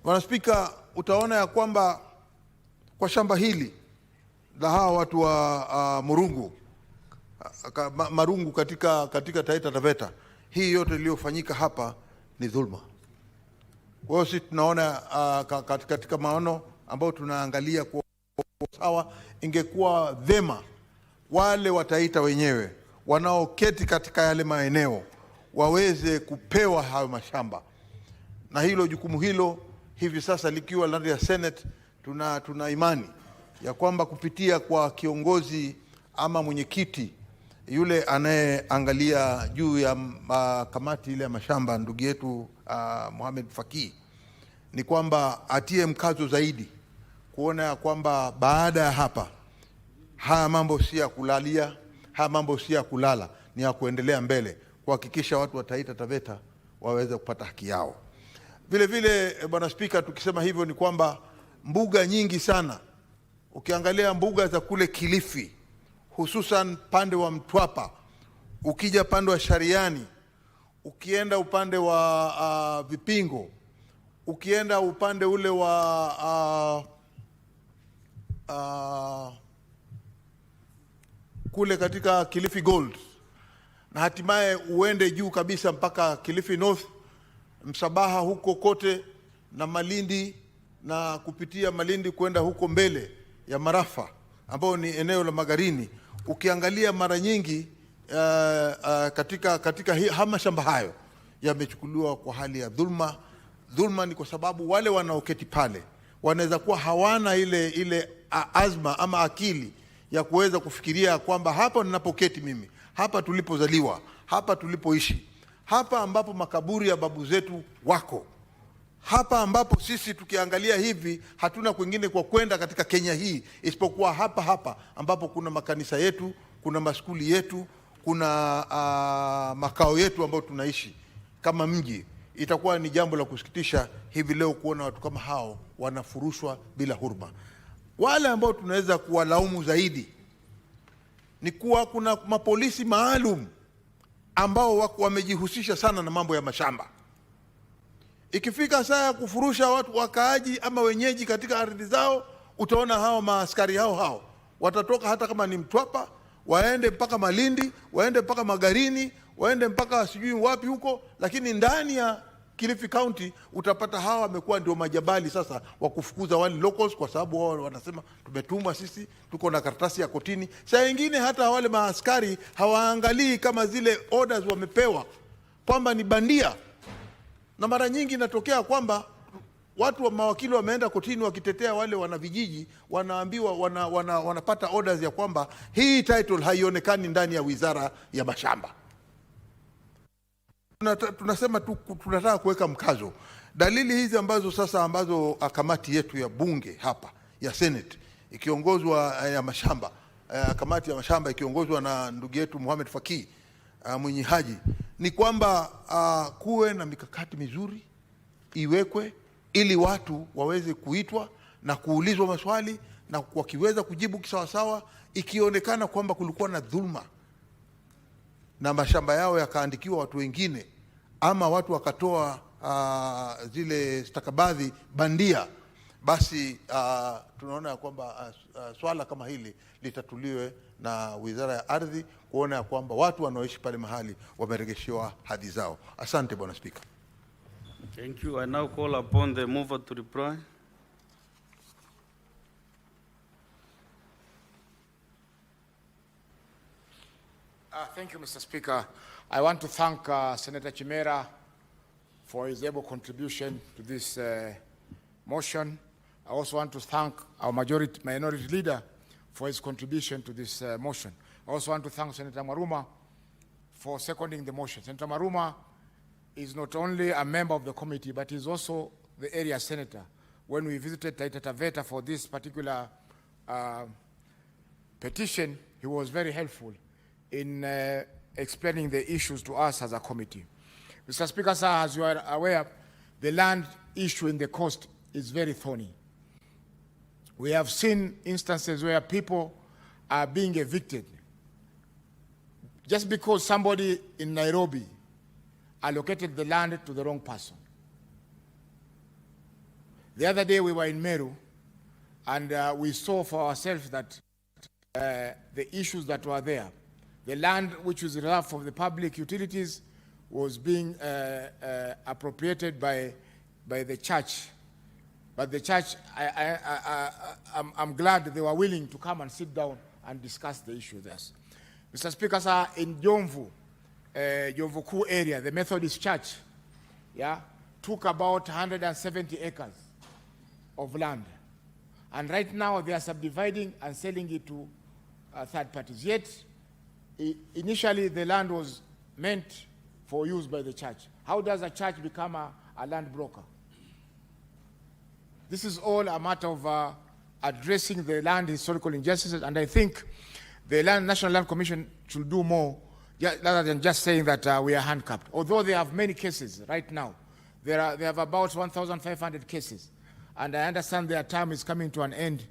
Bwana Spika, utaona ya kwamba kwa shamba hili la hawa watu wa Marungu katika Taita Taveta, hii yote iliyofanyika hapa ni dhulma. Kwa hiyo sisi tunaona katika maono ambayo tunaangalia kwa sawa, ingekuwa vema wale wa Taita wenyewe wanaoketi katika yale maeneo waweze kupewa hayo mashamba, na hilo jukumu hilo hivi sasa likiwa ndani ya Senate, tuna imani ya kwamba kupitia kwa kiongozi ama mwenyekiti yule anayeangalia juu ya kamati ile ya mashamba, ndugu yetu Mohamed Faki, ni kwamba atie mkazo zaidi kuona ya kwamba baada ya hapa Haya mambo si ya kulalia, haya mambo si ya kulala, ni ya kuendelea mbele, kuhakikisha watu wa Taita Taveta waweze kupata haki yao. Vile vile, Bwana Spika, tukisema hivyo ni kwamba mbuga nyingi sana, ukiangalia mbuga za kule Kilifi, hususan pande wa Mtwapa, ukija pande wa Shariani, ukienda upande wa Vipingo, ukienda upande ule wa kule katika Kilifi Gold, na hatimaye uende juu kabisa mpaka Kilifi North, Msabaha huko kote, na Malindi, na kupitia Malindi kwenda huko mbele ya Marafa ambao ni eneo la Magarini. Ukiangalia mara nyingi katika mashamba hayo yamechukuliwa kwa hali ya dhulma. Dhulma ni kwa sababu wale wanaoketi pale wanaweza kuwa hawana ile azma ama akili ya kuweza kufikiria kwamba hapa ninapoketi mimi, hapa tulipozaliwa, hapa tulipoishi, hapa ambapo makaburi ya babu zetu wako, hapa ambapo sisi tukiangalia hivi hatuna kwingine kwa kwenda katika Kenya hii isipokuwa hapa ambapo kuna makanisa yetu, kuna maskuli yetu, kuna makao yetu ambayo tunaishi kama mji. Itakuwa ni jambo la kusikitisha hivi leo kuona watu kama hao wanafurushwa bila huruma. Wale ambao tunaweza kuwalaumu zaidi ni kuwa kuna mapolisi maalum ambao wamejihusisha sana na mambo ya mashamba. Ikifika saa ya kufurusha watu wakaaji ama wenyeji katika ardhi zao, utaona hao maaskari hao watatoka hata kama ni Mtwapa, waende mpaka Malindi, waende mpaka Magarini, waende mpaka sijui wapi huko, lakini ndani ya Kilifi County utapata hawa wamekuwa ndio majabali sasa wa kufukuza wale locals, kwa sababu wao wanasema tumetumwa sisi, tuko na karatasi ya kotini. Saa nyingine hata wale maaskari hawaangalii kama zile orders wamepewa kwamba ni bandia, na mara nyingi inatokea kwamba watu wa mawakili wameenda kotini wakitetea wale wana vijiji, wanaambiwa wanapata orders ya kwamba hii title haionekani ndani ya Wizara ya Mashamba. Tunasema tunataka kuweka mkazo dalili hizi ambazo kamati yetu ya bunge hapa ya Senate ikiongozwa ya mashamba, kamati ya mashamba ikiongozwa na ndugu yetu Mohamed Faki Mwinyi Haji, ni kwamba kuwe na mikakati mizuri iwekwe ili watu waweze kuitwa na kuulizwa maswali, na wakiweza kujibu kisawasawa, ikionekana kwamba kulikuwa na dhulma na mashamba yao yakaandikiwa watu wengine, ama watu wakatoa zile stakabadhi bandia, basi tunaona ya kwamba swala kama hili litatuliwe na Wizara ya Ardhi, kuona ya kwamba watu wanaoishi pale mahali wameregeshewa hadhi zao. Asante Bwana Spika. Thank you. I now call upon the mover to reply. Thank you, Mr. Speaker. I want to thank Senator Chimera for his able contribution to this motion. I also want to thank our minority leader for his contribution to this motion. I also want to thank Senator Maruma for seconding the motion. Senator Maruma is not only a member of the committee, but is also the area senator. When we visited Taita Taveta for this particular petition, he was very helpful in explaining the issues to us as a committee. Mr. Speaker, sir, as you are aware, the land issue in the coast is very thorny. We have seen instances where people are being evicted just because somebody in Nairobi allocated the land to the wrong person. The other day we were in Meru, and we saw for ourselves that the issues that were there, the land which was reserved for the public utilities was being appropriated by the church. But the church, I'm glad they were willing to come and sit down and discuss the issue there. Mr. Speaker, sir, in Jomvu, Jomvu Kuu area, the Methodist Church, took about 170 acres of land. And right now they are subdividing and selling it to third parties. Yet, initially the land was meant for use by the church. How does a church become a land broker? This is all a matter of addressing the land historical injustices, and I think the National Land Commission should do more rather than just saying that we are handcuffed. Although they have many cases right now. They have about 1,500 cases, and I understand their term is coming to an end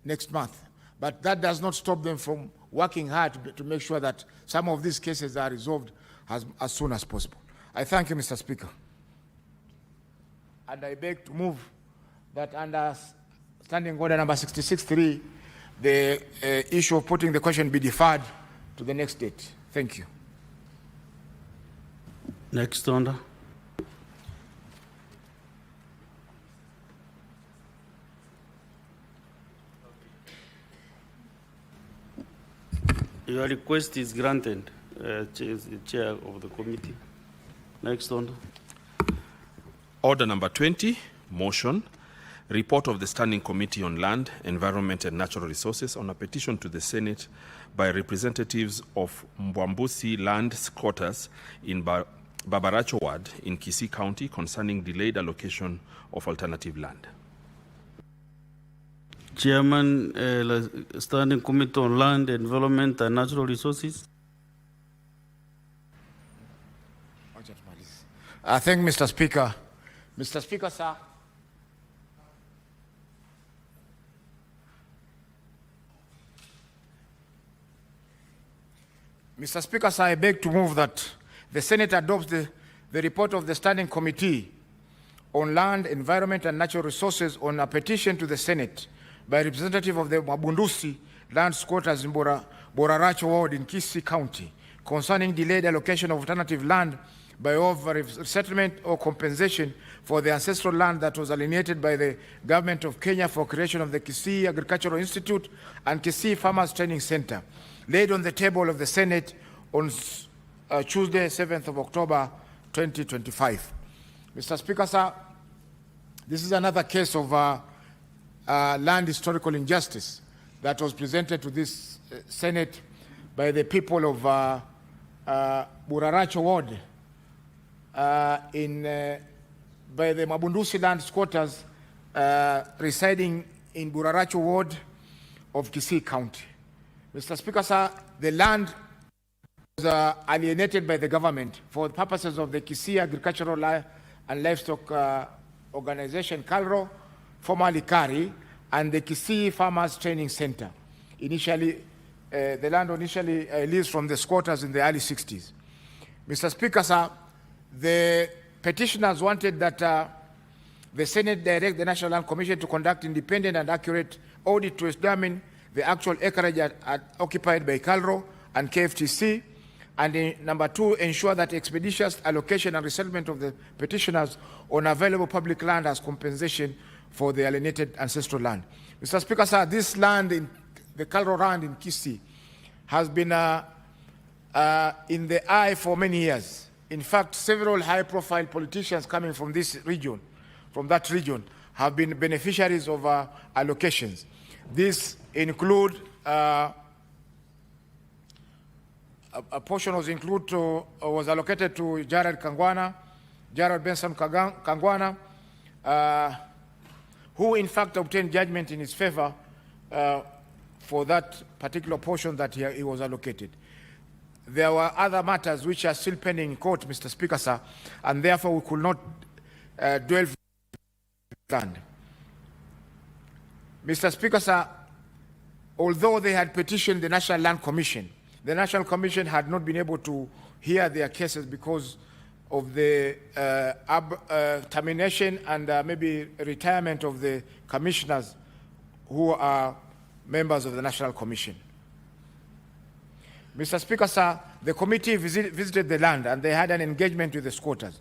next month. But that does not stop them from working hard to make sure that some of these cases are resolved as soon as possible. I thank you, Mr. Speaker. And I beg to move that under Standing Order number 66.3, the issue of putting the question be deferred to the next date. Thank you. Next order. Your request is granted, Chair of the committee. Next order. Order number 20, motion. Report of the Standing Committee on Land, Environment and Natural Resources on a petition to the Senate by representatives of Mbwambusi land squatters in Babaracho Ward in Kissi County concerning delayed allocation of alternative land. Chairman, Standing Committee on Land, Environment and Natural Resources. I thank Mr. Speaker. Mr. Speaker, sir. Mr. Speaker, sir, I beg to move that the Senate adopts the report of the Standing Committee on Land, Environment and Natural Resources on a petition to the Senate by a representative of the Mabundusi land squatters in Boraracho Ward in Kissi County concerning delayed allocation of alternative land by over resettlement or compensation for the ancestral land that was alienated by the government of Kenya for creation of the Kissi Agricultural Institute and Kissi Farmers Training Center, laid on the table of the Senate on Tuesday, 7th of October, 2025. Mr. Speaker, sir, this is another case of land historical injustice that was presented to this Senate by the people of Buraracho Ward by the Mabundusi land squatters residing in Buraracho Ward of Kissi County. Mr. Speaker, sir, the land was alienated by the government for the purposes of the Kissi Agricultural and Livestock Organization, KALRO, formerly KARI, and the Kissi Farmers Training Center. Initially, the land initially leased from the squatters in the early 60s. Mr. Speaker, sir, the petitioners wanted that the Senate direct the National Land Commission to conduct independent and accurate audit to examine the actual acreage occupied by KALRO and KFTC, and number two, ensure that expeditious allocation and resettlement of the petitioners on available public land as compensation for the alienated ancestral land. Mr. Speaker, sir, this land, the KALRO land in Kissi, has been in the eye for many years. In fact, several high-profile politicians coming from this region, from that region, have been beneficiaries of allocations. These include a portion was allocated to Jared Benson Kangwana, who in fact obtained judgment in his favor for that particular portion that he was allocated. There were other matters which are still pending in court, Mr. Speaker, sir, and therefore we could not dwell on. Mr. Speaker, sir, although they had petitioned the National Land Commission, the National Commission had not been able to hear their cases because of the termination and maybe retirement of the commissioners who are members of the National Commission. Mr. Speaker, sir, the committee visited the land and they had an engagement with the squatters.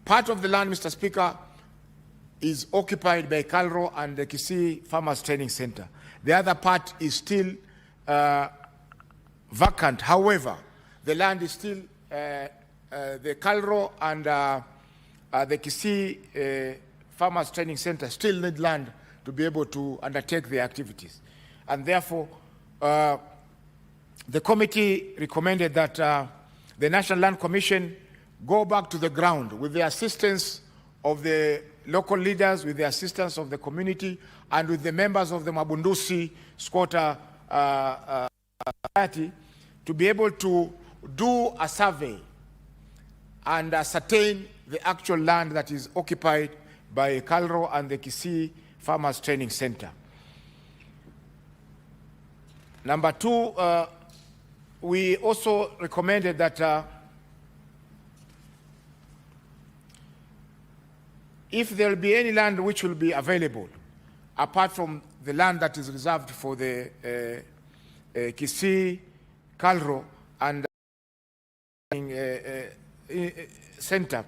Part of the land, Mr. Speaker, is occupied by KALRO and the Kissi Farmers Training Center. The other part is still vacant. However, the land is still, the KALRO and the Kissi Farmers Training Center still need land to be able to undertake their activities. And therefore, the committee recommended that the National Land Commission go back to the ground with the assistance of the local leaders, with the assistance of the community, and with the members of the Mabundusi squatter society, to be able to do a survey and ascertain the actual land that is occupied by Kalro and the Kissi Farmers Training Center. Number two, we also recommended that if there will be any land which will be available, apart from the land that is reserved for the Kissi, Kalro, and center,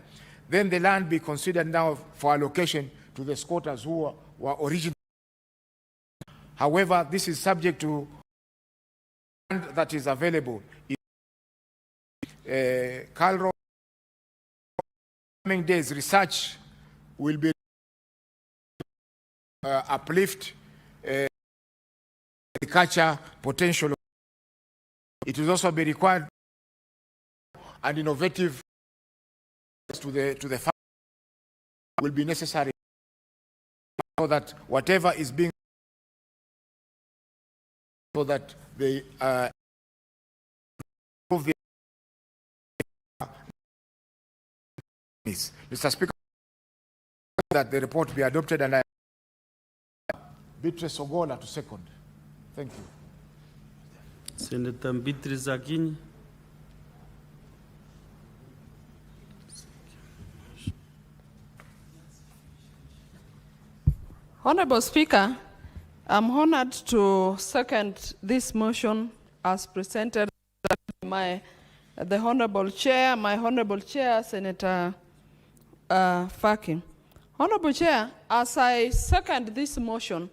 then the land be considered now for allocation to the squatters who were originally. However, this is subject to land that is available. Kalro, coming days, research will be uplift agriculture potential. It will also be required and innovative to the farm will be necessary, so that whatever is being, so that they improve the needs. Mr. Speaker, that the report be adopted, and I Beatrice Ogola to second. Thank you. Senator Beatrice Akinyi. Honorable Speaker, I'm honored to second this motion as presented by the Honorable Chair, my Honorable Chair, Senator Faki. Honorable Chair, as I second this motion,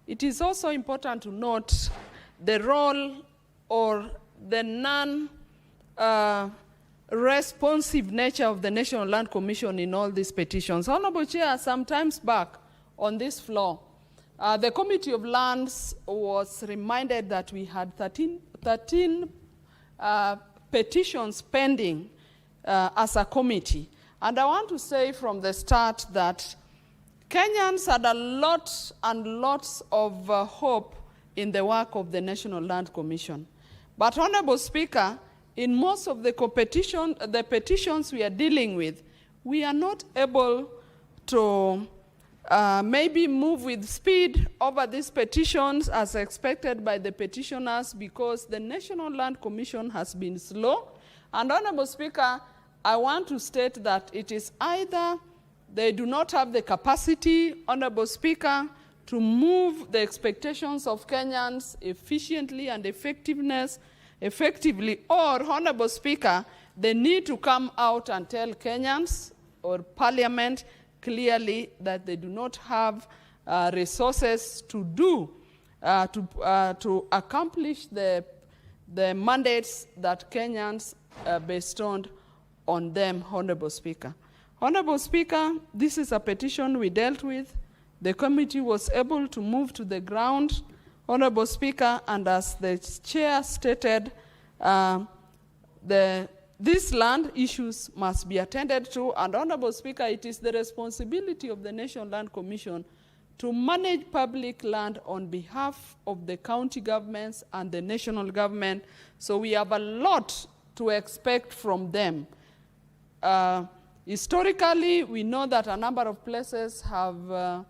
it is also important to note the role or the non-responsive nature of the National Land Commission in all these petitions. Honorable Chair, some times back on this floor, the Committee of Lands was reminded that we had 13 petitions pending as a committee. And I want to say from the start that Kenyans had a lot and lots of hope in the work of the National Land Commission. But Honorable Speaker, in most of the petitions we are dealing with, we are not able to maybe move with speed over these petitions as expected by the petitioners, because the National Land Commission has been slow. And Honorable Speaker, I want to state that it is either they do not have the capacity, Honorable Speaker, to move the expectations of Kenyans efficiently and effectively, or, Honorable Speaker, they need to come out and tell Kenyans or Parliament clearly that they do not have resources to accomplish the mandates that Kenyans bestowed on them, Honorable Speaker. Honorable Speaker, this is a petition we dealt with. The committee was able to move to the ground, Honorable Speaker, and as the chair stated, these land issues must be attended to, and Honorable Speaker, it is the responsibility of the National Land Commission to manage public land on behalf of the county governments and the national government, so we have a lot to expect from them. Historically, we know that a number of places have a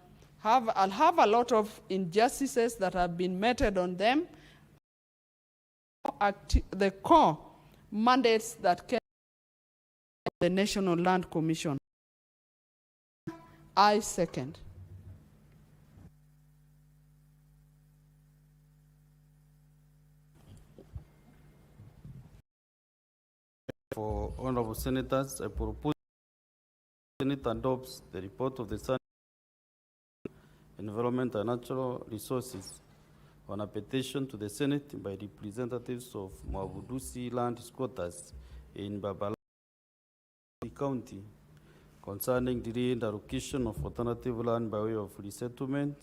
lot of injustices that have been meted on them. The core mandates that came from the National Land Commission. I second. For honorable senators, I propose the Senate adopts the report of the Environment and Natural Resources on a petition to the Senate by representatives of Mwabudusi land squatters in Babala County concerning the reallocation of alternative land by way of resettlement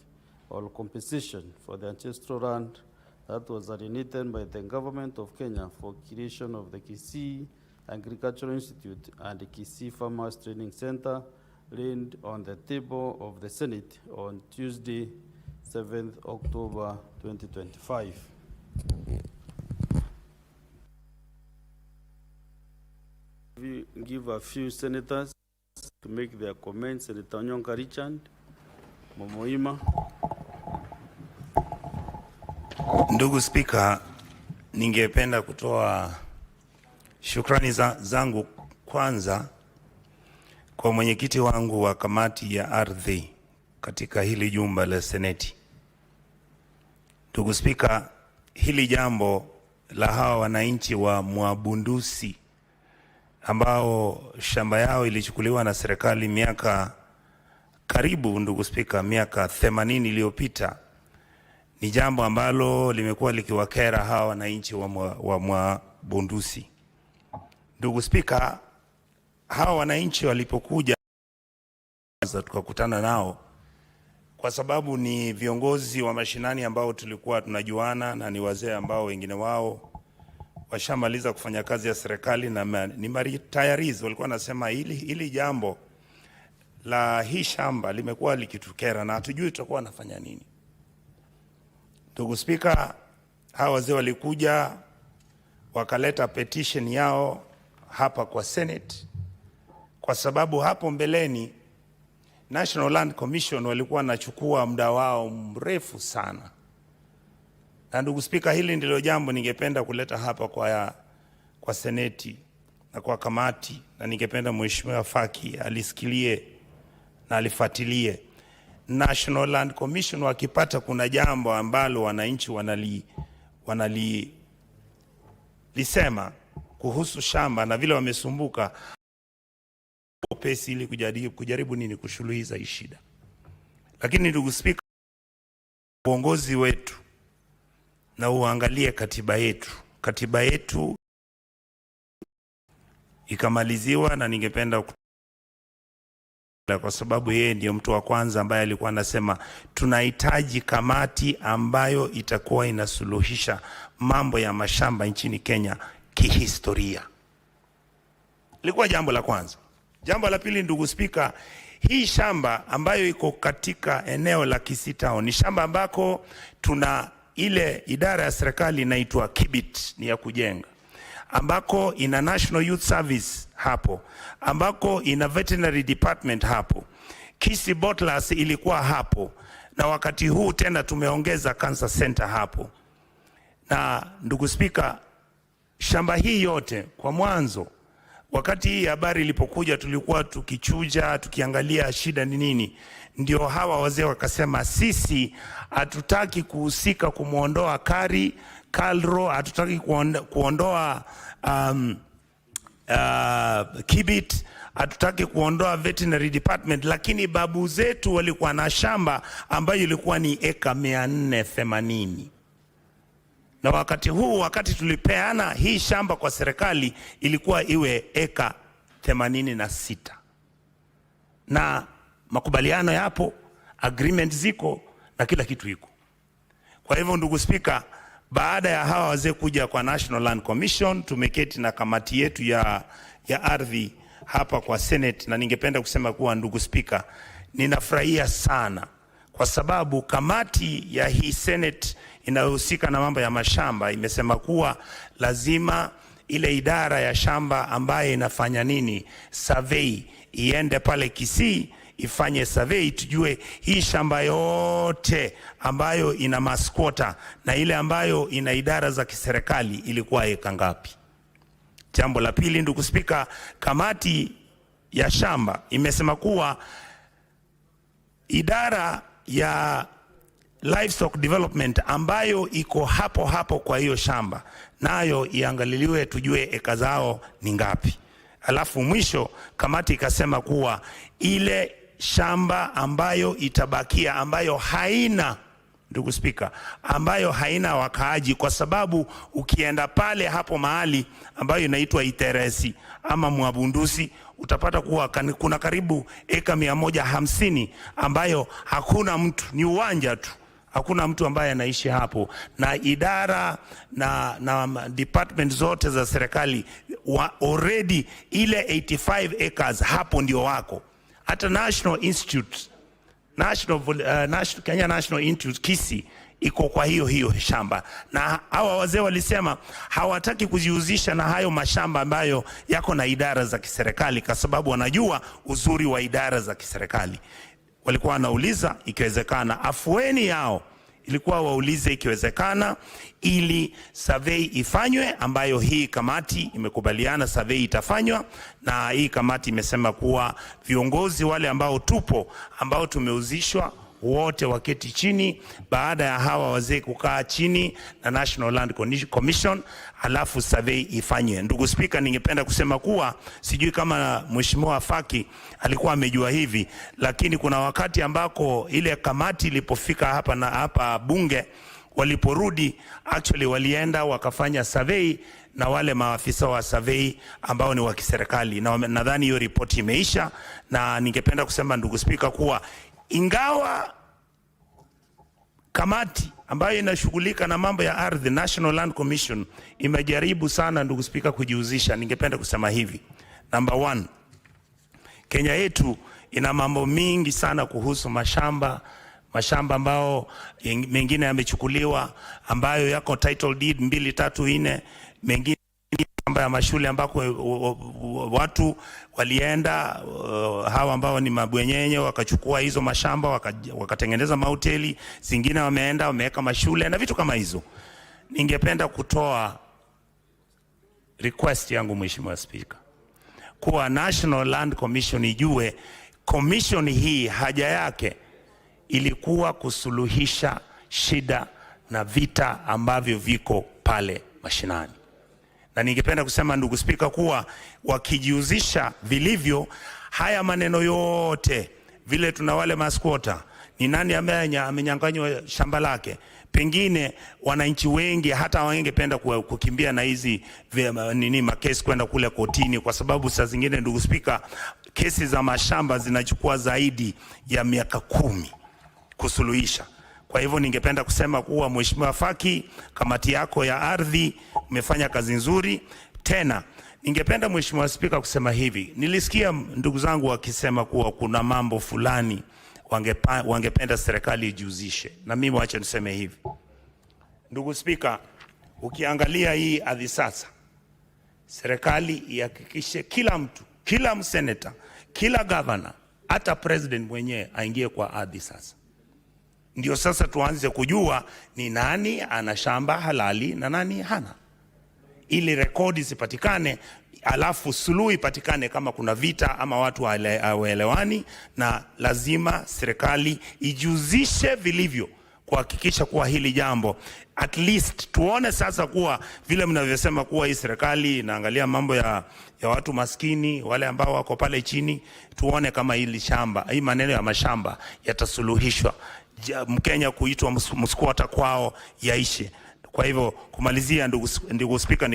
or compensation for the ancestral land that was alienated by the government of Kenya for creation of the Kissi Agricultural Institute and the Kissi Farmers Training Center laid on the table of the Senate on Tuesday, 7th October 2025. We give a few senators to make their comments. Senator Onyonka Richard, Momoima. Ndugu Spika, ningependa kutoa shukrani zangu kwanza kwa mwenyekiti wangu wa kamati ya ardhi katika hili jumba la Seneti. Ndugu Spika, hili jambo la hawa wananchi wa Mwabundusi ambao shamba yao ilichukuliwa na serikali miaka karibu, ndugu Spika, miaka 80 iliyopita, ni jambo ambalo limekuwa likiwakera hawa wananchi wa Mwabundusi. Ndugu Spika, hawa wananchi walipokuja tukakutana nao, kwa sababu ni viongozi wa mashinani ambao tulikuwa tunajuana na ni wazee ambao wengine wao washamaliza kufanya kazi ya serikali na ni retirees. Walikuwa nasema hili jambo la hii shamba limekuwa likitukera na hatujui tutakuwa nafanya nini. Ndugu Spika, hawa wazee walikuja wakaleta petition yao hapa kwa Senate, kwa sababu hapo mbeleni National Land Commission walikuwa wanachukua muda wao mrefu sana. Na ndugu Spika, hili ndilo jambo ningependa kuleta hapa kwa Seneti na kwa kamati, na ningependa Mheshimiwa Faki alisikilie na alifuatilie. National Land Commission wakipata kuna jambo ambalo wananchi lisema kuhusu shamba na vile wamesumbuka pesi ili kujaribu nini kusuluhisha hii shida. Lakini ndugu Spika, uongozi wetu na uangalie katiba yetu ikamaliziwa, na ningependa kwa sababu yeye ndio mtu wa kwanza ambaye alikuwa anasema tunahitaji kamati ambayo itakuwa inasuluhisha mambo ya mashamba nchini Kenya kihistoria. Ilikuwa jambo la kwanza. Jambo la pili, ndugu Spika, hii shamba ambayo iko katika eneo la Kissi Town ni shamba ambako tuna ile idara ya serikali inaitwa KBC, ni ya kujenga, ambako ina National Youth Service hapo, ambako ina Veterinary Department hapo, Kissi Bottlers ilikuwa hapo, na wakati huu tena tumeongeza Cancer Center hapo. Na ndugu Spika, shamba hii yote kwa mwanzo, wakati hii habari ilipokuja, tulikuwa tukichuja tukiangalia shida ni nini, ndio hawa wazee wakasema sisi hatutaki kuhusika kumuondoa Kalro, hatutaki kuondoa Kibit, hatutaki kuondoa Veterinary Department, lakini babu zetu walikuwa na shamba ambayo ilikuwa ni eka 480. Na wakati huu, wakati tulipeana hii shamba kwa serikali, ilikuwa iwe eka 86. Na makubaliano yapo, agreement ziko na kila kitu iko. Kwa hivyo ndugu Spika, baada ya hawa wazee kuja kwa National Land Commission, tumeketi na kamati yetu ya ardhi hapa kwa Senate, na ningependa kusema kuwa ndugu Spika, ninafurahia sana kwa sababu kamati ya hii Senate inayohusika na mambo ya mashamba imesema kuwa lazima ile idara ya shamba ambaye inafanya nini survey iende pale Kisii, ifanye survey tujue hii shamba yote ambayo ina maskwota na ile ambayo ina idara za kiserikali ilikuwa eka ngapi. Jambo la pili, ndugu Spika, kamati ya shamba imesema kuwa idara ya livestock development ambayo iko hapo kwa hiyo shamba nayo iangaliliwe tujue eka zao ni ngapi. Alafu mwisho kamati ikasema kuwa ile shamba ambayo itabakia ambayo haina, ndugu Spika, ambayo haina wakaaji, kwa sababu ukienda pale hapo mahali ambayo inaitwa Iteresi ama Mwabundusi utapata kuwa kuna karibu eka 150 ambayo hakuna mtu, ni uwanja tu, hakuna mtu ambaye anaishi hapo, na idara na department zote za serikali already ile 85 acres hapo ndio wako, hata National Institute, Kenya National Institute Kissi iko kwa hiyo shamba, na hawa wazee walisema hawataki kujihusisha na hayo mashamba ambayo yako na idara za kiserikali, kwa sababu wanajua uzuri wa idara za kiserikali. Walikuwa wanauliza ikiwezekana, afueni yao ilikuwa waulize ikiwezekana ili survey ifanywe, ambayo hii kamati imekubaliana survey itafanywa, na hii kamati imesema kuwa viongozi wale ambao ambao tumeuzishwa wote waketi chini baada ya hawa wazee kukaa chini na National Land Commission, alafu survey ifanywe. Ndugu Speaker, ningependa kusema kuwa sijui kama Mheshimiwa Faki alikuwa amejua hivi, lakini kuna wakati ambako ile kamati ilipofika hapa bunge, waliporudi actually walienda wakafanya survey na wale maafisa wa survey ambao ni wa kiserikali, na nadhani hiyo ripoti imeisha. Na ningependa kusema ndugu Speaker kuwa ingawa kamati ambayo inashughulika na mambo ya ardhi, National Land Commission, imejaribu sana ndugu Speaker kujihusisha, ningependa kusema hivi. Number 1, Kenya yetu ina mambo mingi sana kuhusu mashamba ambao mengine yamechukuliwa, ambayo yako title deed 2, 3, 4, mengine mambo ya mashule ambako watu walienda, hawa ambao ni mabwenyenye wakachukua hizo mashamba wakatengeneza mahoteli, zingine wameenda wameweka mashule na vitu kama hizo. Ningependa kutoa request yangu Mheshimiwa Speaker, kuwa National Land Commission ijue commission hii haja yake ilikuwa kusuluhisha shida na vita ambavyo viko pale mashinani. Na ningependa kusema ndugu Speaker kuwa wakijihusisha vilivyo haya maneno yote, vile tuna wale masquota, ni nani amenyang'anywa shamba lake, pengine wananchi wengi hata wangependa kukimbia na hizi makesi kwenda kule kotini, kwa sababu saa zingine ndugu Speaker, kesi za mashamba zinachukua zaidi ya miaka 10 kusuluhisha. Kwa hivyo ningependa kusema kuwa Mheshimiwa Faki, kamati yako ya ardhi umefanya kazi nzuri. Tena ningependa Mheshimiwa Speaker kusema hivi, nilisikia ndugu zangu wakisema kuwa kuna mambo fulani wangependa serikali ijihusishe, na mimi wacha niseme hivi. Ndugu Speaker, ukiangalia hii hadi sasa, serikali ihakikishe kila mtu, kila mseneta, kila governor, hata president mwenyewe aingie kwa ardhi sasa. Ndio sasa tuanze kujua ni nani ana shamba halali na nani hana, ili rekodi zipatikane, alafu suluhu ipatikane kama kuna vita ama watu hawaelewani, na lazima serikali ijuzishe vilivyo kuhakikisha kuwa hili jambo at least tuone sasa kuwa vile mnavyosema kuwa hii serikali inaangalia mambo ya watu maskini, wale ambao wako pale chini, tuone kama hii maneno ya mashamba yatasuluhishwa, Mkenya kuitwa msquota kwao yaishe. Kwa hivyo kumalizia, ndugu Speaker,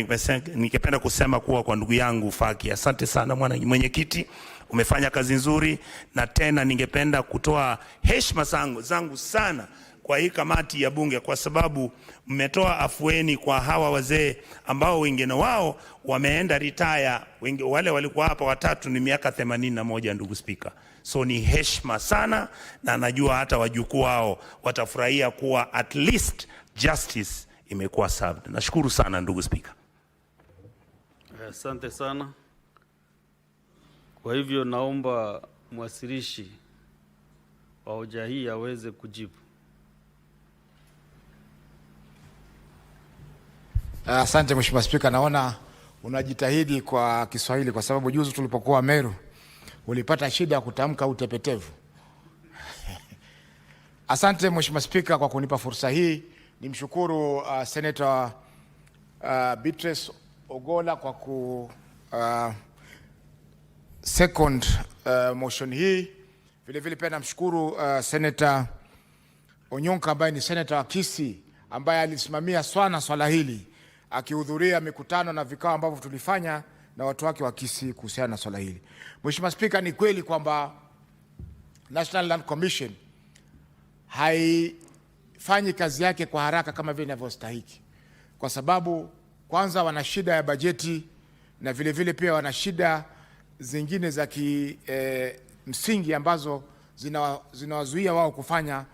ningependa kusema kuwa kwa ndugu yangu Faki, asante sana mwenyekiti, umefanya kazi nzuri, na tena ningependa kutoa heshima zangu sana kwa hii kamati ya bunge, kwa sababu mmetoa afueni kwa hawa wazee ambao wengine wao wameenda retire, wale walikuwa hapa watatu ni miaka 81 ndugu Speaker. So ni heshima sana, na najua hata wajukuu wao watafurahia kuwa at least justice imekuwa served. Nashukuru sana ndugu Speaker. Asante sana. Kwa hivyo naomba mwasilishi wa hoja hii aweze kujibu. Asante Mheshimiwa Speaker, naona unajitahidi kwa Kiswahili, kwa sababu juzi tulipokuwa Meru ulipata shida kutamka utepetevu. Asante Mheshimiwa Speaker kwa kunipa fursa hii. Nimshukuru Senator Beatrice Ogola kwa ku second motion hii. Vile vile pia namshukuru Senator Onyonka ambaye ni senator wa Kissi, ambaye alisimamia swala hili akihudhuria mikutano na vikao ambavyo tulifanya na watu wake wa Kissi kuhusiana na swala hili. Mheshimiwa Speaker, ni kweli kwamba National Land Commission haifanyi kazi yake kwa haraka kama vile inavyostahili, kwa sababu kwanza wana shida ya bajeti, na vile vile pia wana shida zingine za msingi ambazo zinawazuia wao kufanya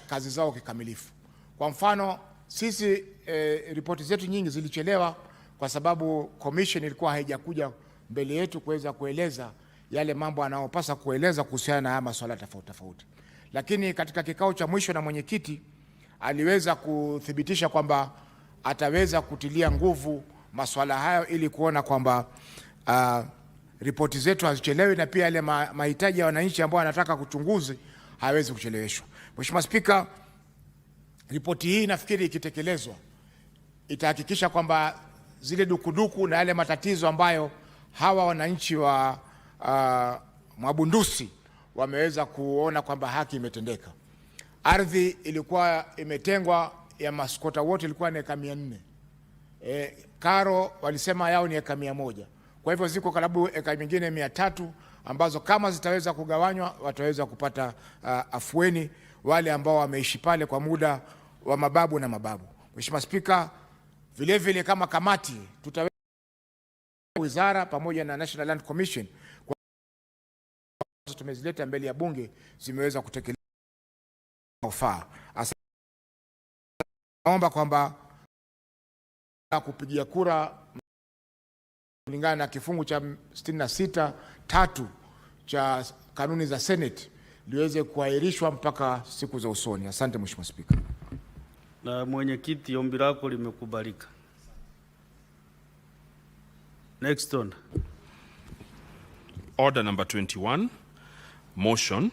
kazi zao kikamilifu. Kwa mfano, sisi ripoti zetu nyingi zilichelewa kwa sababu commission ilikuwa haijakuja mbele yetu kuweza kueleza yale mambo anayopasa kueleza kuhusiana na haya masuala tofauti tofauti. Lakini katika kikao cha mwisho na mwenyekiti aliweza kuthibitisha kwamba ataweza kutilia nguvu masuala hayo ili kuona kwamba ripoti zetu hazichelewi na pia yale mahitaji ya wananchi ambao wanataka kuchunguzi hawezi kucheleweshwa. Mheshimiwa Spika, ripoti hii nafikiri ikitekelezwa itahakikisha kwamba zile dukuduku na yale matatizo ambayo hawa wananchi wa Mwabundusi wameweza kuona kwamba haki imetendeka. Ardhi ilikuwa imetengwa ya maskota wote ilikuwa ni eka 400. Karo walisema yao ni eka 100. Kwa hivyo ziko karibu eka nyingine 300 ambazo kama zitaweza kugawanywa wataweza kupata afueni wale ambao wameishi pale kwa muda wa mababu na mababu. Mheshimiwa Spika, vile vile kama kamati tutaweza wizara pamoja na National Land Commission kwa tumezileta mbele ya bunge zimeweza kutekeleza ufaa. Naomba kwamba kupigia kura kulingana na kifungu cha 66(3) cha kanuni za Senate liweze kuahirishwa mpaka siku za usoni. Asante Mheshimiwa Spika. Na mwenyekiti, ombi lako limekubalika. Next on. Order number 21, motion,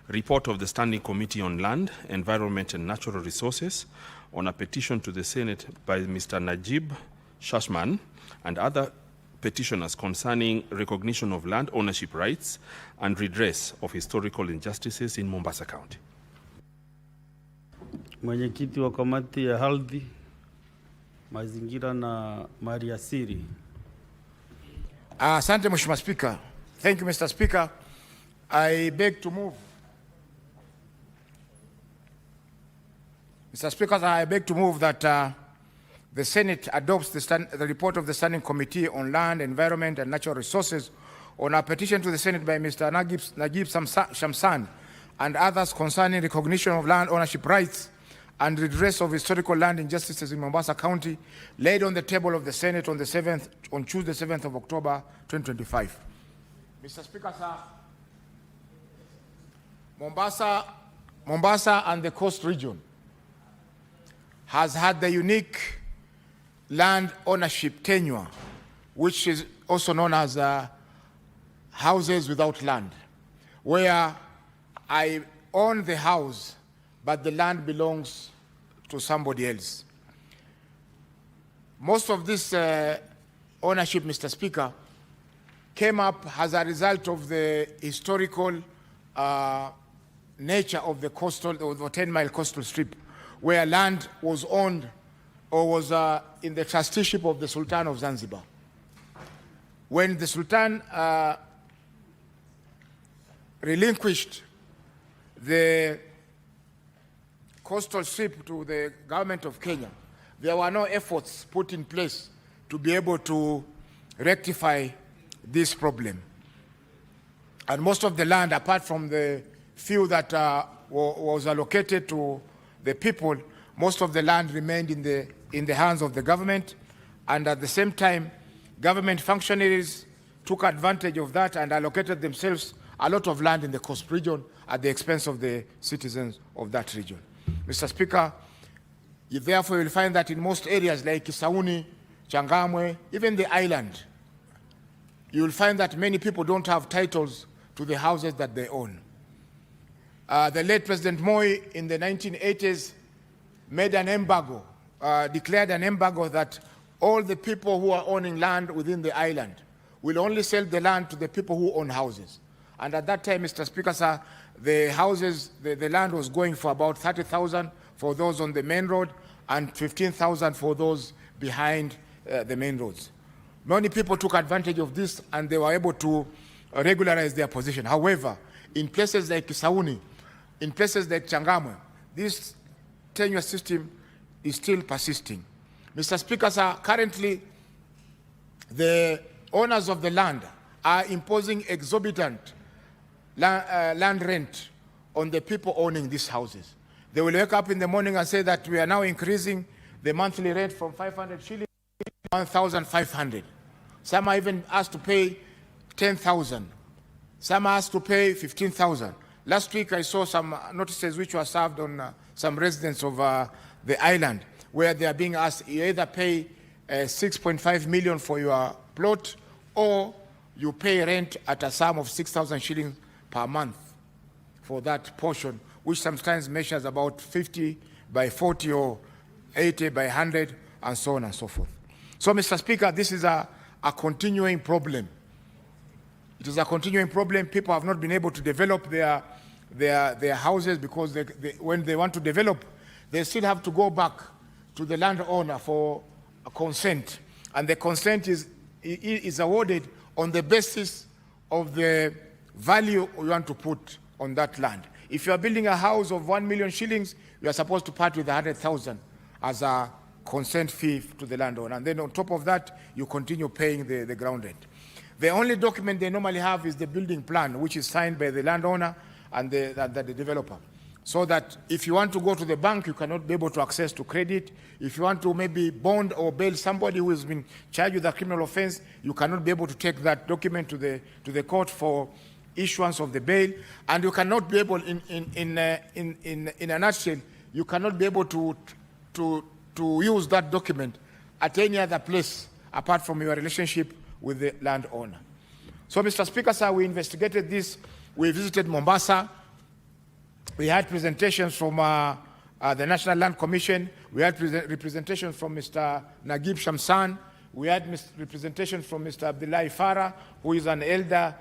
report of the Standing Committee on Land, Environment and Natural Resources on a petition to the Senate by Mr. Najib Shashman and other petitioners concerning recognition of land ownership rights and redress of historical injustices in Mombasa County. Mwenyekiti wa kamati ya ardhi, mazingira na maliasili. Asante Mheshimiwa Speaker. Thank you Mr. Speaker. I beg to move. Mr. Speaker, I beg to move that the Senate adopts the report of the Standing Committee on Land, Environment and Natural Resources on a petition to the Senate by Mr. Najib Shamsan and others concerning recognition of land ownership rights and redress of historical land injustices in Mombasa County, laid on the table of the Senate on Tuesday, 7th of October, 2025. Mr. Speaker, sir, Mombasa and the coast region has had the unique land ownership tenure, which is also known as houses without land, where I own the house, but the land belongs to somebody else. Most of this ownership, Mr. Speaker, came up as a result of the historical nature of the coastal, or the 10-mile coastal strip, where land was owned or was in the trusteeship of the Sultan of Zanzibar. When the Sultan relinquished the coastal strip to the government of Kenya, there were no efforts put in place to be able to rectify this problem. And most of the land, apart from the few that was allocated to the people, most of the land remained in the hands of the government. And at the same time, government functionaries took advantage of that and allocated themselves a lot of land in the coast region at the expense of the citizens of that region. Mr. Speaker, therefore you will find that in most areas like Kisauni, Changamwe, even the island, you will find that many people don't have titles to the houses that they own. The late President Moi in the 1980s made an embargo, declared an embargo that all the people who are owning land within the island will only sell the land to the people who own houses. And at that time, Mr. Speaker, sir, the houses, the land was going for about 30,000 for those on the main road and 15,000 for those behind the main roads. Many people took advantage of this and they were able to regularize their position. However, in places like Kisauni, in places like Changamwe, this tenure system is still persisting. Mr. Speaker, sir, currently the owners of the land are imposing exorbitant land rent on the people owning these houses. They will wake up in the morning and say that we are now increasing the monthly rent from 500 shillings to 1,500. Some are even asked to pay 10,000. Some are asked to pay 15,000. Last week I saw some notices which were served on some residents of the island, where they are being asked, you either pay 6.5 million for your plot, or you pay rent at a sum of 6,000 shillings per month for that portion, which sometimes measures about 50 by 40 or 80 by 100, and so on and so forth. So, Mr. Speaker, this is a continuing problem. It is a continuing problem. People have not been able to develop their houses because when they want to develop, they still have to go back to the landowner for a consent. And the consent is awarded on the basis of the value you want to put on that land. If you are building a house of 1 million shillings, you are supposed to part with 100,000 as a consent fee to the landowner. And then on top of that, you continue paying the ground rent. The only document they normally have is the building plan, which is signed by the landowner and the developer. So that if you want to go to the bank, you cannot be able to access to credit. If you want to maybe bond or bail somebody who has been charged with a criminal offense, you cannot be able to take that document to the court for issuance of the bail. And you cannot be able, in a nutshell, you cannot be able to use that document at any other place apart from your relationship with the landowner. So, Mr. Speaker, sir, we investigated this. We visited Mombasa. We had presentations from the National Land Commission. We had representations from Mr. Nagib Shamsan. We had representations from Mr. Abdullahi Farah, who is an elder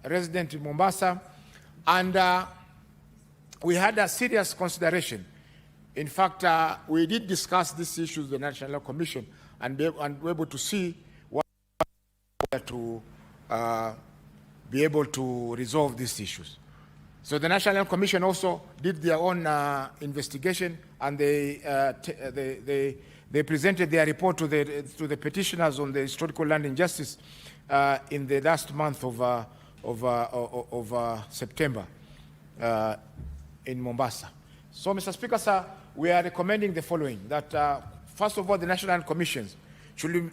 resident in Mombasa. And we had a serious consideration. In fact, we did discuss these issues with the National Land Commission and were able to see what to be able to resolve these issues. So the National Land Commission also did their own investigation, and they presented their report to the petitioners on the historical land injustice in the last month of September in Mombasa. So, Mr. Speaker, sir, we are recommending the following: that first of all, the National Land Commissions should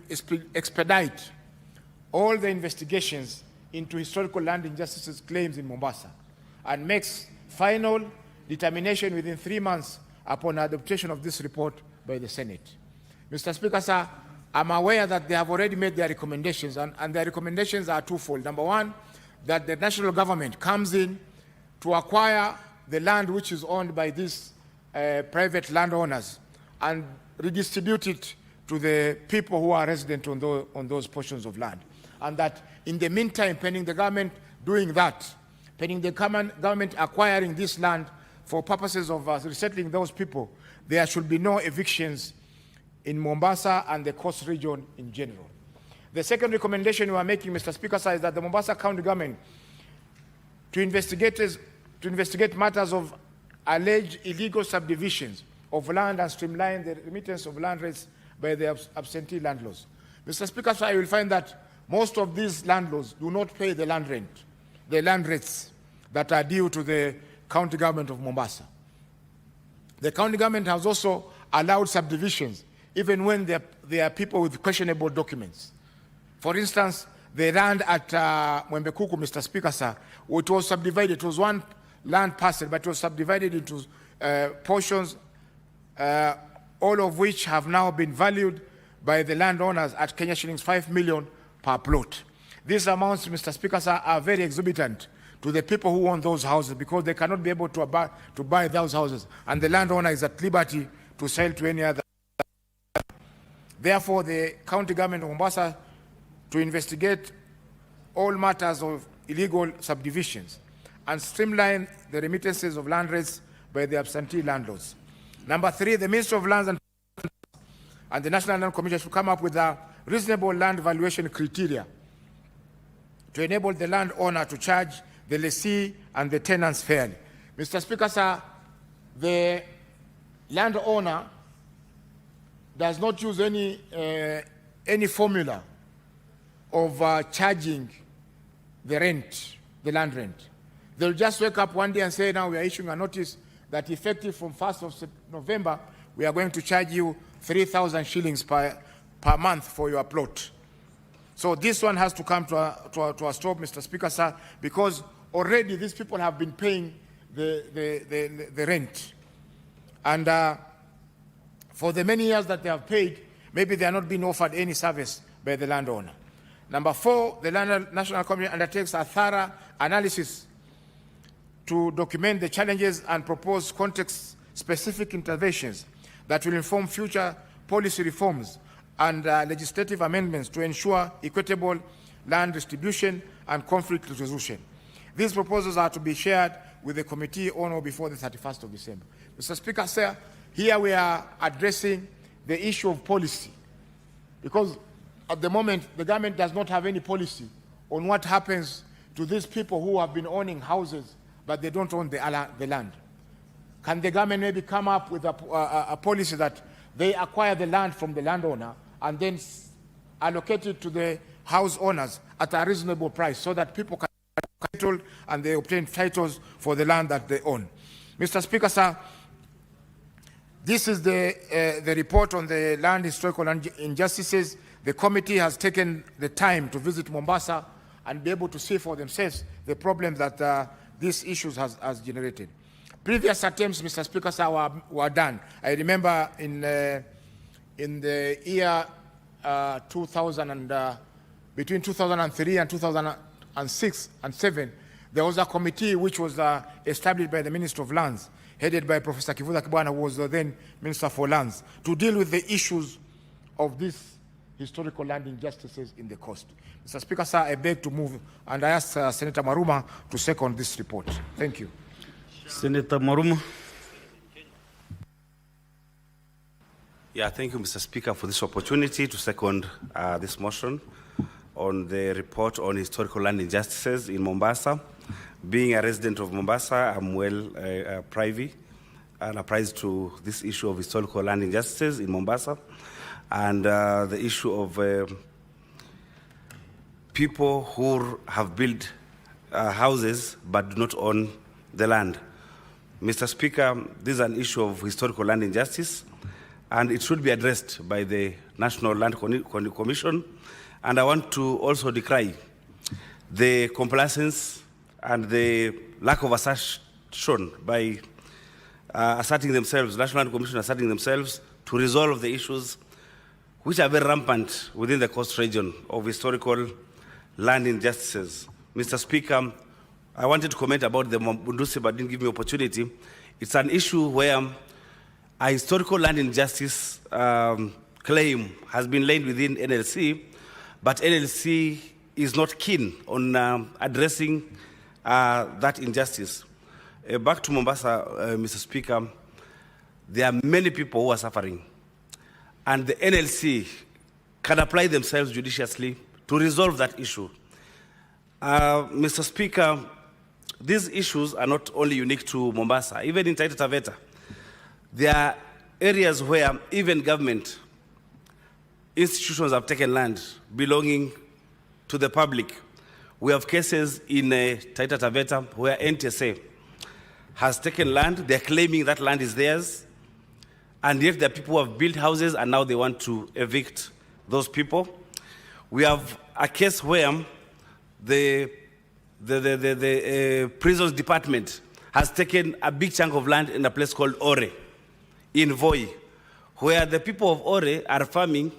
expedite all the investigations into historical land injustices claims in Mombasa, and makes final determination within 3 months upon adoption of this report by the Senate. Mr. Speaker, sir, I'm aware that they have already made their recommendations, and their recommendations are twofold. Number one, that the national government comes in to acquire the land which is owned by these private landowners and redistribute it to the people who are resident on those portions of land. And that in the meantime, pending the government doing that, pending the government acquiring this land for purposes of resettling those people, there should be no evictions in Mombasa and the coast region in general. The second recommendation we are making, Mr. Speaker, sir, is that the Mombasa County government to investigate matters of alleged illegal subdivisions of land and streamline the remittance of land rates by the absentee landlords. Mr. Speaker, sir, you will find that most of these landlords do not pay the land rent, the land rates that are due to the county government of Mombasa. The county government has also allowed subdivisions, even when there are people with questionable documents. For instance, the land at Mwembekuku, Mr. Speaker, sir, it was subdivided. It was one land parcel, but it was subdivided into portions, all of which have now been valued by the landowners at Kenya shillings 5 million per plot. These amounts, Mr. Speaker, sir, are very exorbitant to the people who own those houses, because they cannot be able to buy those houses, and the landowner is at liberty to sell to any other. Therefore, the county government of Mombasa to investigate all matters of illegal subdivisions and streamline the remittances of land rates by the absentee landlords. Number three, the Ministry of Lands and the National Land Commission should come up with a reasonable land valuation criteria to enable the landowner to charge the lessee and the tenants fairly. Mr. Speaker, sir, the landowner does not use any formula of charging the rent, the land rent. They'll just wake up one day and say, now we are issuing a notice that effective from 1st of November, we are going to charge you 3,000 shillings per month for your plot. So this one has to come to a stop, Mr. Speaker, sir, because already these people have been paying the rent. And for the many years that they have paid, maybe they are not being offered any service by the landowner. Number 4, the National Committee undertakes a thorough analysis to document the challenges and propose context-specific interventions that will inform future policy reforms and legislative amendments to ensure equitable land distribution and conflict resolution. These proposals are to be shared with the committee on or before the 31st of December. Mr. Speaker, sir, here we are addressing the issue of policy, because at the moment the government does not have any policy on what happens to these people who have been owning houses but they don't own the land. Can the government maybe come up with a policy that they acquire the land from the landowner and then allocate it to the house owners at a reasonable price so that people can title and they obtain titles for the land that they own? Mr. Speaker, sir, this is the report on the land historical injustices. The committee has taken the time to visit Mombasa and be able to see for themselves the problem that these issues has generated. Previous attempts, Mr. Speaker, sir, were done. I remember in the year 2000 and between 2003 and 2006 and 7, there was a committee which was established by the Minister of Lands, headed by Professor Kivuza Kibwana, who was then Minister for Lands, to deal with the issues of these historical land injustices in the coast. Mr. Speaker, sir, I beg to move, and I ask Senator Maruma to second this report. Thank you. Senator Maruma. Yeah, thank you, Mr. Speaker, for this opportunity to second this motion on the report on historical land injustices in Mombasa. Being a resident of Mombasa, I'm well privy and apprised to this issue of historical land injustices in Mombasa and the issue of people who have built houses but do not own the land. Mr. Speaker, this is an issue of historical land injustice, and it should be addressed by the National Land Commission. And I want to also decry the complacence and the lack of assertion by asserting themselves, National Land Commission asserting themselves to resolve the issues which are very rampant within the coast region of historical land injustices. Mr. Speaker, I wanted to comment about the Bundusi, but didn't give me opportunity. It's an issue where a historical land injustice claim has been laid within NLC, but NLC is not keen on addressing that injustice. Back to Mombasa, Mr. Speaker, there are many people who are suffering, and the NLC can apply themselves judiciously to resolve that issue. Mr. Speaker, these issues are not only unique to Mombasa. Even in Taita Taveta, there are areas where even government institutions have taken land belonging to the public. We have cases in Taita Taveta where NTSA has taken land, they're claiming that land is theirs, and yet there are people who have built houses and now they want to evict those people. We have a case where the prisons department has taken a big chunk of land in a place called Ore, in Voi, where the people of Ore are farming,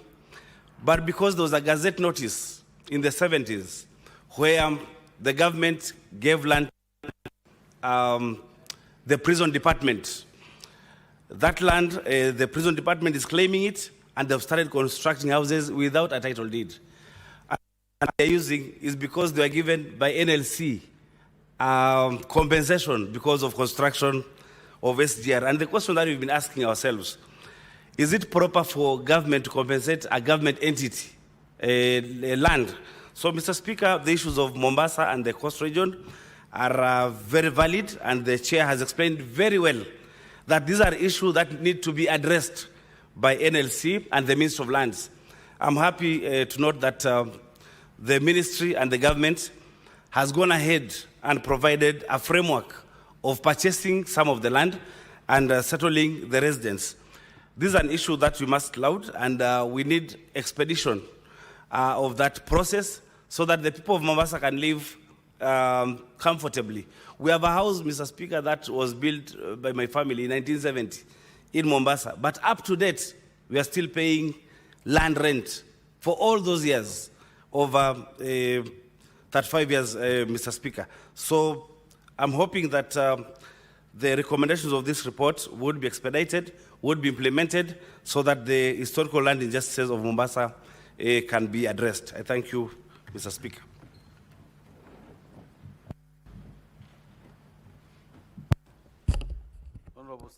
but because there was a gazette notice in the 70s where the government gave land the prison department. That land, the prison department is claiming it, and they've started constructing houses without a title deed. And they're using is because they were given by NLC compensation because of construction of SGR. And the question that we've been asking ourselves, is it proper for government to compensate a government entity, land? So, Mr. Speaker, the issues of Mombasa and the coast region are very valid, and the chair has explained very well that these are issues that need to be addressed by NLC and the Ministry of Lands. I'm happy to note that the ministry and the government has gone ahead and provided a framework of purchasing some of the land and settling the residents. This is an issue that we must laud, and we need expedition of that process so that the people of Mombasa can live comfortably. We have a house, Mr. Speaker, that was built by my family in 1970 in Mombasa, but up to date, we are still paying land rent for all those years, over 35 years, Mr. Speaker. So I'm hoping that the recommendations of this report would be expedited, would be implemented, so that the historical land injustices of Mombasa can be addressed. I thank you, Mr. Speaker. Honorable